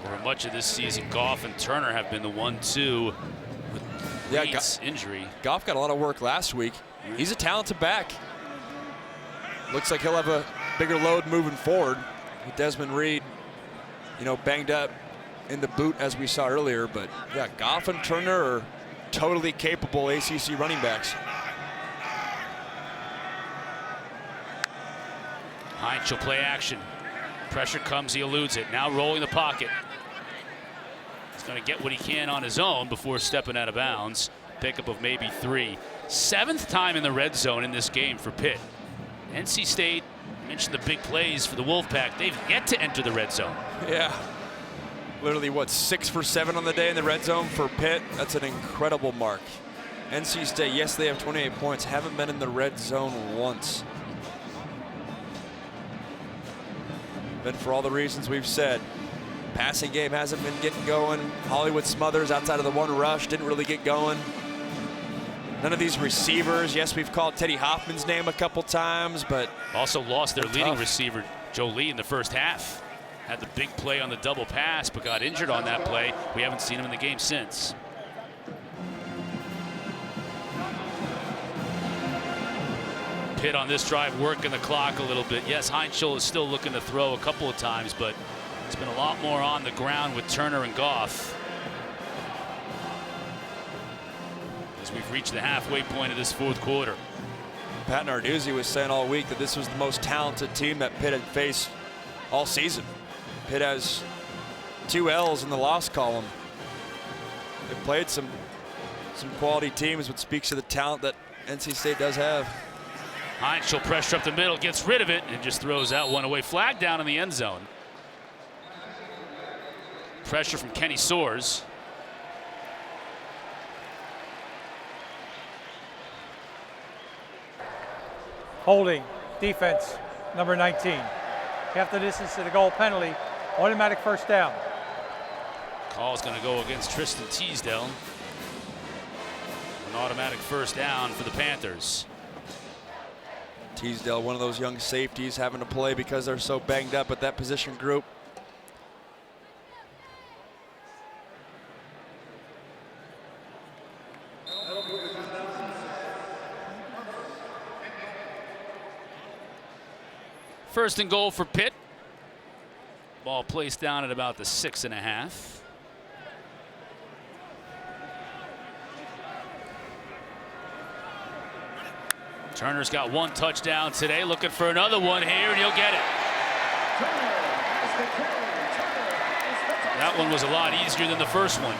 For much of this season, Goff and Turner have been the 1-2 with Reed's injury. Goff got a lot of work last week. He's a talented back. Looks like he'll have a bigger load moving forward with Desmond Reed you know, banged up in the boot as we saw earlier. But yeah, Goff and Turner are totally capable ACC running backs. Heintschel play action. Pressure comes, he eludes it. Now rolling the pocket. He's going to get what he can on his own before stepping out of bounds. Pickup of maybe 3. 7th time in the red zone in this game for Pitt. NC State, mentioned the big plays for the Wolfpack. They've yet to enter the red zone. Yeah. Literally, what, 6 for 7 on the day in the red zone for Pitt? That's an incredible mark. NC State, yes, they have 28 points, haven't been in the red zone once. But for all the reasons we've said, passing game hasn't been getting going. Hollywood Smothers outside of the one rush didn't really get going. None of these receivers, yes, we've called Teddy Hoffman's name a couple times, but also lost their leading tough receiver, Joly, in the first half. Had the big play on the double pass, but got injured on that play. We haven't seen him in the game since. Pitt on this drive working the clock a little bit. Yes, Heintschel is still looking to throw a couple of times, but it's been a lot more on the ground with Turner and Goff. As we've reached the halfway point of this 4th quarter. Pat Narduzzi was saying all week that this was the most talented team that Pitt had faced all season. Pitt has 2 L's in the loss column. They've played some quality teams, which speaks to the talent that NC State does have. Heintschel pressure up the middle, gets rid of it, and just throws that one away. Flag down in the end zone. Pressure from Kenny Soares. Holding, defense, number 19. Half the distance to the goal, penalty, automatic first down. Call's going to go against Tristan Teasdale. An automatic first down for the Panthers. Teasdale, one of those young safeties, having to play because they're so banged up at that position group. First and goal for Pitt. Ball placed down at about the 6.5. Turner's got 1 touchdown today, looking for another one here, and he'll get it. That one was a lot easier than the first one.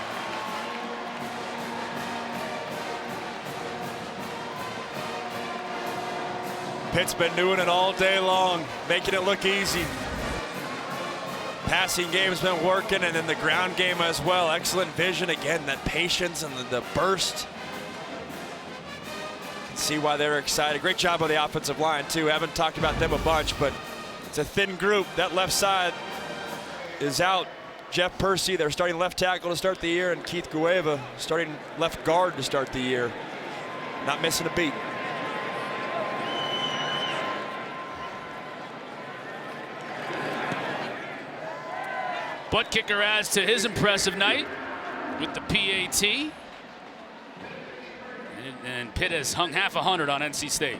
Pitt's been doing it all day long, making it look easy. Passing game's been working, and then the ground game as well. Excellent vision, again, that patience and the burst. See why they're excited. Great job by the offensive line too. Haven't talked about them a bunch, but it's a thin group. That left side is out. Jeff Percy, their starting left tackle to start the year, and Keith Gueva, starting left guard to start the year. Not missing a beat. Butt kicker adds to his impressive night with the PAT. And Pitt has hung half 100 on NC State.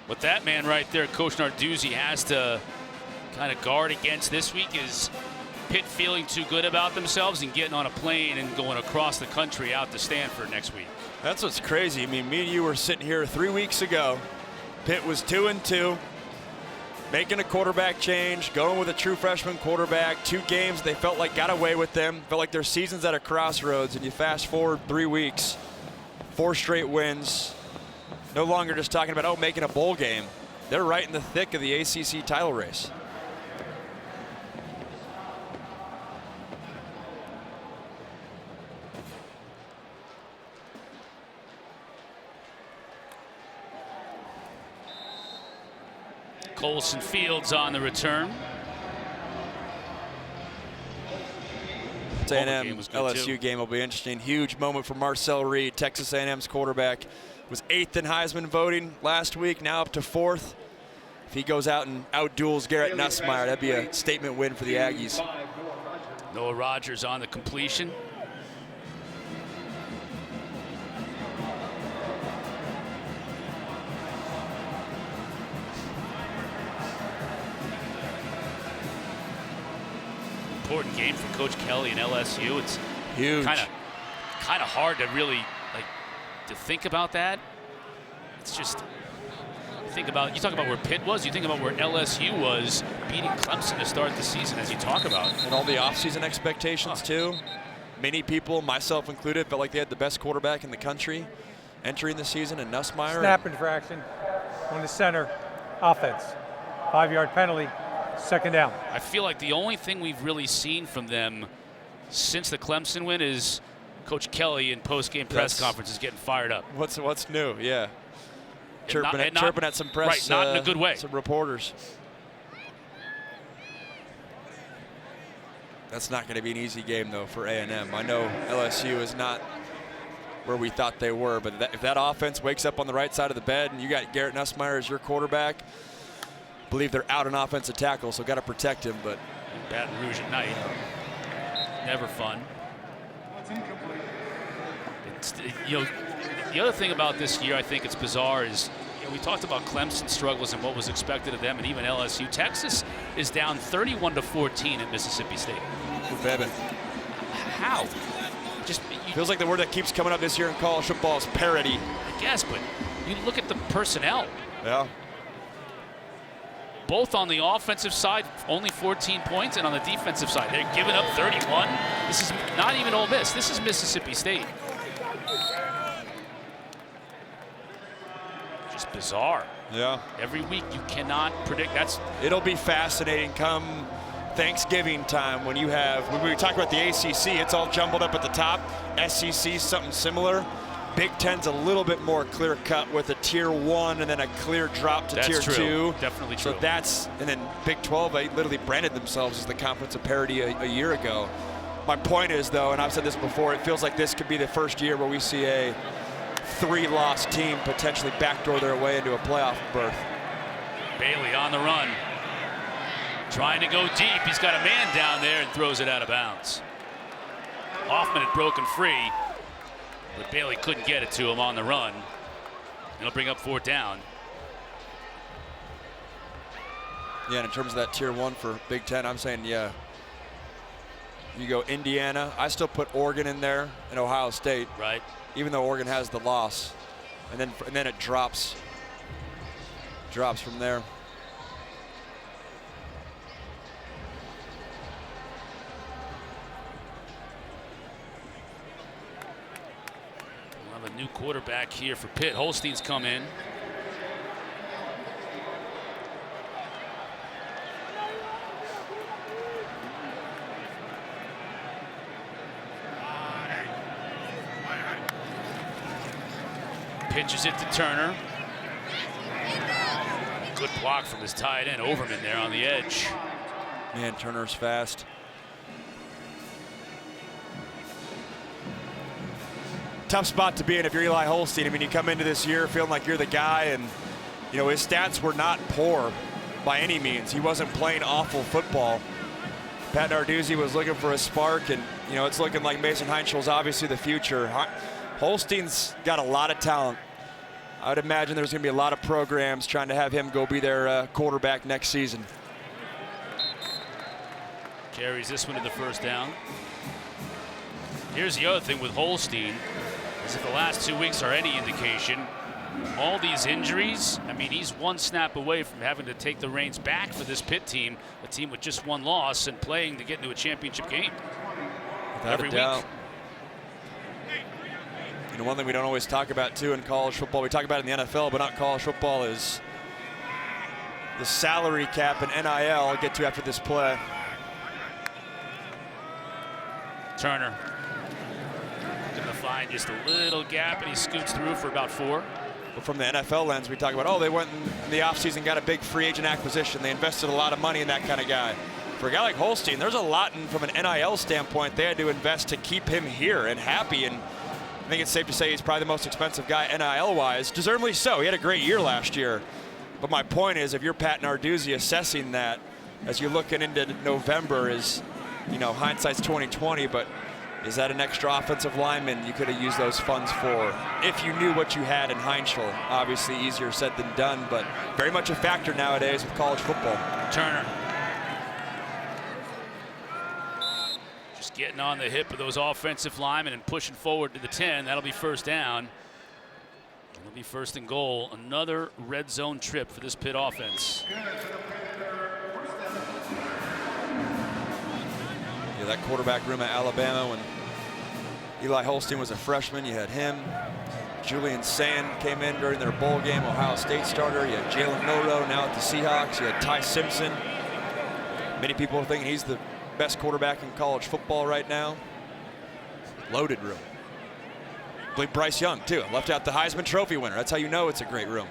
What that man right there, Coach Narduzzi, has to kind of guard against this week is Pitt feeling too good about themselves and getting on a plane and going across the country out to Stanford next week. That's what's crazy. I mean, me and you were sitting here 3 weeks ago. Pitt was 2-2, making a quarterback change, going with a true freshman quarterback. 2 games they felt like got away with them. Felt like their season's at a crossroads, and you fast forward 3 weeks, 4 straight wins. No longer just talking about, oh, making a bowl game. They're right in the thick of the ACC title race. Colson Fields on the return. A&M LSU game will be interesting. Huge moment for Marcel Reed, Texas A&M's quarterback. Was 8th in Heisman voting last week, now up to 4th. If he goes out and outduels Garrett Nussmeier, that'd be a statement win for the Aggies. Noah Rogers on the completion. Important game for Coach Kelly and LSU. It's huge. Kind of hard to really to think about that. It's just you talk about where Pitt was. You think about where LSU was beating Clemson to start the season, as you talk about, and all the offseason expectations too. Many people, myself included, felt like they had the best quarterback in the country entering the season, and Nussmeier. Snap infraction on the center offense. 5-yard penalty. Second down. I feel like the only thing we've really seen from them since the Clemson win is Coach Kelly in post-game press conferences getting fired up. What's new? Yeah. Chirping at some press. Right, not in a good way. Some reporters. That's not going to be an easy game, though, for A&M. I know LSU is not where we thought they were, but if that offense wakes up on the right side of the bed and you got Garrett Nussmeier as your quarterback, I believe they're out an offensive tackle, so got to protect him. But Baton Rouge at night, never fun. The other thing about this year, I think it's bizarre, is we talked about Clemson struggles and what was expected of them, and even LSU. Texas is down 31-14 at Mississippi State. How? Just feels like the word that keeps coming up this year in college football is parity. I guess, but you look at the personnel. Yeah. Both on the offensive side, only 14 points, and on the defensive side, they're giving up 31. This is not even Ole Miss. This is Mississippi State. Just bizarre. Yeah. Every week you cannot predict. It'll be fascinating come Thanksgiving time when we talk about the ACC, it's all jumbled up at the top. SEC, something similar. Big Ten's a little bit more clear cut with a tier 1 and then a clear drop to tier 2. Definitely true. So and then Big 12, they literally branded themselves as the conference of parity a year ago. My point is, though, and I've said this before, it feels like this could be the first year where we see a 3-loss team potentially backdoor their way into a playoff berth. Bailey on the run. Trying to go deep. He's got a man down there and throws it out of bounds. Hoffman had broken free, but Bailey couldn't get it to him on the run. It'll bring up 4th down. Yeah, and in terms of that tier 1 for Big Ten, I'm saying, yeah. You go Indiana. I still put Oregon in there and Ohio State. Right. Even though Oregon has the loss. And then it drops from there. We'll have a new quarterback here for Pitt. Holstein's come in. Pitches it to Turner. Good block from his tight end, Overman, there on the edge. Man, Turner's fast. Tough spot to be in if you're Eli Holstein. I mean, you come into this year feeling like you're the guy, and his stats were not poor by any means. He wasn't playing awful football. Pat Narduzzi was looking for a spark, and it's looking like Mason Heintschel's obviously the future. Holstein's got a lot of talent. I would imagine there's going to be a lot of programs trying to have him go be their quarterback next season. Carries this one to the 1st down. Here's the other thing with Holstein, is if the last 2 weeks are any indication, all these injuries, I mean, he's 1 snap away from having to take the reins back for this Pitt team, a team with just 1 loss and playing to get into a championship game. Without every a doubt. week. One thing we don't always talk about, too, in college football, we talk about it in the NFL, but not college football, is the salary cap and NIL. I'll get to after this play. Turner going to find just a little gap, and he scoots through for about 4. But from the NFL lens, we talk about, they went in the offseason, got a big free agent acquisition. They invested a lot of money in that kind of guy. For a guy like Holstein, there's a lot from an NIL standpoint they had to invest to keep him here and happy. And I think it's safe to say he's probably the most expensive guy NIL-wise. Deservedly so. He had a great year last year. But my point is, if you're Pat Narduzzi assessing that as you're looking into November, is, you know, hindsight's 20/20, but is that an extra offensive lineman you could have used those funds for if you knew what you had in Heintschel? Obviously easier said than done, but very much a factor nowadays with college football. Turner. Just getting on the hip of those offensive linemen and pushing forward to the 10. That'll be first down. It'll be first and goal. Another red zone trip for this Pitt offense. Yeah, that quarterback room at Alabama when Eli Holstein was a freshman, you had him. Julian Sand came in during their bowl game, Ohio State starter. You had Jalen Milroe now at the Seahawks. You had Ty Simpson. Many people are thinking he's the best quarterback in college football right now. Loaded room. I believe Bryce Young, too. Left out the Heisman Trophy winner. That's how you know it's a great room.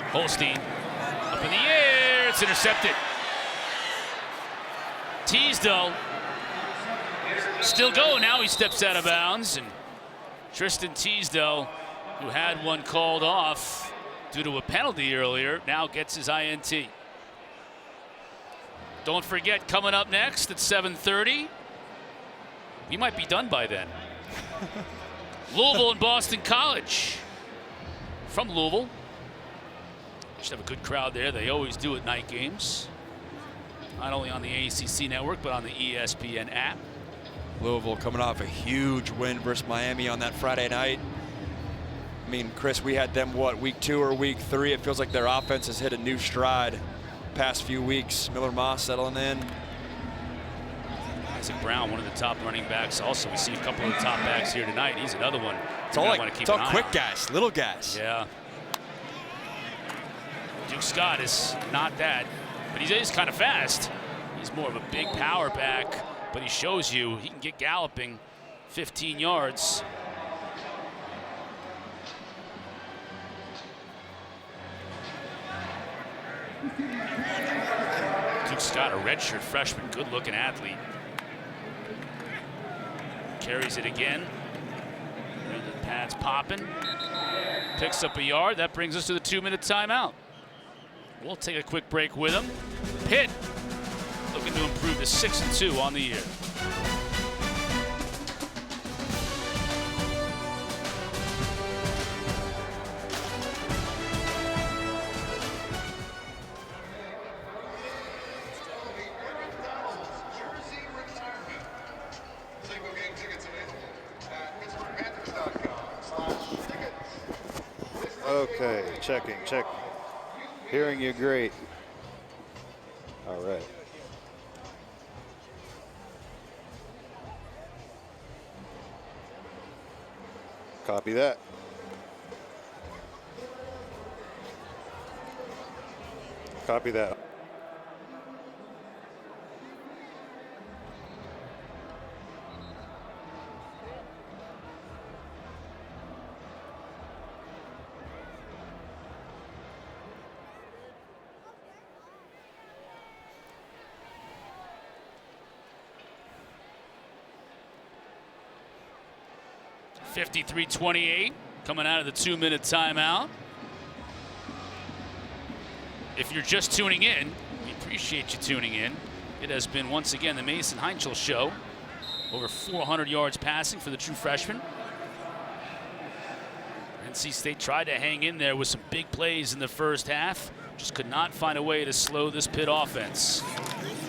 Holstein up in the air. It's intercepted. Teasdale still going. Now he steps out of bounds. And Tristan Teasdale, who had one called off due to a penalty earlier, now gets his INT. Don't forget, coming up next at 7:30, we might be done by then. Louisville and Boston College. From Louisville. Should have a good crowd there. They always do at night games. Not only on the ACC network, but on the ESPN app. Louisville coming off a huge win versus Miami on that Friday night. I mean, Chris, we had them, what, week 2 or week 3? It feels like their offense has hit a new stride past few weeks. Miller Moss settling in. Isaac Brown, one of the top running backs. Also, we see a couple of the top backs here tonight. He's another one. It's all, quick guys, little guys. Yeah. Duke Scott is not that, but he is kind of fast. He's more of a big power back, but he shows you he can get galloping 15 yards. Duke Scott, a redshirt freshman, good-looking athlete. Carries it again. The pads popping. Picks up a yard. That brings us to the 2-minute timeout. We'll take a quick break with him. Pitt looking to improve to 6-2 on the year. Okay, checking. Hearing you great. All right. Copy that. Copy that. .53-28 coming out of the 2-minute timeout. If you're just tuning in, we appreciate you tuning in. It has been once again the Mason Heintschel Show. Over 400 yards passing for the true freshman. NC State tried to hang in there with some big plays in the first half. Just could not find a way to slow this Pitt offense.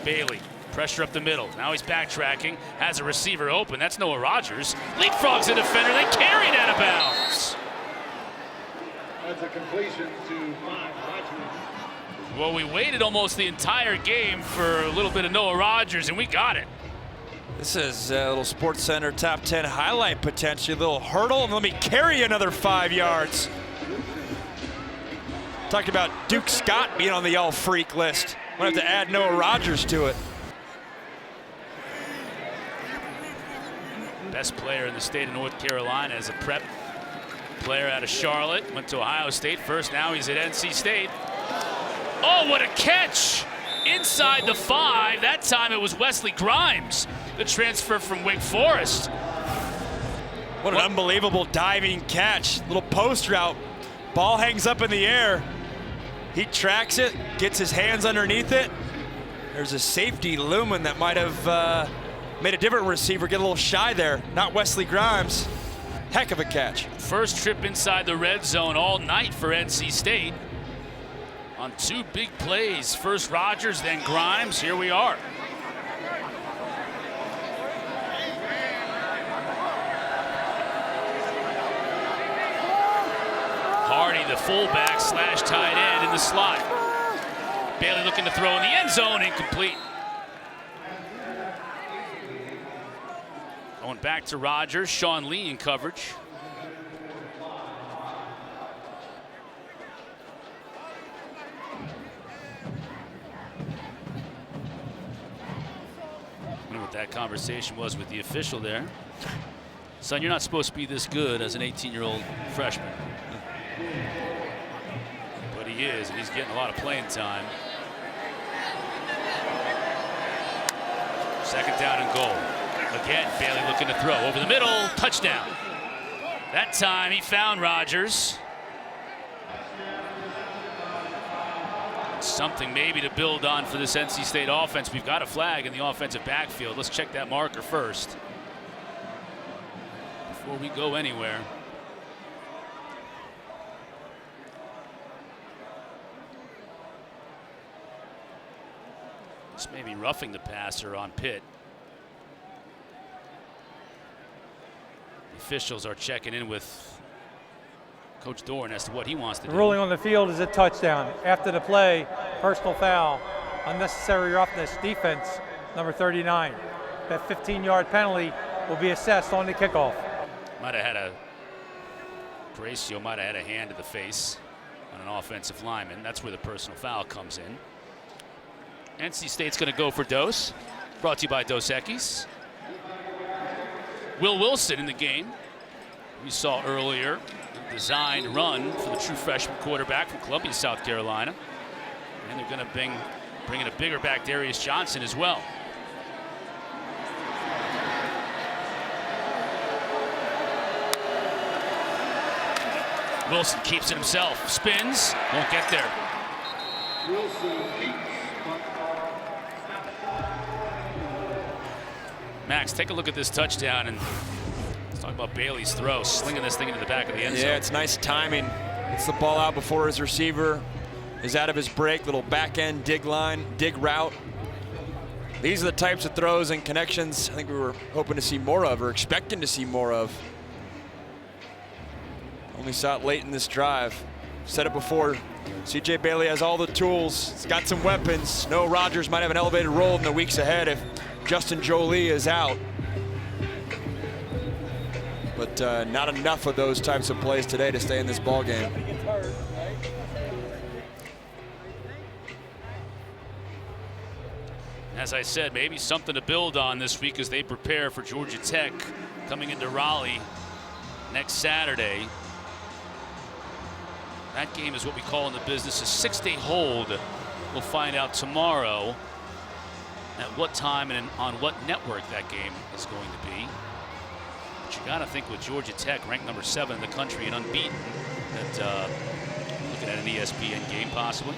Bailey. Pressure up the middle. Now he's backtracking. Has a receiver open. That's Noah Rogers. Leapfrogs a defender. They carry it out of bounds. That's a completion to Rogers. Well, we waited almost the entire game for a little bit of Noah Rogers, and we got it. This is a little Sports Center top 10 highlight potential. A little hurdle, and let me carry another 5 yards. Talked about Duke Scott being on the all-freak list. We'll have to add Noah Rogers to it. Best player in the state of North Carolina as a prep player out of Charlotte. Went to Ohio State first. Now he's at NC State. Oh, what a catch! Inside the 5. That time it was Wesley Grimes, the transfer from Wake Forest. What an unbelievable diving catch. Little post route. Ball hangs up in the air. He tracks it, gets his hands underneath it. There's a safety looming that might have made a different receiver get a little shy there. Not Wesley Grimes. Heck of a catch. First trip inside the red zone all night for NC State. On 2 big plays. First Rogers, then Grimes. Here we are. Hardy, the fullback / tight end in the slot. Bailey looking to throw in the end zone, incomplete. Going back to Rogers, Sean Lee in coverage. I wonder what that conversation was with the official there. Son, you're not supposed to be this good as an 18-year-old freshman. But he is, and he's getting a lot of playing time. Second down and goal. Again, Bailey looking to throw over the middle, touchdown. That time he found Rogers. Something maybe to build on for this NC State offense. We've got a flag in the offensive backfield. Let's check that marker first before we go anywhere. This may be roughing the passer on Pitt. The officials are checking in with Coach Dorn as to what he wants to do. The ruling on the field is a touchdown. After the play, personal foul, unnecessary roughness, defense, number 39. That 15-yard penalty will be assessed on the kickoff. Gracio might have had a hand to the face on an offensive lineman. That's where the personal foul comes in. NC State's going to go for Dos. Brought to you by Dos Equis. Will Wilson in the game. We saw earlier a designed run for the true freshman quarterback from Columbia, South Carolina. And they're going to bring in a bigger back, Darius Johnson, as well. Wilson keeps it himself. Spins. Won't get there. Max, take a look at this touchdown and let's talk about Bailey's throw, slinging this thing into the back of the end zone. Yeah, it's nice timing. Gets the ball out before his receiver is out of his break. Little back end dig route. These are the types of throws and connections I think we were hoping to see more of, or expecting to see more of. Only saw it late in this drive. Said it before, CJ Bailey has all the tools. He's got some weapons. No, Rogers might have an elevated role in the weeks ahead if Justin Joly is out. But not enough of those types of plays today to stay in this ball game. As I said, maybe something to build on this week as they prepare for Georgia Tech coming into Raleigh next Saturday. That game is what we call in the business a 6-day hold. We'll find out tomorrow at what time and on what network that game is going to be. But you got to think with Georgia Tech ranked number 7 in the country and unbeaten that looking at an ESPN game possibly.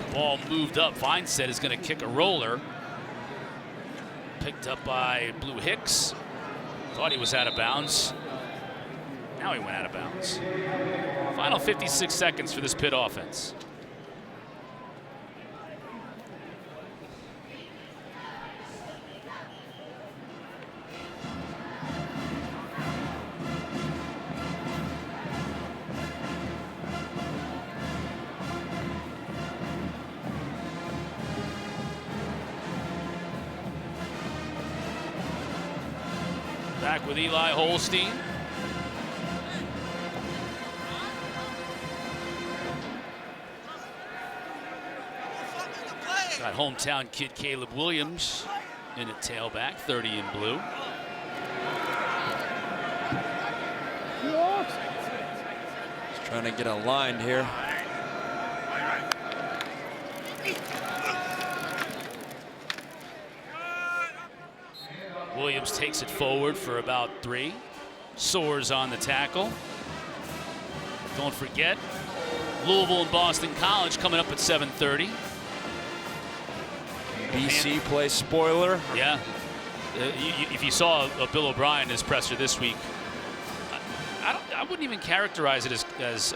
The ball moved up. Vineset is going to kick a roller. Picked up by Blue Hicks. Thought he was out of bounds. Now he went out of bounds. Final 56 seconds for this Pitt offense. Back with Eli Holstein. Got hometown kid Caleb Williams in at tailback, 30 in blue. Just trying to get aligned here. Williams takes it forward for about 3. Soars on the tackle. Don't forget, Louisville and Boston College coming up at 7:30. BC play spoiler. Yeah. If you saw Bill O'Brien, his presser this week, I wouldn't even characterize it as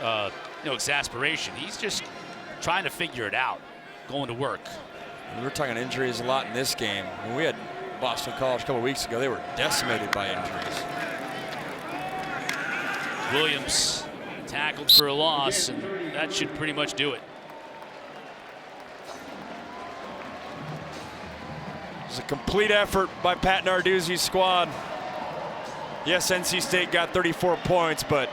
exasperation. He's just trying to figure it out, going to work. We were talking injuries a lot in this game. When we had Boston College a couple weeks ago, they were decimated by injuries. Williams tackled for a loss, and that should pretty much do it. It was a complete effort by Pat Narduzzi's squad. Yes, NC State got 34 points, but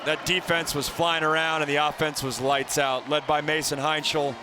that defense was flying around and the offense was lights out, led by Mason Heintschel.